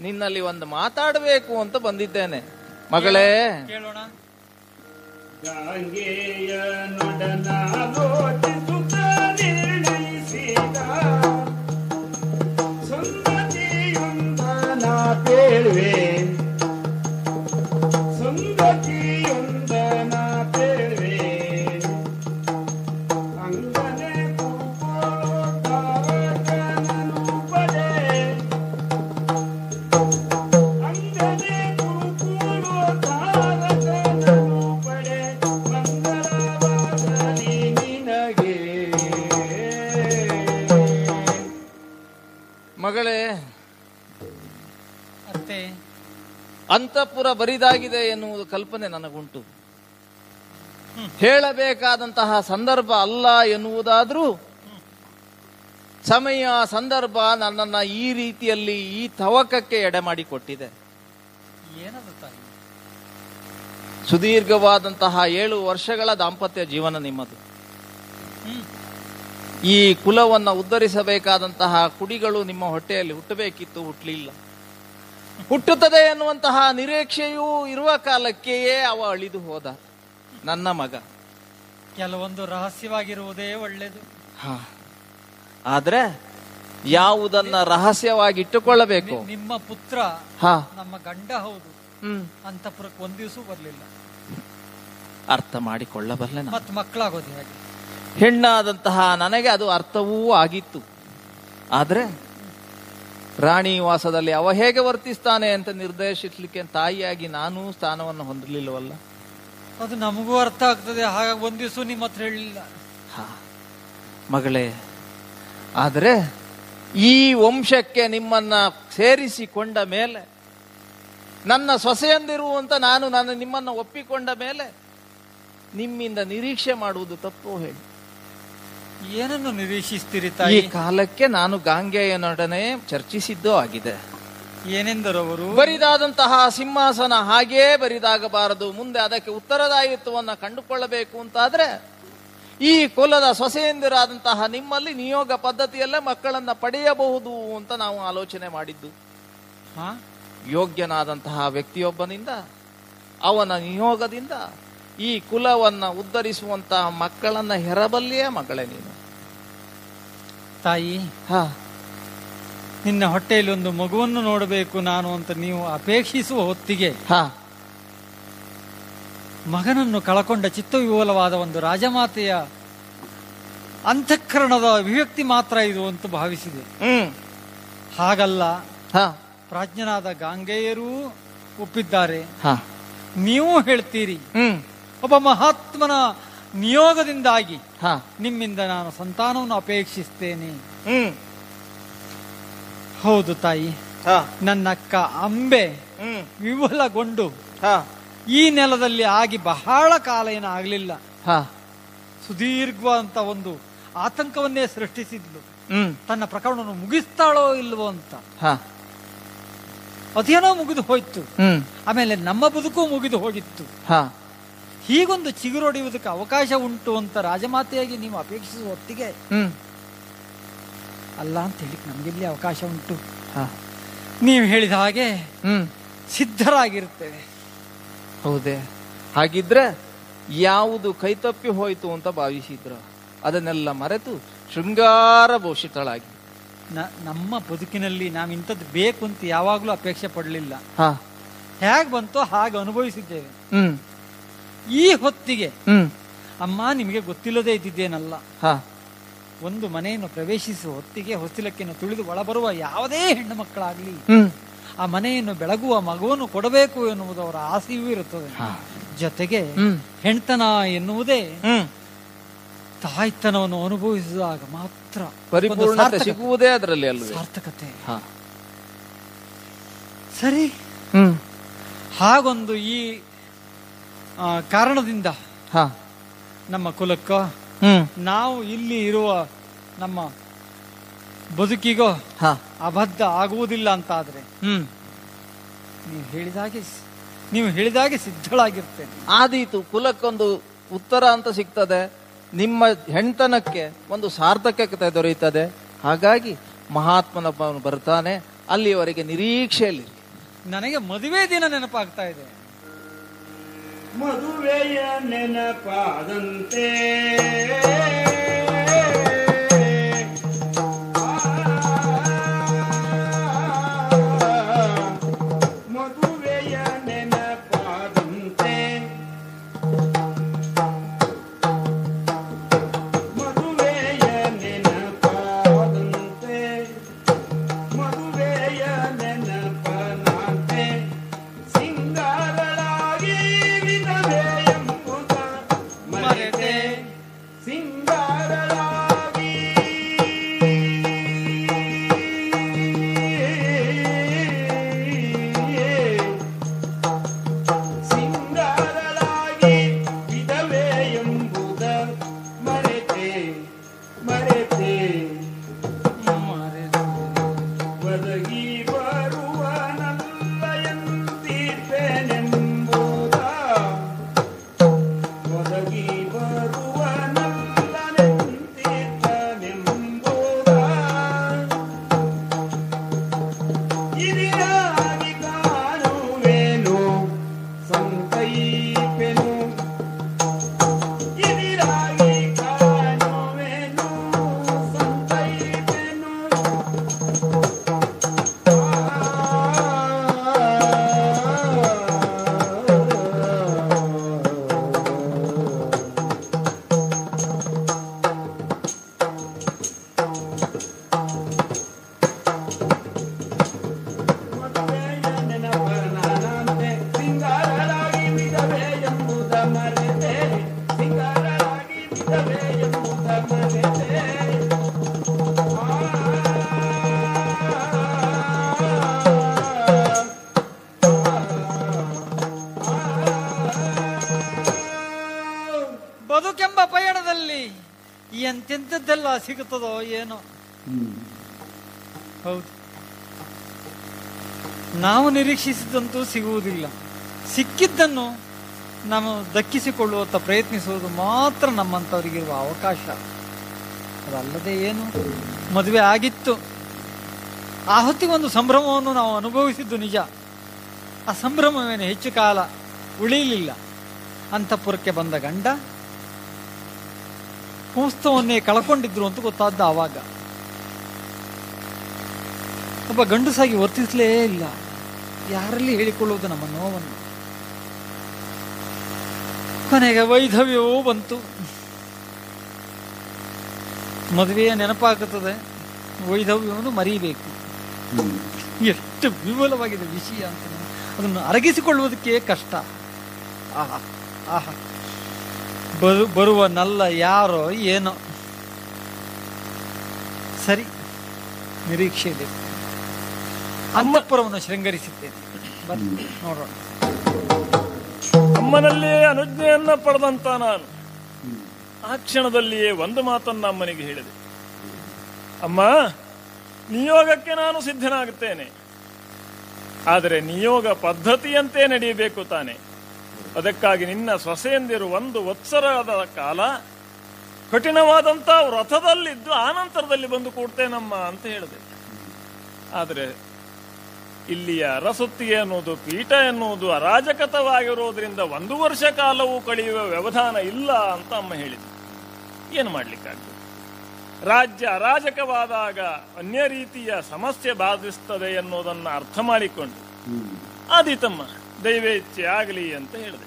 ನಿನ್ನಲ್ಲಿ ಒಂದು ಮಾತಾಡಬೇಕು ಅಂತ ಬಂದಿದ್ದೇನೆ. ಮಗಳೇ, ಕೇಳೋಣ. ಗಂಗೆಯ ನೊಡನಾಲೋಚಿಸುತ್ತ ನಿರ್ಣಯಿಸಿದ ಸಂಗತಿಯೊಂದನ ಪೇಳುವೆ, ಸಂಗತಿಯೊಂದನ ಪೇಳುವೆ. ಅಂಗನೆ ಕುರುಕುಲೋದ್ಧಾರಕನನು ಪಡೆ, ಅಂಗನೆ ಕುರುಕುಲೋದ್ಧಾರಕನನು ಪಡೆ. ಮಂಗಳವಾಗಲಿ ನಿನಗೆ. ಮಗಳೇ, ಅತ್ತೆ, ಅಂತಃಪುರ ಬರಿದಾಗಿದೆ ಎನ್ನುವುದು ಕಲ್ಪನೆ ನನಗುಂಟು. ಹೇಳಬೇಕಾದಂತಹ ಸಂದರ್ಭ ಅಲ್ಲ ಎನ್ನುವುದಾದ್ರೂ ಸಮಯ ಸಂದರ್ಭ ನನ್ನನ್ನ ಈ ರೀತಿಯಲ್ಲಿ ಈ ತವಕಕ್ಕೆ ಎಡೆ ಮಾಡಿಕೊಟ್ಟಿದೆ. ಏನದು ತಾಯಿ? ಸುದೀರ್ಘವಾದಂತಹ 7 ವರ್ಷಗಳ ದಾಂಪತ್ಯ ಜೀವನ ನಿಮ್ಮದು. ಈ ಕುಲವನ್ನ ಉದ್ಧರಿಸಬೇಕಾದಂತಹ ಕುಡಿಗಳು ನಿಮ್ಮ ಹೊಟ್ಟೆಯಲ್ಲಿ ಹುಟ್ಟಬೇಕಿತ್ತು, ಹುಟ್ಟಲಿಲ್ಲ. ಹುಟ್ಟುತ್ತದೆ ಎನ್ನುವಂತಹ ನಿರೀಕ್ಷೆಯೂ ಇರುವ ಕಾಲಕ್ಕೆಯೇ ಅವ ಅಳಿದು ಹೋದ. ನನ್ನ ಮಗ ಕೆಲವೊಂದು ರಹಸ್ಯವಾಗಿರುವುದೇ ಒಳ್ಳೆಯದು. ಆದ್ರೆ ಯಾವುದನ್ನ ರಹಸ್ಯವಾಗಿ ಇಟ್ಟುಕೊಳ್ಳಬೇಕು? ನಿಮ್ಮ ಪುತ್ರ ನಮ್ಮ ಗಂಡ ಹೌದು, ಅಂತಃಪುರಕ್ಕೆ ಒಂದ್ ದಿವಸ ಬರ್ಲಿಲ್ಲ. ಅರ್ಥ ಮಾಡಿಕೊಳ್ಳಬಲ್ಲೆ. ಮತ್ ಮಕ್ಕಳಾಗೋದು ಹೇಗೆ? ಹೆಣ್ಣಾದಂತಹ ನನಗೆ ಅದು ಅರ್ಥವೂ ಆಗಿತ್ತು. ಆದ್ರೆ ರಾಣಿ ವಾಸದಲ್ಲಿ ಅವ ಹೇಗೆ ವರ್ತಿಸ್ತಾನೆ ಅಂತ ನಿರ್ದೇಶಿಸ್ಲಿಕ್ಕೆ ತಾಯಿಯಾಗಿ ನಾನೂ ಸ್ಥಾನವನ್ನು ಹೊಂದಲಿಲ್ಲವಲ್ಲ. ಅದು ನಮಗೂ ಅರ್ಥ ಆಗ್ತದೆ. ಹಾಗಾಗಿ ಒಂದ್ ದಿವಸ ನಿಮ್ಮ ಹತ್ರ ಹೇಳಿಲ್ಲ. ಮಗಳೇ, ಆದರೆ ಈ ವಂಶಕ್ಕೆ ನಿಮ್ಮನ್ನ ಸೇರಿಸಿಕೊಂಡ ಮೇಲೆ, ನನ್ನ ಸೊಸೆಯಂದಿರುವಂತ ನಾನು ನಿಮ್ಮನ್ನ ಒಪ್ಪಿಕೊಂಡ ಮೇಲೆ ನಿಮ್ಮಿಂದ ನಿರೀಕ್ಷೆ ಮಾಡುವುದು ತಪ್ಪು ಹೇಳಿ. ಏನನ್ನು ನಿರೀಕ್ಷಿಸ್ತೀರಿ ಈ ತಾಯಿ? ಕಾಲಕ್ಕೆ ನಾನು ಗಾಂಗೆಯನೊಡನೆ ಚರ್ಚಿಸಿದ್ದೂ ಆಗಿದೆ. ಏನೆಂದರವರು? ಬರಿದಾದಂತಹ ಸಿಂಹಾಸನ ಹಾಗೇ ಬರಿದಾಗಬಾರದು. ಮುಂದೆ ಅದಕ್ಕೆ ಉತ್ತರದಾಯಿತ್ವವನ್ನು ಕಂಡುಕೊಳ್ಳಬೇಕು ಅಂತಾದ್ರೆ ಈ ಕುಲದ ಸೊಸೆಯಂದಿರಾದಂತಹ ನಿಮ್ಮಲ್ಲಿ ನಿಯೋಗ ಪದ್ಧತಿಯಲ್ಲೇ ಮಕ್ಕಳನ್ನ ಪಡೆಯಬಹುದು ಅಂತ ನಾವು ಆಲೋಚನೆ ಮಾಡಿದ್ದು. ಯೋಗ್ಯನಾದಂತಹ ವ್ಯಕ್ತಿಯೊಬ್ಬನಿಂದ, ಅವನ ನಿಯೋಗದಿಂದ ಈ ಕುಲವನ್ನ ಉದ್ಧರಿಸುವಂತಹ ಮಕ್ಕಳನ್ನ ಹೆರಬಲ್ಲಿಯೇ ಮಗಳೇ ನೀನು. ತಾಯಿ, ನಿನ್ನ ಹೊಟ್ಟೆಯಲ್ಲಿ ಒಂದು ಮಗುವನ್ನು ನೋಡಬೇಕು ನಾನು ಅಂತ ನೀವು ಅಪೇಕ್ಷಿಸುವ ಹೊತ್ತಿಗೆ ಮಗನನ್ನು ಕಳಕೊಂಡ ಚಿತ್ತವಿಹೋಲವಾದ ಒಂದು ರಾಜಮಾತೆಯ ಅಂತಃಕರಣದ ಅಭಿವ್ಯಕ್ತಿ ಮಾತ್ರ ಇದು ಅಂತ ಭಾವಿಸಿದೆ. ಹಾಗಲ್ಲ, ಪ್ರಾಜ್ಞನಾದ ಗಾಂಗೆಯರೂ ಒಪ್ಪಿದ್ದಾರೆ. ನೀವು ಹೇಳ್ತೀರಿ ಒಬ್ಬ ಮಹಾತ್ಮನ ನಿಯೋಗದಿಂದಾಗಿ ನಿಮ್ಮಿಂದ ನಾನು ಸಂತಾನವನ್ನು ಅಪೇಕ್ಷಿಸ್ತೇನೆ. ಹೌದು ತಾಯಿ, ನನ್ನಕ್ಕ ಅಂಬೆ ವಿವಲಗೊಂಡು ಈ ನೆಲದಲ್ಲಿ ಆಗಿ ಬಹಳ ಕಾಲ ಏನಾಗಲಿಲ್ಲ. ಸುದೀರ್ಘವಾದಂತ ಒಂದು ಆತಂಕವನ್ನೇ ಸೃಷ್ಟಿಸಿದ್ಲು. ತನ್ನ ಪ್ರಕರಣವನ್ನು ಮುಗಿಸ್ತಾಳೋ ಇಲ್ವೋ ಅಂತ. ಅದೇನೋ ಮುಗಿದು ಹೋಯ್ತು. ಆಮೇಲೆ ನಮ್ಮ ಬದುಕು ಮುಗಿದು ಹೋಗಿತ್ತು. ಹೀಗೊಂದು ಚಿಗುರೊಡೆಯುವುದಕ್ಕೆ ಅವಕಾಶ ಉಂಟು ಅಂತ ರಾಜಮಾತೆಯಾಗಿ ನೀವು ಅಪೇಕ್ಷಿಸುವ ಹೊತ್ತಿಗೆ ಅಲ್ಲ ಅಂತ ಹೇಳಿಕ್ ನಮಗೆಲ್ಲಿ ಅವಕಾಶ ಉಂಟು? ನೀವು ಹೇಳಿದ ಹಾಗೆ ಸಿದ್ಧರಾಗಿರ್ತೇವೆ. ಹೌದೇ? ಹಾಗಿದ್ರೆ ಯಾವುದು ಕೈತಪ್ಪಿ ಹೋಯ್ತು ಅಂತ ಭಾವಿಸಿದ್ರು ಅದನ್ನೆಲ್ಲ ಮರೆತು ಶೃಂಗಾರ ಭೂಷಿತಳಾಗಿ ನಮ್ಮ ಬದುಕಿನಲ್ಲಿ ನಾವು ಇಂಥದ್ದು ಬೇಕು ಅಂತ ಯಾವಾಗ್ಲೂ ಅಪೇಕ್ಷೆ ಪಡಲಿಲ್ಲ. ಹೇಗ್ ಬಂತೋ ಹಾಗೆ ಅನುಭವಿಸಿದ್ದೇವೆ. ಈ ಹೊತ್ತಿಗೆ ಅಮ್ಮ ನಿಮಗೆ ಗೊತ್ತಿಲ್ಲದೆ ಇದ್ದಿದ್ದೇನಲ್ಲ, ಒಂದು ಮನೆಯನ್ನು ಪ್ರವೇಶಿಸುವ ಹೊತ್ತಿಗೆ ಹೊಸ್ತಿಲಕ್ಕಿನ ತುಳಿದು ಒಳಬರುವ ಯಾವುದೇ ಹೆಣ್ಣು ಮಕ್ಕಳಾಗ್ಲಿ ಆ ಮನೆಯನ್ನು ಬೆಳಗುವ ಮಗುವನ್ನು ಕೊಡಬೇಕು ಎನ್ನುವುದು ಅವರ ಆಸೆಯೂ ಇರುತ್ತದೆ. ಜೊತೆಗೆ ಹೆಣ್ತನ ಎನ್ನುವುದೇ ತಾಯ್ತನವನ್ನು ಅನುಭವಿಸಿದಾಗ ಮಾತ್ರ ಪರಿಪೂರ್ಣತೆ ಸಿಗುವುದೇ ಅದರಲ್ಲಿ ಅಲ್ಲ, ಸಾರ್ಥಕತೆ. ಸರಿ, ಹಾಗೊಂದು ಈ ಕಾರಣದಿಂದ ನಮ್ಮ ಕುಲಕ್ಕೋ ನಾವು ಇಲ್ಲಿ ಇರುವ ನಮ್ಮ ಬದುಕಿಗೋ ಅಬದ್ಧ ಆಗುವುದಿಲ್ಲ ಅಂತಾದ್ರೆ ನೀವು ಹೇಳಿದಾಗೆ ಸಿದ್ಧಳಾಗಿರ್ತೇನೆ. ಆದೀತು, ಕುಲಕ್ಕೊಂದು ಉತ್ತರ ಅಂತ ಸಿಗ್ತದೆ, ನಿಮ್ಮ ಹೆಣ್ತನಕ್ಕೆ ಒಂದು ಸಾರ್ಥಕತೆ ದೊರೆಯುತ್ತದೆ. ಹಾಗಾಗಿ ಮಹಾತ್ಮನೊಬ್ಬನು ಬರ್ತಾನೆ, ಅಲ್ಲಿಯವರೆಗೆ ನಿರೀಕ್ಷೆಯಲ್ಲಿ. ನನಗೆ ಮದುವೆ ದಿನ ನೆನಪಾಗ್ತಾ ಇದೆ. ಮದುವೆಯ ನೆನಪಾದಂತೆ ಮದುವೆಯ ನೆನಪಾದಂತೆ ಮದುವೆಯ ನೆನಪಾದಂತೆ ಮದುವೆಯ ನೆನಪನಾಂತೆ ಸಿಂಗಾರಳಾಗಿ ವಿಧವೆ ಎಂಬುದ ಮರೆತೆ ಸಿಂಗಾರಳಾಗಿ ಸಿಂಗಾರಳಾಗಿ ವಿಧವೆ ಎಂಬುದ ಮರೆತೆ ಮರೆತೆ ಒದಗಿ ಬರುವನಲ್ಲ ಎಂದಿರ್ಪೆನೆಂಬುದ ಒದಗಿ ಬರುವನಲ್ಲನೆಂದಿರ್ಪನೆಂಬುದ ಇದಿರಾಗಿ ಕಾಣುವೆನು ಸಂಕೈಪೆನು ಇದಿರಾಗಿ ಕಾಣುವೆನು ಸಂಕೈಪೆನು ಮದುವೆಯ ನೆನಪನಾನಂತೆ ಸಿಂಗಾರಳಾಗಿ ವಿಧವೆ ಎಂಬುದ ಮರೆತೆ ಸಿಂಗಾರಳಾಗಿ ವಿಧವೆ ಎಂಬುದ ಮರೆತೆ ಬದುಕೆಂಬ ಪಯಣದಲ್ಲಿ ಎಂತೆಂಥದ್ದೆಲ್ಲ ಸಿಗುತ್ತದೋ ಏನೋ. ಹೌದು, ನಾವು ನಿರೀಕ್ಷಿಸಿದಂತೂ ಸಿಗುವುದಿಲ್ಲ. ಸಿಕ್ಕಿದ್ದನ್ನು ನಾವು ದಕ್ಕಿಸಿಕೊಳ್ಳುವತ್ತ ಪ್ರಯತ್ನಿಸುವುದು ಮಾತ್ರ ನಮ್ಮಂಥವರಿಗಿರುವ ಅವಕಾಶ. ಅದಲ್ಲದೆ ಏನು, ಮದುವೆ ಆಗಿತ್ತು, ಆ ಹೊತ್ತಿಗೊಂದು ಸಂಭ್ರಮವನ್ನು ನಾವು ಅನುಭವಿಸಿದ್ದು ನಿಜ. ಆ ಸಂಭ್ರಮವೇನು ಹೆಚ್ಚು ಕಾಲ ಉಳಿಯಲಿಲ್ಲ. ಅಂತಃಪುರಕ್ಕೆ ಬಂದ ಗಂಡ ಪುಸ್ತವನ್ನೇ ಕಳ್ಕೊಂಡಿದ್ರು ಅಂತ ಗೊತ್ತಾದ ಆವಾಗ. ಒಬ್ಬ ಗಂಡಸಾಗಿ ವರ್ತಿಸಲೇ ಇಲ್ಲ. ಯಾರಲ್ಲಿ ಹೇಳಿಕೊಳ್ಳುವುದು ನಮ್ಮ ನೋವನ್ನು. ಕೊನೆಗೆ ವೈಧವ್ಯವೂ ಬಂತು. ಮದುವೆಯ ನೆನಪಾಗುತ್ತದೆ, ವೈಧವ್ಯವನ್ನು ಮರೀಬೇಕು. ಎಷ್ಟು ವಿಮಲವಾಗಿದೆ ವಿಷಯ ಅಂತ ಅದನ್ನು ಅರಗಿಸಿಕೊಳ್ಳುವುದಕ್ಕೆ ಕಷ್ಟ. ಆಹಾ ಆಹಾ, ಬರುವ ನಲ್ಲ ಯಾರೋ ಏನೋ. ಸರಿ, ನಿರೀಕ್ಷೆ ಇದೆ. ಅಂತಃಪುರವನ್ನು ಶೃಂಗರಿಸಿದ್ದೇನೆ. ಬನ್ನಿ ನೋಡೋಣ. ಅಮ್ಮನಲ್ಲಿಯೇ ಅನುಜ್ಞೆಯನ್ನ ಪಡೆದಂತ ನಾನು ಆ ಕ್ಷಣದಲ್ಲಿಯೇ ಒಂದು ಮಾತನ್ನ ಅಮ್ಮನಿಗೆ ಹೇಳಿದೆ. ಅಮ್ಮ, ನಿಯೋಗಕ್ಕೆ ನಾನು ಸಿದ್ಧನಾಗುತ್ತೇನೆ, ಆದರೆ ನಿಯೋಗ ಪದ್ಧತಿಯಂತೆ ನಡೆಯಬೇಕು ತಾನೆ. ಅದಕ್ಕಾಗಿ ನಿನ್ನ ಸೊಸೆಯಂದಿರು 1 ವತ್ಸರದ ಕಾಲ ಕಠಿಣವಾದಂತ ವ್ರತದಲ್ಲಿದ್ದು ಆನಂತರದಲ್ಲಿ ಬಂದು ಕೂಡ್ತೇನಮ್ಮ ಅಂತ ಹೇಳಿದೆ. ಆದರೆ ಇಲ್ಲಿಯ ಅರಸೊತ್ತಿಗೆ ಅನ್ನೋದು, ಪೀಠ ಎನ್ನುವುದು ಅರಾಜಕತವಾಗಿರೋದ್ರಿಂದ 1 ವರ್ಷ ಕಾಲವೂ ಕಳೆಯುವ ವ್ಯವಧಾನ ಇಲ್ಲ ಅಂತ ಅಮ್ಮ ಹೇಳಿದ್ರು. ಏನು ಮಾಡ್ಲಿಕ್ಕಾಗ್ತದೆ? ರಾಜ್ಯ ಅರಾಜಕವಾದಾಗ ಅನ್ಯ ರೀತಿಯ ಸಮಸ್ಯೆ ಬಾಧಿಸ್ತದೆ ಎನ್ನುವುದನ್ನು ಅರ್ಥ ಮಾಡಿಕೊಂಡು ಆದೀತಮ್ಮ, ದೈವೇಚ್ಛೆ ಆಗಲಿ ಅಂತ ಹೇಳಿದೆ.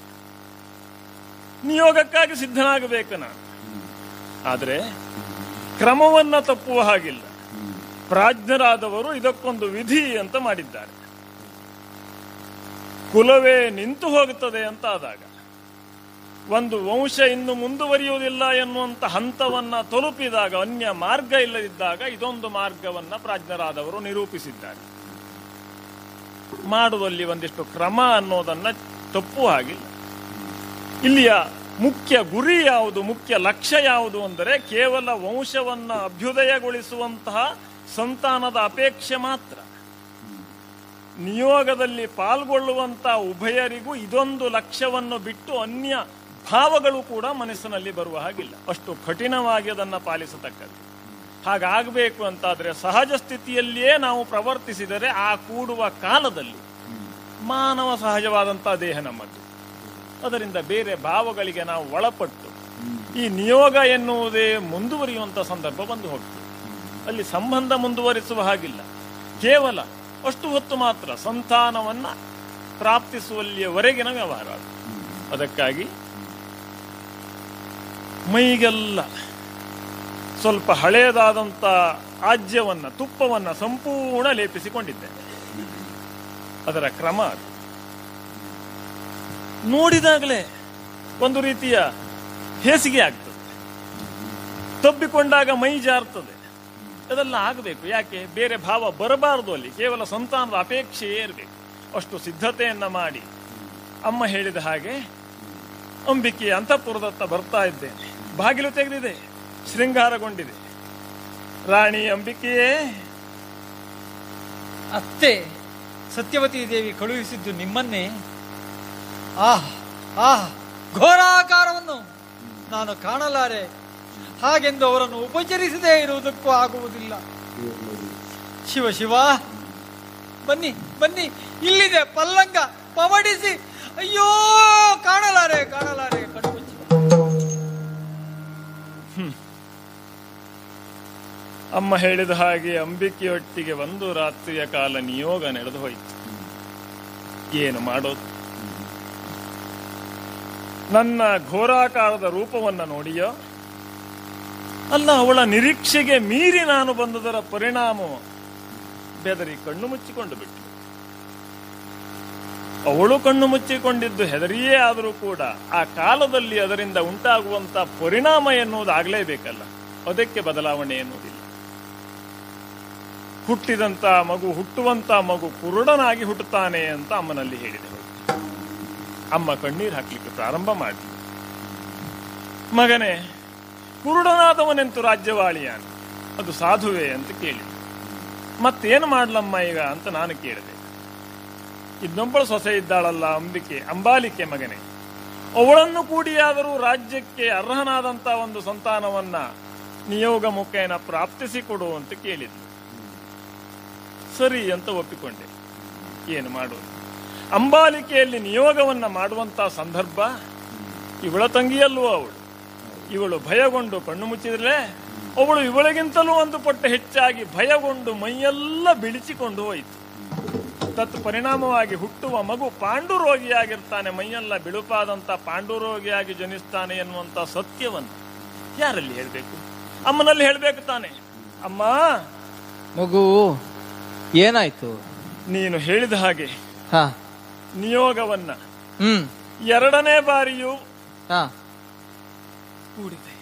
ನಿಯೋಗಕ್ಕಾಗಿ ಸಿದ್ಧನಾಗಬೇಕು ನಾನು. ಆದರೆ ಕ್ರಮವನ್ನ ತಪ್ಪುವ ಹಾಗಿಲ್ಲ. ಪ್ರಾಜ್ಞರಾದವರು ಇದಕ್ಕೊಂದು ವಿಧಿ ಅಂತ ಮಾಡಿದ್ದಾರೆ. ಕುಲವೇ ನಿಂತು ಹೋಗುತ್ತದೆ ಅಂತ ಆದಾಗ, ಒಂದು ವಂಶ ಇನ್ನು ಮುಂದುವರಿಯುವುದಿಲ್ಲ ಎನ್ನುವಂತ ಹಂತವನ್ನ ತಲುಪಿದಾಗ, ಅನ್ಯ ಮಾರ್ಗ ಇಲ್ಲದಿದ್ದಾಗ ಇದೊಂದು ಮಾರ್ಗವನ್ನ ಪ್ರಾಜ್ಞರಾದವರು ನಿರೂಪಿಸಿದ್ದಾರೆ. ಮಾಡುವಲ್ಲಿ ಒಂದಿಷ್ಟು ಕ್ರಮ ಅನ್ನೋದನ್ನ ತಪ್ಪು ಹಾಗಿಲ್ಲ. ಇಲ್ಲಿಯ ಮುಖ್ಯ ಗುರಿ ಯಾವುದು, ಮುಖ್ಯ ಲಕ್ಷ್ಯ ಯಾವುದು ಅಂದರೆ ಕೇವಲ ವಂಶವನ್ನ ಅಭ್ಯುದಯಗೊಳಿಸುವಂತಹ ಸಂತಾನದ ಅಪೇಕ್ಷೆ ಮಾತ್ರ. ನಿಯೋಗದಲ್ಲಿ ಪಾಲ್ಗೊಳ್ಳುವಂತಹ ಉಭಯರಿಗೂ ಇದೊಂದು ಲಕ್ಷ್ಯವನ್ನು ಬಿಟ್ಟು ಅನ್ಯ ಭಾವಗಳು ಕೂಡ ಮನಸ್ಸಿನಲ್ಲಿ ಬರುವ ಹಾಗಿಲ್ಲ. ಅಷ್ಟು ಕಠಿಣವಾಗಿ ಅದನ್ನು ಪಾಲಿಸತಕ್ಕದ್ದು. ಹಾಗಾಗಬೇಕು ಅಂತಾದ್ರೆ ಸಹಜ ಸ್ಥಿತಿಯಲ್ಲಿಯೇ ನಾವು ಪ್ರವರ್ತಿಸಿದರೆ ಆ ಕೂಡುವ ಕಾಲದಲ್ಲಿ ಮಾನವ ಸಹಜವಾದಂತಹ ದೇಹ ನಮ್ಮದು. ಅದರಿಂದ ಬೇರೆ ಭಾವಗಳಿಗೆ ನಾವು ಒಳಪಟ್ಟು ಈ ನಿಯೋಗ ಎನ್ನುವುದೇ ಮುಂದುವರಿಯುವಂಥ ಸಂದರ್ಭ ಬಂದು ಹೋಗ್ತದೆ. ಅಲ್ಲಿ ಸಂಬಂಧ ಮುಂದುವರಿಸುವ ಹಾಗಿಲ್ಲ. ಕೇವಲ ಅಷ್ಟು ಹೊತ್ತು ಮಾತ್ರ ಸಂತಾನವನ್ನ ಪ್ರಾಪ್ತಿಸುವಲ್ಲಿಯವರೆಗಿನ ವ್ಯವಹಾರ. ಅದಕ್ಕಾಗಿ ಮೈಗೆಲ್ಲ ಸ್ವಲ್ಪ ಹಳೆಯದಾದಂಥ ಆಜ್ಯವನ್ನ, ತುಪ್ಪವನ್ನ ಸಂಪೂರ್ಣ ಲೇಪಿಸಿಕೊಂಡಿದ್ದೇನೆ. ಅದರ ಕ್ರಮ ಅದು. ನೋಡಿದಾಗಲೇ ಒಂದು ರೀತಿಯ ಹೇಸಿಗೆ ಆಗ್ತದೆ, ತಬ್ಬಿಕೊಂಡಾಗ ಮೈ ಜಾರ್ತದೆ. ಅದೆಲ್ಲ ಆಗಬೇಕು. ಯಾಕೆ? ಬೇರೆ ಭಾವ ಬರಬಾರದು ಅಲ್ಲಿ, ಕೇವಲ ಸಂತಾನದ ಅಪೇಕ್ಷೆಯೇ ಇರಬೇಕು. ಅಷ್ಟು ಸಿದ್ಧತೆಯನ್ನ ಮಾಡಿ ಅಮ್ಮ ಹೇಳಿದ ಹಾಗೆ ಅಂಬಿಕೆ ಅಂತಃಪುರದತ್ತ ಬರ್ತಾ ಇದ್ದೇನೆ. ಬಾಗಿಲು ತೆಗೆದಿದೆ, ಶೃಂಗಾರಗೊಂಡಿದೆ. ರಾಣಿ ಅಂಬಿಕೆಯೇ, ಅತ್ತೆ ಸತ್ಯವತಿ ದೇವಿ ಕಳುಹಿಸಿದ್ದು ನಿಮ್ಮನ್ನೇ. ಘೋರಾಕಾರವನ್ನು ನಾನು ಕಾಣಲಾರೆ. ಹಾಗೆಂದು ಅವರನ್ನು ಉಪಚರಿಸದೇ ಇರುವುದಕ್ಕೂ ಆಗುವುದಿಲ್ಲ. ಶಿವ ಶಿವ, ಬನ್ನಿ ಬನ್ನಿ, ಇಲ್ಲಿದೆ ಪಲ್ಲಂಗ, ಪವಡಿಸಿ. ಅಯ್ಯೋ, ಕಾಣಲಾರೆ ಕಾಣಲಾರೆ, ಕಣ್ಣುಮುಚ್ಚಿ. ಅಮ್ಮ ಹೇಳಿದ ಹಾಗೆ ಅಂಬಿಕೆಯೊಟ್ಟಿಗೆ ಒಂದು ರಾತ್ರಿಯ ಕಾಲ ನಿಯೋಗ ನಡೆದು ಹೋಯಿತು. ಏನು ಮಾಡೋದು? ನನ್ನ ಘೋರಾಕಾರದ ರೂಪವನ್ನ ನೋಡಿಯೋ, ಅಲ್ಲ ಅವಳ ನಿರೀಕ್ಷೆಗೆ ಮೀರಿ ನಾನು ಬಂದುದರ ಪರಿಣಾಮ ಬೆದರಿ ಕಣ್ಣು ಮುಚ್ಚಿಕೊಂಡು ಬಿಟ್ಟು. ಅವಳು ಕಣ್ಣು ಮುಚ್ಚಿಕೊಂಡಿದ್ದು ಹೆದರಿಯೇ ಆದರೂ ಕೂಡ ಆ ಕಾಲದಲ್ಲಿ ಅದರಿಂದ ಉಂಟಾಗುವಂತ ಪರಿಣಾಮ ಎನ್ನುವುದು ಆಗಲೇಬೇಕಲ್ಲ. ಅದಕ್ಕೆ ಬದಲಾವಣೆ ಎನ್ನುವುದಿಲ್ಲ. ಹುಟ್ಟಿದಂತ ಮಗು, ಹುಟ್ಟುವಂತ ಮಗು ಕುರುಡನಾಗಿ ಹುಟ್ಟುತ್ತಾನೆ ಅಂತ ಅಮ್ಮನಲ್ಲಿ ಹೇಳಿದೆ. ಅಮ್ಮ ಕಣ್ಣೀರು ಹಾಕ್ಲಿಕ್ಕೆ ಪ್ರಾರಂಭ ಮಾಡಿ, ಮಗನೇ, ಕುರುಡನಾದವನೆಂತು ರಾಜ್ಯವಾಳಿಯಾನು, ಅದು ಸಾಧುವೆ ಅಂತ ಕೇಳಿದೆ. ಮತ್ತೇನು ಮಾಡ್ಲಮ್ಮ ಈಗ ಅಂತ ನಾನು ಕೇಳಿದೆ. ಇನ್ನೊಬ್ಬಳು ಸೊಸೆ ಇದ್ದಾಳಲ್ಲ ಅಂಬಿಕೆ, ಅಂಬಾಲಿಕೆ ಮಗನೇ, ಅವಳನ್ನು ಕೂಡಿಯಾದರೂ ರಾಜ್ಯಕ್ಕೆ ಅರ್ಹನಾದಂತ ಒಂದು ಸಂತಾನವನ್ನ ನಿಯೋಗ ಮುಖೇನ ಪ್ರಾಪ್ತಿಸಿಕೊಡು ಅಂತ ಕೇಳಿದ್ಲು. ಸರಿ ಅಂತ ಒಪ್ಪಿಕೊಂಡೆ. ಏನು ಮಾಡೋದು? ಅಂಬಾಲಿಕೆಯಲ್ಲಿ ನಿಯೋಗವನ್ನ ಮಾಡುವಂತ ಸಂದರ್ಭ, ಇವಳ ತಂಗಿಯಲ್ಲೂ ಇವಳು ಭಯಗೊಂಡು ಕಣ್ಣು ಮುಚ್ಚಿದ್ರೆ ಅವಳು ಇವಳಿಗಿಂತಲೂ ಒಂದು ಪಟ್ಟು ಹೆಚ್ಚಾಗಿ ಭಯಗೊಂಡು ಮೈಯೆಲ್ಲ ಬಿಳಿಸಿಕೊಂಡು ಹೋಯಿತು. ತತ್ ಪರಿಣಾಮವಾಗಿ ಹುಟ್ಟುವ ಮಗು ಪಾಂಡುರೋಗಿಯಾಗಿರ್ತಾನೆ, ಮೈಯೆಲ್ಲ ಬಿಳುಪಾದಂತ ಪಾಂಡುರೋಗಿಯಾಗಿ ಜನಿಸ್ತಾನೆ ಎನ್ನುವಂತ ಸತ್ಯವನ್ನು ಯಾರಲ್ಲಿ ಹೇಳ್ಬೇಕು? ಅಮ್ಮನಲ್ಲಿ ಹೇಳ್ಬೇಕು ತಾನೆ. ಅಮ್ಮ, ಮಗು ಏನಾಯ್ತು? ನೀನು ಹೇಳಿದ ಹಾಗೆ ನಿಯೋಗವನ್ನ 2ನೇ ಬಾರಿಯೂ ಕೂಡಿದೆ.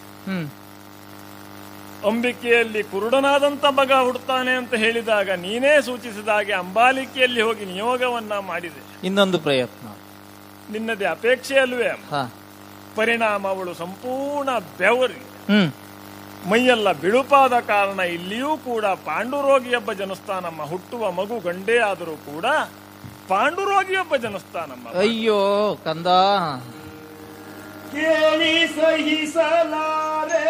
ಅಂಬಿಕೆಯಲ್ಲಿ ಕುರುಡನಾದಂತ ಮಗ ಹುಡ್ತಾನೆ ಅಂತ ಹೇಳಿದಾಗ ನೀನೇ ಸೂಚಿಸಿದ ಹಾಗೆ ಅಂಬಾಲಿಕೆಯಲ್ಲಿ ಹೋಗಿ ನಿಯೋಗವನ್ನ ಮಾಡಿದೆ. ಇನ್ನೊಂದು ಪ್ರಯತ್ನ ನಿನ್ನದೇ ಅಪೇಕ್ಷೆ ಅಲ್ವೇ? ಪರಿಣಾಮ ಅವಳು ಸಂಪೂರ್ಣ ಬೆವರಿ ಮೈಯೆಲ್ಲ ಬಿಳುಪಾದ ಕಾರಣ ಇಲ್ಲಿಯೂ ಕೂಡ ಪಾಂಡುರೋಗಿಯೊಬ್ಬ ಜನಿಸ್ತಾನಮ್ಮ. ಹುಟ್ಟುವ ಮಗು ಗಂಡೇ ಆದರೂ ಕೂಡ ಪಾಂಡುರೋಗಿಯೊಬ್ಬ ಜನಿಸ್ತಾನಮ್ಮ. ಅಯ್ಯೋ ಕಂದ, ಕೇಳಿ ಸಹಿಸಲಾರೆ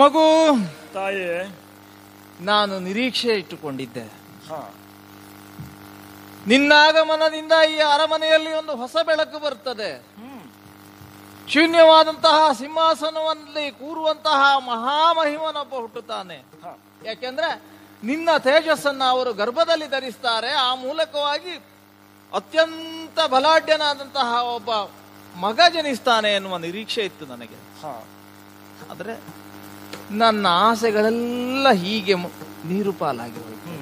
ಮಗು. ತಾಯೇ, ನಾನು ನಿರೀಕ್ಷೆ ಇಟ್ಟುಕೊಂಡಿದ್ದೆ. ನಿನ್ನಾಗಮನದಿಂದ ಈ ಅರಮನೆಯಲ್ಲಿ ಒಂದು ಹೊಸ ಬೆಳಕು ಬರ್ತದೆ. ಶೂನ್ಯವಾದಂತಹ ಸಿಂಹಾಸನದಲ್ಲಿ ಕೂರುವಂತಹ ಮಹಾಮಹಿಮನೊಬ್ಬ ಹುಟ್ಟುತ್ತಾನೆ. ಯಾಕೆಂದ್ರೆ ನಿನ್ನ ತೇಜಸ್ಸನ್ನ ಅವರು ಗರ್ಭದಲ್ಲಿ ಧರಿಸ್ತಾರೆ. ಆ ಮೂಲಕವಾಗಿ ಅತ್ಯಂತ ಬಲಾಢ್ಯನಾದಂತಹ ಒಬ್ಬ ಮಗ ಜನಿಸ್ತಾನೆ ಎನ್ನುವ ನಿರೀಕ್ಷೆ ಇತ್ತು ನನಗೆ. ಆದ್ರೆ ನನ್ನ ಆಸೆಗಳೆಲ್ಲ ಹೀಗೆ ನೀರು ಪಾಲಾಗಿ ಹೋಯ್ತು.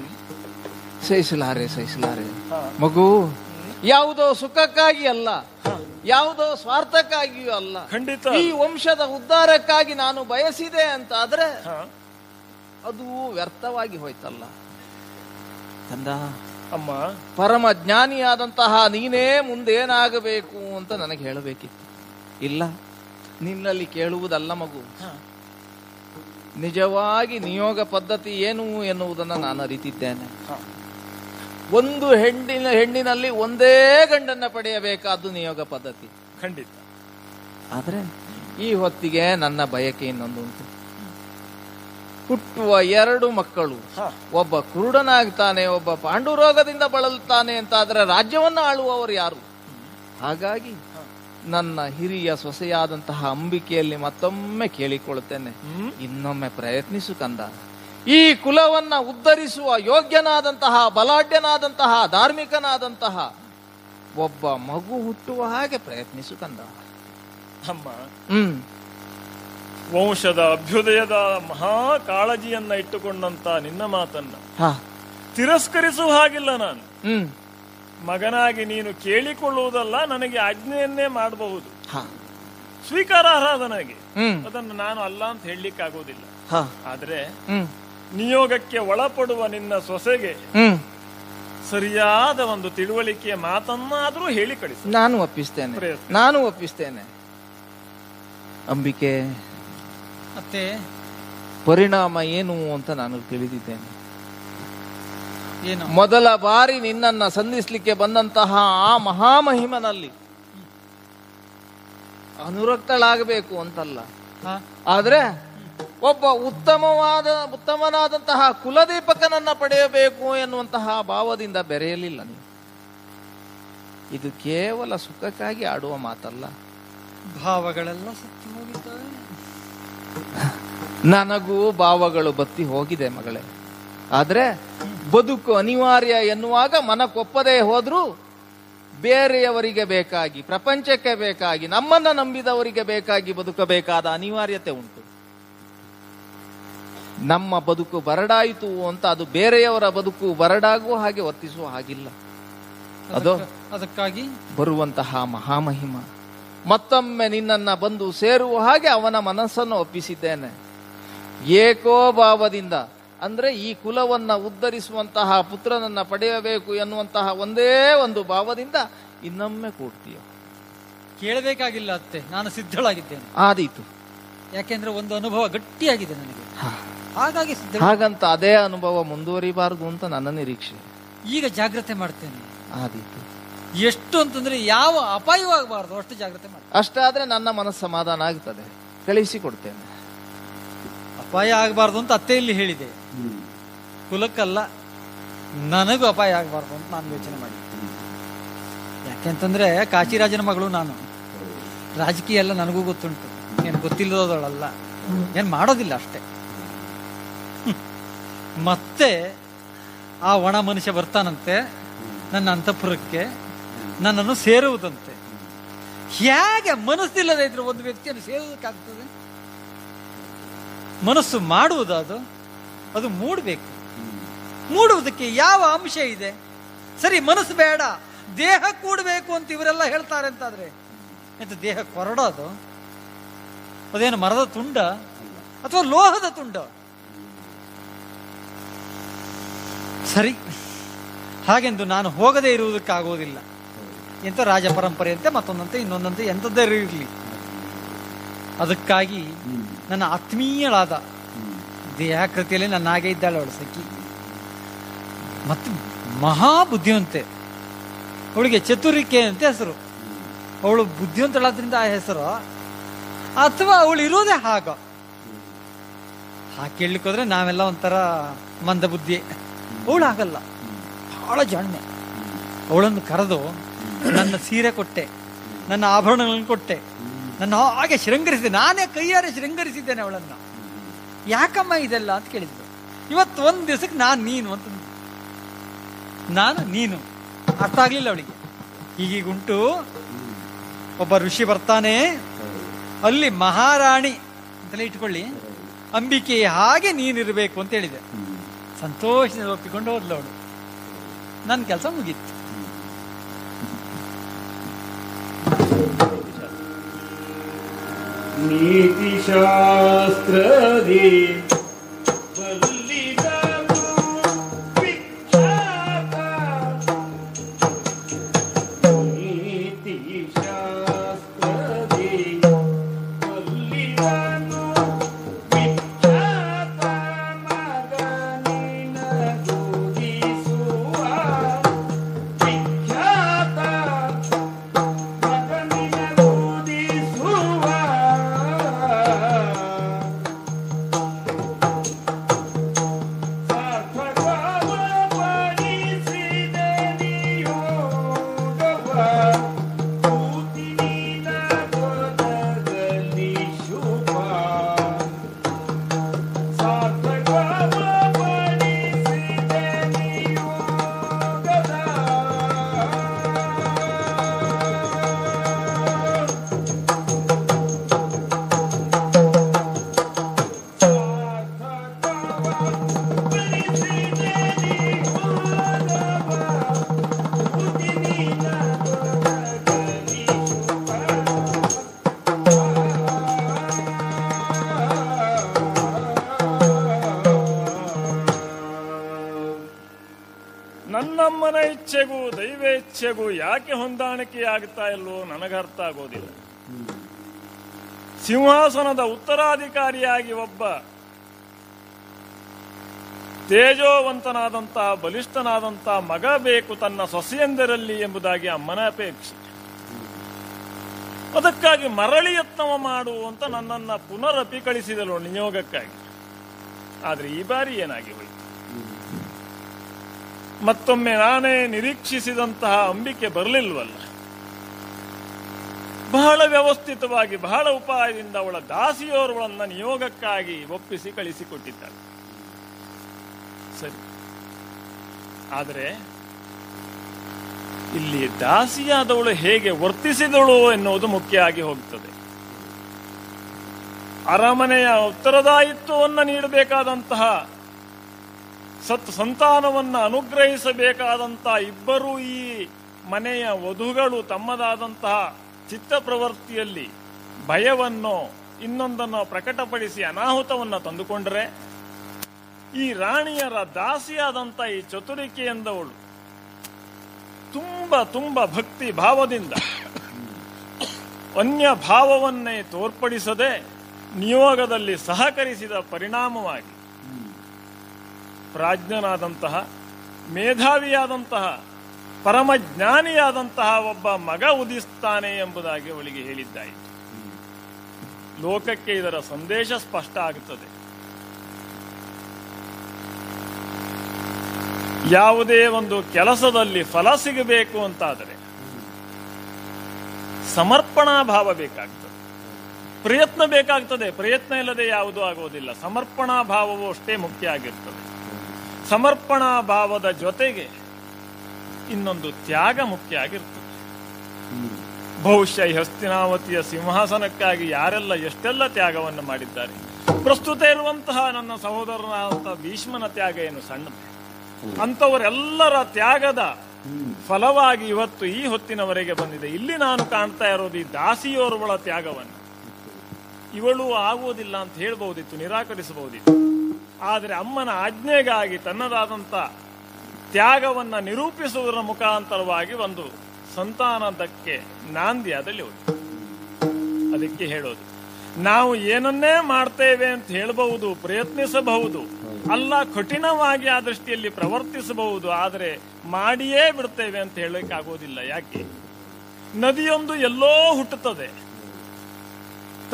ಸಹಿಸಲಾರೆ ಮಗು ಯಾವುದೋ ಸುಖಕ್ಕಾಗಿ ಅಲ್ಲ, ಯಾವುದೋ ಸ್ವಾರ್ಥಕ್ಕಾಗಿಯೂ ಅಲ್ಲ, ಖಂಡಿತ ಈ ವಂಶದ ಉದ್ಧಾರಕ್ಕಾಗಿ ನಾನು ಬಯಸಿದೆ ಅಂತ ಆದ್ರೆ ಅದು ವ್ಯರ್ಥವಾಗಿ ಹೋಯ್ತಲ್ಲ ಕಂದ. ಅಮ್ಮ, ಪರಮ ಜ್ಞಾನಿಯಾದಂತಹ ನೀನೇ ಮುಂದೇನಾಗಬೇಕು ಅಂತ ನನಗೆ ಹೇಳಬೇಕಿತ್ತು. ಇಲ್ಲ, ನಿನ್ನಲ್ಲಿ ಕೇಳುವುದಲ್ಲ ಮಗು. ನಿಜವಾಗಿ ನಿಯೋಗ ಪದ್ಧತಿ ಏನು ಎನ್ನುವುದನ್ನು ನಾನು ಅರಿತಿದ್ದೇನೆ. ಒಂದು ಹೆಣ್ಣಿನಲ್ಲಿ ಒಂದೇ ಗಂಡನ್ನ ಪಡೆಯಬೇಕಾದ್ದು ನಿಯೋಗ ಪದ್ಧತಿ. ಖಂಡಿತ. ಆದ್ರೆ ಈ ಹೊತ್ತಿಗೆ ನನ್ನ ಬಯಕೆ ಇನ್ನೊಂದುಂಟು. ಹುಟ್ಟುವ 2 ಮಕ್ಕಳು, ಒಬ್ಬ ಕುರುಡನಾಗ್ತಾನೆ, ಒಬ್ಬ ಪಾಂಡುರೋಗದಿಂದ ಬಳಲುತ್ತಾನೆ ಅಂತ ಆದ್ರೆ ರಾಜ್ಯವನ್ನು ಆಳುವವರು ಯಾರು? ಹಾಗಾಗಿ ನನ್ನ ಹಿರಿಯ ಸೊಸೆಯಾದಂತಹ ಅಂಬಿಕೆಯಲ್ಲಿ ಮತ್ತೊಮ್ಮೆ ಕೇಳಿಕೊಳ್ಳುತ್ತೇನೆ, ಇನ್ನೊಮ್ಮೆ ಪ್ರಯತ್ನಿಸು ಕಂದ. ಈ ಕುಲವನ್ನ ಉದ್ಧರಿಸುವ ಯೋಗ್ಯನಾದಂತಹ, ಬಲಾಢ್ಯನಾದಂತಹ, ಧಾರ್ಮಿಕನಾದಂತಹ ಒಬ್ಬ ಮಗು ಹುಟ್ಟುವ ಹಾಗೆ ಪ್ರಯತ್ನಿಸು ಕಂದ. ಅಮ್ಮ, ವಂಶದ ಅಭ್ಯುದಯದ ಮಹಾ ಕಾಳಜಿಯನ್ನ ಇಟ್ಟುಕೊಂಡಂತ ನಿನ್ನ ಮಾತನ್ನ ತಿರಸ್ಕರಿಸುವ ಹಾಗಿಲ್ಲ. ನಾನು ಮಗನಾಗಿ ನೀನು ಕೇಳಿಕೊಳ್ಳುವುದಲ್ಲ, ನನಗೆ ಆಜ್ಞೆಯನ್ನೇ ಮಾಡಬಹುದು, ಸ್ವೀಕಾರಾರ್ಹ ನನಗೆ. ಅದನ್ನು ನಾನು ಅಲ್ಲ ಅಂತ ಹೇಳಲಿಕ್ಕಾಗೋದಿಲ್ಲ. ಆದ್ರೆ ನಿಯೋಗಕ್ಕೆ ಒಳಪಡುವ ನಿನ್ನ ಸೊಸೆಗೆ ಸರಿಯಾದ ಒಂದು ತಿಳುವಳಿಕೆಯ ಮಾತನ್ನಾದ್ರೂ ಹೇಳಿ ಕಳಿಸಿ. ನಾನು ಒಪ್ಪಿಸ್ತೇನೆ ಅಂಬಿಕೆ. ಮತ್ತೆ ಪರಿಣಾಮ ಏನು ಅಂತ ನಾನು ತಿಳಿದಿದ್ದೇನೆ. ಏನು? ಮೊದಲ ಬಾರಿ ನಿನ್ನನ್ನ ಸಂಧಿಸ್ಲಿಕ್ಕೆ ಬಂದಂತಹ ಆ ಮಹಾಮಹಿಮನಲ್ಲಿ ಅನುರಕ್ತಳಾಗಬೇಕು ಅಂತಲ್ಲ, ಆದ್ರೆ ಒಬ್ಬ ಉತ್ತಮನಾದಂತಹ ಕುಲದೀಪಕನನ್ನ ಪಡೆಯಬೇಕು ಎನ್ನುವಂತಹ ಭಾವದಿಂದ ಬೆರೆಯಲಿಲ್ಲ ನೀನು. ಇದು ಕೇವಲ ಸುಖಕ್ಕಾಗಿ ಆಡುವ ಮಾತಲ್ಲ. ಭಾವಗಳೆಲ್ಲ ಸತ್ತು ಹೋಗಿದ್ದಾವೆ. ನನಗೂ ಭಾವಗಳು ಬತ್ತಿ ಹೋಗಿದೆ ಮಗಳೇ. ಆದ್ರೆ ಬದುಕು ಅನಿವಾರ್ಯ ಎನ್ನುವಾಗ ಮನಕ್ಕೊಪ್ಪದೇ ಹೋದ್ರೂ ಬೇರೆಯವರಿಗೆ ಬೇಕಾಗಿ, ಪ್ರಪಂಚಕ್ಕೆ ಬೇಕಾಗಿ, ನಮ್ಮನ್ನ ನಂಬಿದವರಿಗೆ ಬೇಕಾಗಿ ಬದುಕಬೇಕಾದ ಅನಿವಾರ್ಯತೆ ಉಂಟು. ನಮ್ಮ ಬದುಕು ಬರಡಾಯಿತು ಅಂತ ಅದು ಬೇರೆಯವರ ಬದುಕು ಬರಡಾಗುವ ಹಾಗೆ ವರ್ತಿಸುವ ಹಾಗಿಲ್ಲ. ಅದಕ್ಕಾಗಿ ಬರುವಂತಹ ಮಹಾಮಹಿಮ ಮತ್ತೊಮ್ಮೆ ನಿನ್ನನ್ನ ಬಂದು ಸೇರುವ ಹಾಗೆ ಅವನ ಮನಸ್ಸನ್ನು ಒಪ್ಪಿಸಿದ್ದೇನೆ. ಏಕೋಭಾವದಿಂದ, ಅಂದ್ರೆ ಈ ಕುಲವನ್ನ ಉದ್ಧರಿಸುವಂತಹ ಪುತ್ರನನ್ನ ಪಡೆಯಬೇಕು ಎನ್ನುವಂತಹ ಒಂದೇ ಒಂದು ಭಾವದಿಂದ ಇನ್ನೊಮ್ಮೆ ಕೂಡ್ತೀಯ. ಕೇಳಬೇಕಾಗಿಲ್ಲ ಅತ್ತೆ, ನಾನು ಸಿದ್ಧಳಾಗಿದ್ದೇನೆ. ಆದೀತು. ಯಾಕೆಂದ್ರೆ ಒಂದು ಅನುಭವ ಗಟ್ಟಿಯಾಗಿದೆ ನನಗೆ, ಹಾಗಾಗಿ ಹಾಗಂತ ಅದೇ ಅನುಭವ ಮುಂದುವರಿಬಾರದು ಅಂತ ನನ್ನ ನಿರೀಕ್ಷೆ. ಈಗ ಜಾಗ್ರತೆ ಮಾಡ್ತೇನೆ. ಆದೀತು. ಎಷ್ಟು ಅಂತಂದ್ರೆ ಯಾವ ಅಪಾಯವಾಗಬಾರದು ಅಷ್ಟು ಜಾಗ್ರತೆ ಮಾಡಿ. ಅಷ್ಟಾದ್ರೆ ನನ್ನ ಮನಸ್ಸು ಸಮಾಧಾನ ಆಗ್ತದೆ. ಕಳಿಸಿಕೊಡ್ತೇನೆ. ಅಪಾಯ ಆಗಬಾರ್ದು ಅಂತ ಅತ್ತೆ ಇಲ್ಲಿ ಹೇಳಿದೆ. ಕುಲಕ್ಕಲ್ಲ, ನನಗೂ ಅಪಾಯ ಆಗಬಾರ್ದು ಅಂತ ನಾನು ಯೋಚನೆ ಮಾಡಿ. ಯಾಕೆಂತಂದ್ರೆ ಕಾಶಿರಾಜನ ಮಗಳು ನಾನು. ರಾಜಕೀಯ ಎಲ್ಲ ನನಗೂ ಗೊತ್ತುಂಟು, ಏನ್ ಗೊತ್ತಿಲ್ಲದವಳಲ್ಲ, ಏನ್ ಮಾಡೋದಿಲ್ಲ ಅಷ್ಟೇ. ಮತ್ತೆ ಆ ಒಣ ಮನುಷ್ಯ ಬರ್ತಾನಂತೆ ನನ್ನ ಅಂತಃಪುರಕ್ಕೆ, ನನ್ನನ್ನು ಸೇರುವುದಂತೆ. ಹೇಗೆ ಮನಸ್ಸಿಲ್ಲದೆ ಇದ್ರೆ ಒಂದು ವ್ಯಕ್ತಿಯನ್ನು ಸೇರುವುದಕ್ಕಾಗ್ತದೆ? ಮನಸ್ಸು ಮಾಡುವುದು ಅದು ಮೂಡಬೇಕು. ಮೂಡುವುದಕ್ಕೆ ಯಾವ ಅಂಶ ಇದೆ? ಸರಿ, ಮನಸ್ಸು ಬೇಡ, ದೇಹ ಕೂಡಬೇಕು ಅಂತ ಇವರೆಲ್ಲ ಹೇಳ್ತಾರೆ ಅಂತಾದ್ರೆ ಎಂತ ದೇಹ ಕೊರಡೋದು? ಅದೇನು ಮರದ ತುಂಡ ಅಥವಾ ಲೋಹದ ತುಂಡ? ಸರಿ, ಹಾಗೆಂದು ನಾನು ಹೋಗದೇ ಇರುವುದಕ್ಕಾಗೋದಿಲ್ಲ. ಎಂತ ರಾಜ ಪರಂಪರೆಯಂತೆ ಮತ್ತೊಂದಂತೆ ಇನ್ನೊಂದಂತೆ ಎಂಥದ್ದೇ ಇರಲಿ. ಅದಕ್ಕಾಗಿ ನನ್ನ ಆತ್ಮೀಯಳಾದ ದೇಹಾಕೃತಿಯಲ್ಲಿ ನನ್ನ ಹಾಗೆ ಇದ್ದಾಳೆ ಅವಳು ಸಖಿ, ಮತ್ತು ಮಹಾ ಬುದ್ಧಿವಂತೆ. ಅವಳಿಗೆ ಚತುರಿಕೆ ಅಂತ ಹೆಸರು. ಅವಳು ಬುದ್ಧಿವಂತಳಾದ್ರಿಂದ ಆ ಹೆಸರು, ಅಥವಾ ಅವಳು ಇರೋದೇ ಹಾಗೆ ಕೇಳಲಿಕ್ಕೆ ಹೋದ್ರೆ ನಾವೆಲ್ಲ ಒಂಥರ ಮಂದ ಬುದ್ಧಿ. ಅವಳು ಆಗಲ್ಲ, ಬಹಳ ಜಾಣ್ಮೆ. ಅವಳನ್ನು ಕರೆದು ನನ್ನ ಸೀರೆ ಕೊಟ್ಟೆ, ನನ್ನ ಆಭರಣಗಳನ್ನು ಕೊಟ್ಟೆ, ನನ್ನ ಹಾಗೆ ಶೃಂಗರಿಸಿದೆ, ನಾನೇ ಕೈಯಾರೆ ಶೃಂಗರಿಸಿದ್ದೇನೆ ಅವಳನ್ನು. ಯಾಕಮ್ಮ ಇದೆಲ್ಲ ಅಂತ ಕೇಳಿದ್ರು. ಇವತ್ತು ಒಂದು ದಿವಸಕ್ಕೆ ನಾನು ನೀನು ಅಂತ, ನಾನು ನೀನು ಅರ್ಥ ಆಗ್ಲಿಲ್ಲ ಅವಳಿಗೆ. ಹೀಗೀಗುಂಟು, ಒಬ್ಬ ಋಷಿ ಬರ್ತಾನೆ, ಅಲ್ಲಿ ಮಹಾರಾಣಿ ಅಂತಲೇ ಇಟ್ಕೊಳ್ಳಿ, ಅಂಬಿಕೆ ಹಾಗೆ ನೀನಿರಬೇಕು ಅಂತ ಹೇಳಿದೆ. ಸಂತೋಷದಿಂದ ಒಪ್ಪಿಕೊಂಡು ಹೋದ್ಲು ಅವಳು. ನನ್ನ ಕೆಲಸ ಮುಗೀತು. ನೀತಿಶಾಸ್ತ್ರದಿ ನನ್ನಮ್ಮನ ಇಚ್ಛೆಗೂ ದೈವೇಚ್ಛೆಗೂ ಯಾಕೆ ಹೊಂದಾಣಿಕೆ ಆಗ್ತಾ ಇಲ್ವೋ ನನಗರ್ಥ ಆಗೋದಿಲ್ಲ. ಸಿಂಹಾಸನದ ಉತ್ತರಾಧಿಕಾರಿಯಾಗಿ ಒಬ್ಬ ತೇಜೋವಂತನಾದಂತಹ ಬಲಿಷ್ಠನಾದಂತಹ ಮಗ ಬೇಕು ತನ್ನ ಸೊಸೆಯಂದರಲ್ಲಿ ಎಂಬುದಾಗಿ ಅಮ್ಮನ ಅಪೇಕ್ಷೆ. ಅದಕ್ಕಾಗಿ ಮರಳಿ ಯತ್ನವ ಮಾಡು ಅಂತ ನನ್ನನ್ನ ಪುನರಪಿ ಕಳಿಸಿದಳು ನಿಯೋಗಕ್ಕಾಗಿ. ಆದ್ರೆ ಈ ಬಾರಿ ಏನಾಗಿ ಹೋಯಿತು, ಮತ್ತೊಮ್ಮೆ ನಾನೇ ನಿರೀಕ್ಷಿಸಿದಂತಹ ಅಂಬಿಕೆ ಬರಲಿಲ್ವಲ್ಲ. ಬಹಳ ವ್ಯವಸ್ಥಿತವಾಗಿ ಬಹಳ ಉಪಾಯದಿಂದ ಅವಳ ದಾಸಿಯೋರ್ವಳನ್ನ ನಿಯೋಗಕ್ಕಾಗಿ ಒಪ್ಪಿಸಿ ಕಳಿಸಿಕೊಟ್ಟಿದ್ದಾಳೆ. ಸರಿ, ಆದರೆ ಇಲ್ಲಿ ದಾಸಿಯಾದವಳು ಹೇಗೆ ವರ್ತಿಸಿದಳು ಎನ್ನುವುದು ಮುಖ್ಯ ಆಗಿ ಹೋಗುತ್ತದೆ. ಅರಮನೆಯ ಉತ್ತರದಾಯಿತ್ವವನ್ನು ನೀಡಬೇಕಾದಂತಹ ಸಂತಾನವನ್ನ ಅನುಗ್ರಹಿಸಬೇಕಾದಂತಹ ಇಬ್ಬರೂ ಈ ಮನೆಯ ವಧುಗಳು ತಮ್ಮದಾದಂತಹ ಚಿತ್ತ ಪ್ರವೃತ್ತಿಯಲ್ಲಿ ಭಯವನ್ನೋ ಇನ್ನೊಂದನ್ನು ಪ್ರಕಟಪಡಿಸಿ ಅನಾಹುತವನ್ನ ತಂದುಕೊಂಡರೆ, ಈ ರಾಣಿಯರ ದಾಸಿಯಾದಂಥ ಈ ಚತುರಿಕೆ ಎಂದವಳು ತುಂಬ ಭಕ್ತಿ ಭಾವದಿಂದ ಅನ್ಯ ಭಾವವನ್ನೇ ತೋರ್ಪಡಿಸದೆ ನಿಯೋಗದಲ್ಲಿ ಸಹಕರಿಸಿದ ಪರಿಣಾಮವಾಗಿ ಪ್ರಾಜ್ಞನಾದಂತಹ ಮೇಧಾವಿಯಾದಂತಹ ಪರಮಜ್ಞಾನಿಯಾದಂತಹ ಒಬ್ಬ ಮಗ ಉದಿಸ್ತಾನೆ ಎಂಬುದಾಗಿ ಅವಳಿಗೆ ಹೇಳಿದ್ದಾಯಿತು. ಲೋಕಕ್ಕೆ ಇದರ ಸಂದೇಶ ಸ್ಪಷ್ಟ ಆಗುತ್ತದೆ. ಯಾವುದೇ ಒಂದು ಕೆಲಸದಲ್ಲಿ ಫಲ ಸಿಗಬೇಕು ಅಂತಾದರೆ ಸಮರ್ಪಣಾ ಭಾವ ಬೇಕಾಗ್ತದೆ, ಪ್ರಯತ್ನ ಬೇಕಾಗ್ತದೆ. ಪ್ರಯತ್ನ ಇಲ್ಲದೆ ಯಾವುದೂ ಆಗುವುದಿಲ್ಲ. ಸಮರ್ಪಣಾ ಭಾವವು ಅಷ್ಟೇ ಮುಖ್ಯ ಆಗಿರ್ತದೆ. ಸಮರ್ಪಣಾ ಭಾವದ ಜೊತೆಗೆ ಇನ್ನೊಂದು ತ್ಯಾಗ ಮುಖ್ಯ ಆಗಿರ್ತದೆ. ಬಹುಶಃ ಈ ಹಸ್ತಿನಾವತಿಯ ಸಿಂಹಾಸನಕ್ಕಾಗಿ ಯಾರೆಲ್ಲ ಎಷ್ಟೆಲ್ಲ ತ್ಯಾಗವನ್ನು ಮಾಡಿದ್ದಾರೆ. ಪ್ರಸ್ತುತ ಇರುವಂತಹ ನನ್ನ ಸಹೋದರನಾದಂತಹ ಭೀಷ್ಮನ ತ್ಯಾಗ ಏನು ಸಣ್ಣದು. ಅಂಥವರೆಲ್ಲರ ತ್ಯಾಗದ ಫಲವಾಗಿ ಇವತ್ತು ಈ ಹೊತ್ತಿನವರೆಗೆ ಬಂದಿದೆ. ಇಲ್ಲಿ ನಾನು ಕಾಣ್ತಾ ಇರೋದು ಈ ದಾಸಿಯೋರ್ವಳ ತ್ಯಾಗವನ್ನು. ಇವಳು ಆಗುವುದಿಲ್ಲ ಅಂತ ಹೇಳ್ಬಹುದಿತ್ತು, ನಿರಾಕರಿಸಬಹುದಿತ್ತು. ಆದರೆ ಅಮ್ಮನ ಆಜ್ಞೆಗಾಗಿ ತನ್ನದಾದಂಥ ತ್ಯಾಗವನ್ನ ನಿರೂಪಿಸುವುದರ ಮುಖಾಂತರವಾಗಿ ಒಂದು ಸಂತಾನದಕ್ಕೆ ನಾಂದಿಯಾದಲ್ಲಿ ಹೋಗಿ. ಅದಕ್ಕೆ ಹೇಳೋದು, ನಾವು ಏನನ್ನೇ ಮಾಡ್ತೇವೆ ಅಂತ ಹೇಳಬಹುದು, ಪ್ರಯತ್ನಿಸಬಹುದು, ಅಲ್ಲ ಕಠಿಣವಾಗಿ ಆ ದೃಷ್ಟಿಯಲ್ಲಿ ಪ್ರವರ್ತಿಸಬಹುದು. ಆದರೆ ಮಾಡಿಯೇ ಬಿಡ್ತೇವೆ ಅಂತ ಹೇಳಲಿಕ್ಕೆ ಆಗೋದಿಲ್ಲ. ಯಾಕೆ? ನದಿಯೊಂದು ಎಲ್ಲೋ ಹುಟ್ಟುತ್ತದೆ,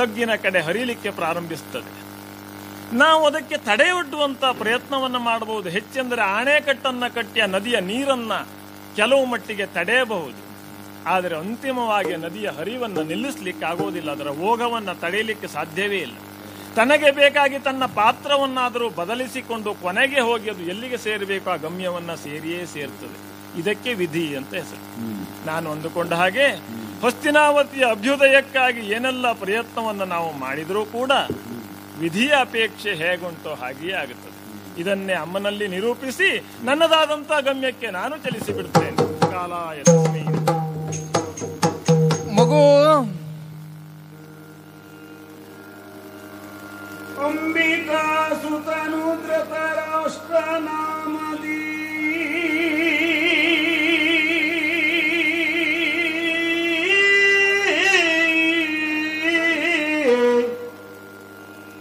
ತಗ್ಗಿನ ಕಡೆ ಹರಿಲಿಕ್ಕೆ ಪ್ರಾರಂಭಿಸುತ್ತದೆ. ನಾವು ಅದಕ್ಕೆ ತಡೆಯೊಡ್ಡುವಂತ ಪ್ರಯತ್ನವನ್ನ ಮಾಡಬಹುದು. ಹೆಚ್ಚೆಂದರೆ ಆಣೆಕಟ್ಟನ್ನ ಕಟ್ಟಿ ಆ ನದಿಯ ನೀರನ್ನ ಕೆಲವು ಮಟ್ಟಿಗೆ ತಡೆಯಬಹುದು. ಆದರೆ ಅಂತಿಮವಾಗಿ ನದಿಯ ಹರಿವನ್ನು ನಿಲ್ಲಿಸ್ಲಿಕ್ಕೆ ಆಗೋದಿಲ್ಲ, ಅದರ ಓಘವನ್ನು ತಡೆಯಲಿಕ್ಕೆ ಸಾಧ್ಯವೇ ಇಲ್ಲ. ತನಗೆ ಬೇಕಾಗಿ ತನ್ನ ಪಾತ್ರವನ್ನಾದರೂ ಬದಲಿಸಿಕೊಂಡು ಕೊನೆಗೆ ಹೋಗಿ ಅದು ಎಲ್ಲಿಗೆ ಸೇರಬೇಕು ಆ ಗಮ್ಯವನ್ನ ಸೇರಿಯೇ ಸೇರ್ತದೆ. ಇದಕ್ಕೆ ವಿಧಿ ಅಂತ ಹೆಸರು. ನಾನು ಅಂದುಕೊಂಡ ಹಾಗೆ ಹಸ್ತಿನಾವತಿಯ ಅಭ್ಯುದಯಕ್ಕಾಗಿ ಏನೆಲ್ಲ ಪ್ರಯತ್ನವನ್ನು ನಾವು ಮಾಡಿದರೂ ಕೂಡ ವಿಧಿಯ ಅಪೇಕ್ಷೆ ಹೇಗುಂಟೋ ಹಾಗೆಯೇ ಆಗುತ್ತದೆ. ಇದನ್ನೇ ಅಮ್ಮನಲ್ಲಿ ನಿರೂಪಿಸಿ ನನ್ನದಾದಂಥ ಗಮ್ಯಕ್ಕೆ ನಾನು ಚಲಿಸಿ ಬಿಡ್ತೇನೆ. ಕಾಲಾಯ ತಸ್ಮೈ. ಮಗು ಅಂಬಿಕಾ ಸುತನು ಧೃತರಾಷ್ಟ್ರ ನಾಮದಿ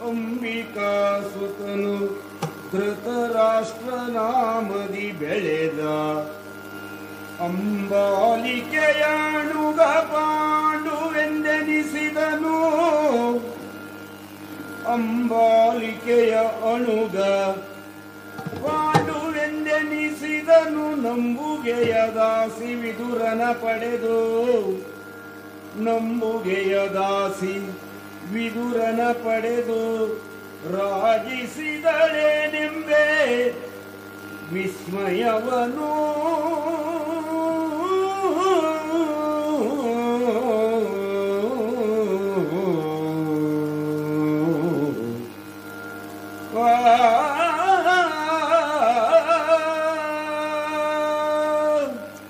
ಅಂಬಿಕಾ ಸುತನು ಧೃತರಾಷ್ಟ್ರ ನಾಮದಿ ಬೆಳೆದ ಅಂಬಾಲಿಕೆಯಾಣುಗ ಪಾಂಡುವೆಂದೆನಿಸಿದನು. ಅಂಬಾಲಿಕೆಯ ಅಣುಗ ಪಾಂಡುವೆಂದೆನಿಸಿದನು. ನಂಬುಗೆಯ ದಾಸಿ ವಿದುರನ ಪಡೆದು ನಂಬುಗೆಯ ದಾಸಿ ವಿದುರನ ಪಡೆದು ರಾಜಿಸಿದಳೇನೆಂಬೆ ವಿಸ್ಮಯವನು.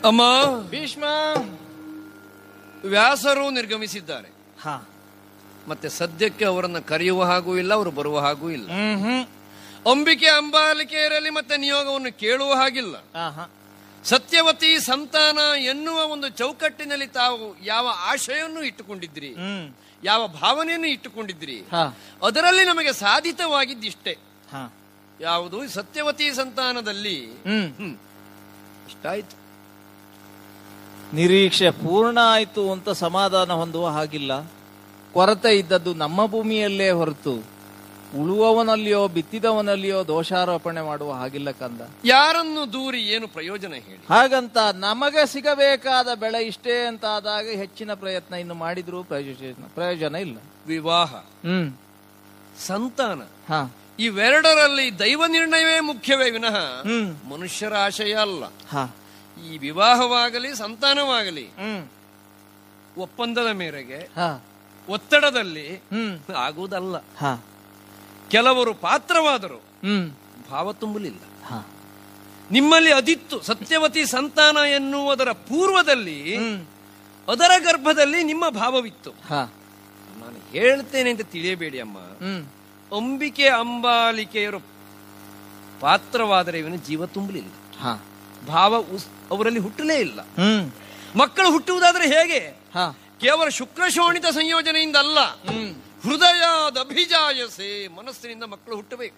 ಅಮ್ಮ, ಭೀಷ್ಮ, ವ್ಯಾಸರು ನಿರ್ಗಮಿಸಿದ್ದಾರೆ. ಮತ್ತೆ ಸದ್ಯಕ್ಕೆ ಅವರನ್ನ ಕರೆಯುವ ಹಾಗೂ ಇಲ್ಲ, ಅವರು ಬರುವ ಹಾಗೂ ಇಲ್ಲ. ಅಂಬಿಕೆ ಅಂಬಾಲಿಕೆಯರಲ್ಲಿ ಮತ್ತೆ ನಿಯೋಗವನ್ನು ಕೇಳುವ ಹಾಗಿಲ್ಲ. ಸತ್ಯವತಿ ಸಂತಾನ ಎನ್ನುವ ಒಂದು ಚೌಕಟ್ಟಿನಲ್ಲಿ ತಾವು ಯಾವ ಆಶಯನ್ನು ಇಟ್ಟುಕೊಂಡಿದ್ರಿ, ಯಾವ ಭಾವನೆಯನ್ನು ಇಟ್ಟುಕೊಂಡಿದ್ರಿ, ಅದರಲ್ಲಿ ನಮಗೆ ಸಾಧಿತವಾಗಿದ್ದಿಷ್ಟೇ. ಯಾವುದು ಸತ್ಯವತಿ ಸಂತಾನದಲ್ಲಿ ಇಷ್ಟಾಯ್ತು, ನಿರೀಕ್ಷೆ ಪೂರ್ಣ ಆಯ್ತು ಅಂತ ಸಮಾಧಾನ ಹೊಂದುವ ಹಾಗಿಲ್ಲ. ಕೊರತೆ ಇದ್ದದ್ದು ನಮ್ಮ ಭೂಮಿಯಲ್ಲೇ ಹೊರತು ಉಳುವವನಲ್ಲಿಯೋ ಬಿತ್ತಿದವನಲ್ಲಿಯೋ ದೋಷಾರೋಪಣೆ ಮಾಡುವ ಹಾಗಿಲ್ಲ ಕಂದ. ಯಾರನ್ನು ದೂರಿ ಏನು ಪ್ರಯೋಜನ ಹೇಳಿ? ಹಾಗಂತ ನಮಗೆ ಸಿಗಬೇಕಾದ ಬೆಳೆ ಇಷ್ಟೇ ಅಂತ ಆದಾಗ ಹೆಚ್ಚಿನ ಪ್ರಯತ್ನ ಇನ್ನು ಮಾಡಿದ್ರೂ ಪ್ರಯೋಜನ ಇಲ್ಲ. ವಿವಾಹ, ಸಂತಾನ, ಇವೆರಡರಲ್ಲಿ ದೈವ ನಿರ್ಣಯವೇ ಮುಖ್ಯವೇ ವಿನಃ ಮನುಷ್ಯರ ಆಶಯ ಅಲ್ಲ. ಈ ವಿವಾಹವಾಗಲಿ ಸಂತಾನವಾಗಲಿ ಒಪ್ಪಂದದ ಮೇರೆಗೆ ಒತ್ತಡದಲ್ಲಿ ಆಗುವುದಲ್ಲ. ಕೆಲವರು ಪಾತ್ರವಾದರು ಭಾವ ತುಂಬಲಿಲ್ಲ. ನಿಮ್ಮಲ್ಲಿ ಅದಿತ್ತು. ಸತ್ಯವತಿ ಸಂತಾನ ಎನ್ನುವುದರ ಪೂರ್ವದಲ್ಲಿ ಅದರ ಗರ್ಭದಲ್ಲಿ ನಿಮ್ಮ ಭಾವವಿತ್ತು. ನಾನು ಹೇಳ್ತೇನೆ ಅಂತ ತಿಳಿಯಬೇಡಿ ಅಮ್ಮ. ಅಂಬಿಕೆ ಅಂಬಾಲಿಕೆಯರು ಪಾತ್ರವಾದರೆ ಇವನು ಜೀವ ತುಂಬಲಿಲ್ಲ, ಭಾವ ಅವರಲ್ಲಿ ಹುಟ್ಟಲೇ ಇಲ್ಲ. ಮಕ್ಕಳು ಹುಟ್ಟುವುದಾದ್ರೆ ಹೇಗೆ? ಕೇವಲ ಶುಕ್ರಶೋಣಿತ ಸಂಯೋಜನೆಯಿಂದ ಅಲ್ಲ, ಹೃದಯದ ಅಭಿಜಾಯಸೆ, ಮನಸ್ಸಿನಿಂದ ಮಕ್ಕಳು ಹುಟ್ಟಬೇಕು.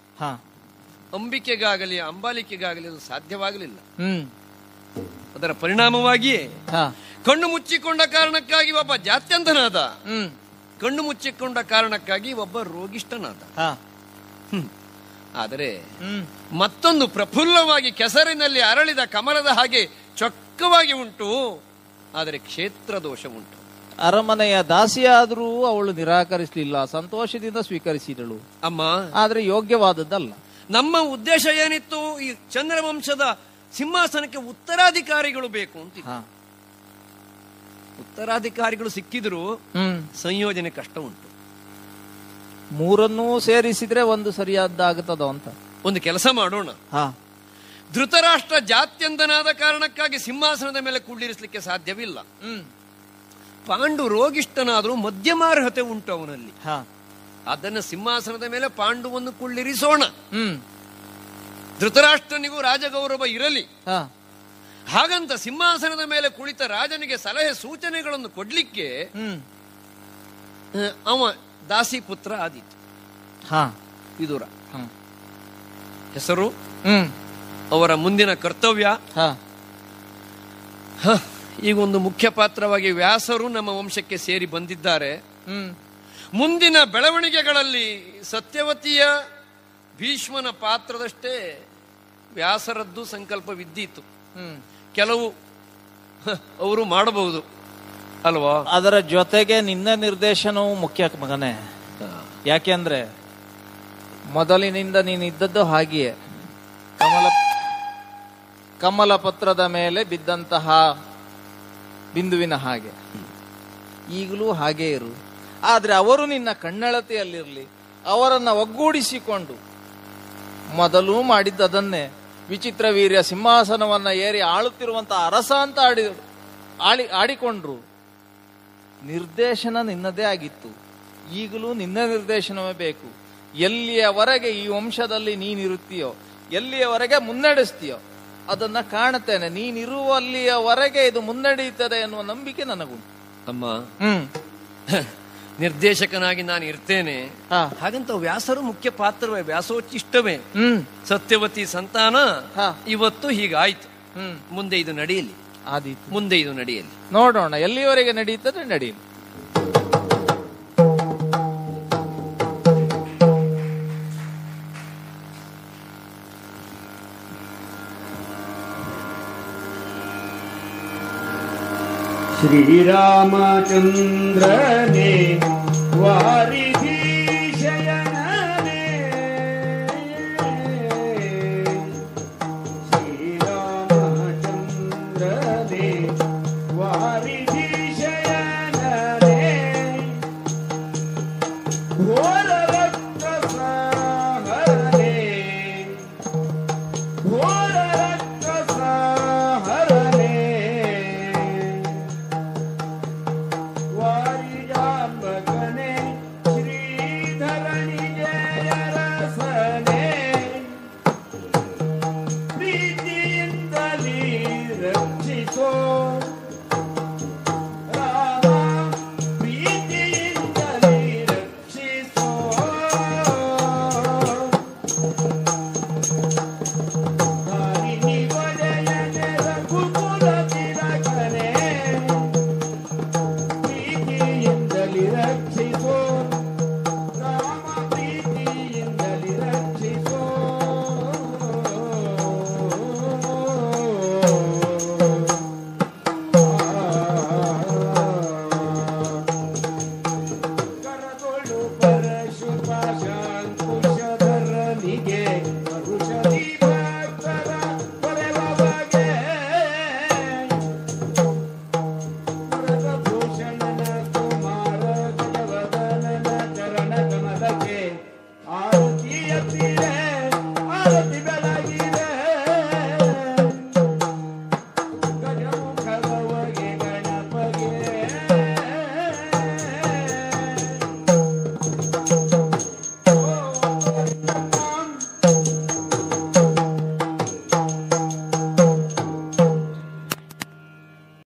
ಅಂಬಿಕೆಗಾಗಲಿ ಅಂಬಾಲಿಕೆಗಾಗಲಿ ಅದು ಸಾಧ್ಯವಾಗಲಿಲ್ಲ. ಅದರ ಪರಿಣಾಮವಾಗಿಯೇ ಕಣ್ಣು ಮುಚ್ಚಿಕೊಂಡ ಕಾರಣಕ್ಕಾಗಿ ಒಬ್ಬ ಜಾತ್ಯಂತನಾದ, ಕಣ್ಣು ಮುಚ್ಚಿಕೊಂಡ ಕಾರಣಕ್ಕಾಗಿ ಒಬ್ಬ ರೋಗಿಷ್ಠನಾದ. ಆದರೆ ಮತ್ತೊಂದು ಪ್ರಫುಲ್ಲವಾಗಿ ಕೆಸರಿನಲ್ಲಿ ಅರಳಿದ ಕಮಲದ ಹಾಗೆ ಚೊಕ್ಕವಾಗಿ ಉಂಟು, ಆದರೆ ಕ್ಷೇತ್ರ ದೋಷ ಉಂಟು. ಅರಮನೆಯ ದಾಸಿಯಾದರೂ ಅವಳು ನಿರಾಕರಿಸಲಿಲ್ಲ, ಸಂತೋಷದಿಂದ ಸ್ವೀಕರಿಸಿದಳು. ಅಮ್ಮ, ಆದ್ರೆ ಯೋಗ್ಯವಾದದ್ದಲ್ಲ. ನಮ್ಮ ಉದ್ದೇಶ ಏನಿತ್ತು? ಈ ಚಂದ್ರವಂಶದ ಸಿಂಹಾಸನಕ್ಕೆ ಉತ್ತರಾಧಿಕಾರಿಗಳು ಬೇಕು ಅಂತ. ಉತ್ತರಾಧಿಕಾರಿಗಳು ಸಿಕ್ಕಿದ್ರು ಸಂಯೋಜನೆ ಕಷ್ಟ ಉಂಟು. ಮೂರನ್ನೂ ಸೇರಿಸಿದ್ರೆ ಒಂದು ಸರಿಯಾದ್ದಾಗುತ್ತದೋ ಅಂತ ಒಂದು ಕೆಲಸ ಮಾಡೋಣ. ಧೃತರಾಷ್ಟ್ರ ಜಾತ್ಯಂತನಾದ ಕಾರಣಕ್ಕಾಗಿ ಸಿಂಹಾಸನದ ಮೇಲೆ ಕುಳ್ಳಿರಿಸಲಿಕ್ಕೆ ಸಾಧ್ಯವಿಲ್ಲ. ಪಾಂಡು ರೋಗಿಷ್ಠನಾದ್ರೂ ಮಧ್ಯಮಾರ್ಹತೆ ಉಂಟು ಅವನಲ್ಲಿ. ಅದನ್ನು ಸಿಂಹಾಸನದ ಮೇಲೆ ಪಾಂಡುವನ್ನು ಕುಳ್ಳಿರಿಸೋಣ. ಧೃತರಾಷ್ಟ್ರನಿಗೂ ರಾಜಗೌರವ ಇರಲಿ. ಹಾಗಂತ ಸಿಂಹಾಸನದ ಮೇಲೆ ಕುಳಿತ ರಾಜನಿಗೆ ಸಲಹೆ ಸೂಚನೆಗಳನ್ನು ಕೊಡ್ಲಿಕ್ಕೆ ಅವ ದಾಸಿ ಪುತ್ರ ಆದೀತು. ವಿದುರ ಹೆಸರು, ಅವರ ಮುಂದಿನ ಕರ್ತವ್ಯ. ಈಗ ಒಂದು ಮುಖ್ಯ ಪಾತ್ರವಾಗಿ ವ್ಯಾಸರು ನಮ್ಮ ವಂಶಕ್ಕೆ ಸೇರಿ ಬಂದಿದ್ದಾರೆ. ಮುಂದಿನ ಬೆಳವಣಿಗೆಗಳಲ್ಲಿ ಸತ್ಯವತಿಯ ಭೀಷ್ಮನ ಪಾತ್ರದಷ್ಟೇ ವ್ಯಾಸರದ್ದು ಸಂಕಲ್ಪವಿದ್ದೀತು. ಕೆಲವು ಅವರು ಮಾಡಬಹುದು, ಅಲ್ವಾ? ಅದರ ಜೊತೆಗೆ ನಿನ್ನ ನಿರ್ದೇಶನವು ಮುಖ್ಯ ಮಗನೇ. ಯಾಕೆಂದ್ರೆ ಮೊದಲಿನಿಂದ ನೀನಿದ್ದದ್ದು ಹಾಗೆಯೇ, ಕಮಲ ಪತ್ರದ ಮೇಲೆ ಬಿದ್ದಂತಹ ಬಿಂದುವಿನ ಹಾಗೆ ಈಗಲೂ ಹಾಗೇ ಇರು. ಆದ್ರೆ ಅವರು ನಿನ್ನ ಕಣ್ಣಳತೆಯಲ್ಲಿರಲಿ, ಅವರನ್ನ ಒಗ್ಗೂಡಿಸಿಕೊಂಡು ಮೊದಲು ಮಾಡಿದ್ದದನ್ನೇ ವಿಚಿತ್ರ ವೀರ್ಯ ಸಿಂಹಾಸನವನ್ನ ಏರಿ ಆಳುತ್ತಿರುವಂತಹ ಅರಸ ಅಂತ ಆಡಿಕೊಂಡ್ರು. ನಿರ್ದೇಶನ ನಿನ್ನದೇ ಆಗಿತ್ತು, ಈಗಲೂ ನಿನ್ನ ನಿರ್ದೇಶನವೇ ಬೇಕು. ಎಲ್ಲಿಯವರೆಗೆ ಈ ವಂಶದಲ್ಲಿ ನೀನಿರುತ್ತೀಯೋ, ಎಲ್ಲಿಯವರೆಗೆ ಮುನ್ನಡೆಸ್ತೀಯೋ ಅದನ್ನ ಕಾಣುತ್ತೇನೆ. ನೀನಿರುವಲ್ಲಿಯವರೆಗೆ ಇದು ಮುನ್ನಡೆಯುತ್ತದೆ ಎನ್ನುವ ನಂಬಿಕೆ ನನಗುಂಟು. ಅಮ್ಮ, ನಿರ್ದೇಶಕನಾಗಿ ನಾನು ಇರ್ತೇನೆ. ಹಾಗಂತ ವ್ಯಾಸರು ಮುಖ್ಯ ಪಾತ್ರವೇ, ವ್ಯಾಸೋಚ್ಚಿಷ್ಟವೇ. ಸತ್ಯವತಿ ಸಂತಾನ ಇವತ್ತು ಹೀಗಾಯ್ತು. ಮುಂದೆ ಇದು ನಡೆಯಲಿ, ಮುಂದೆ ಇದು ನಡೆಯಲಿ. ನೋಡೋಣ ಎಲ್ಲಿಯವರೆಗೆ ನಡೆಯುತ್ತದೆ, ನಡೆಯಲಿ. ಶ್ರೀರಾಮಚಂದ್ರನೇ ವಾರಿಧಿ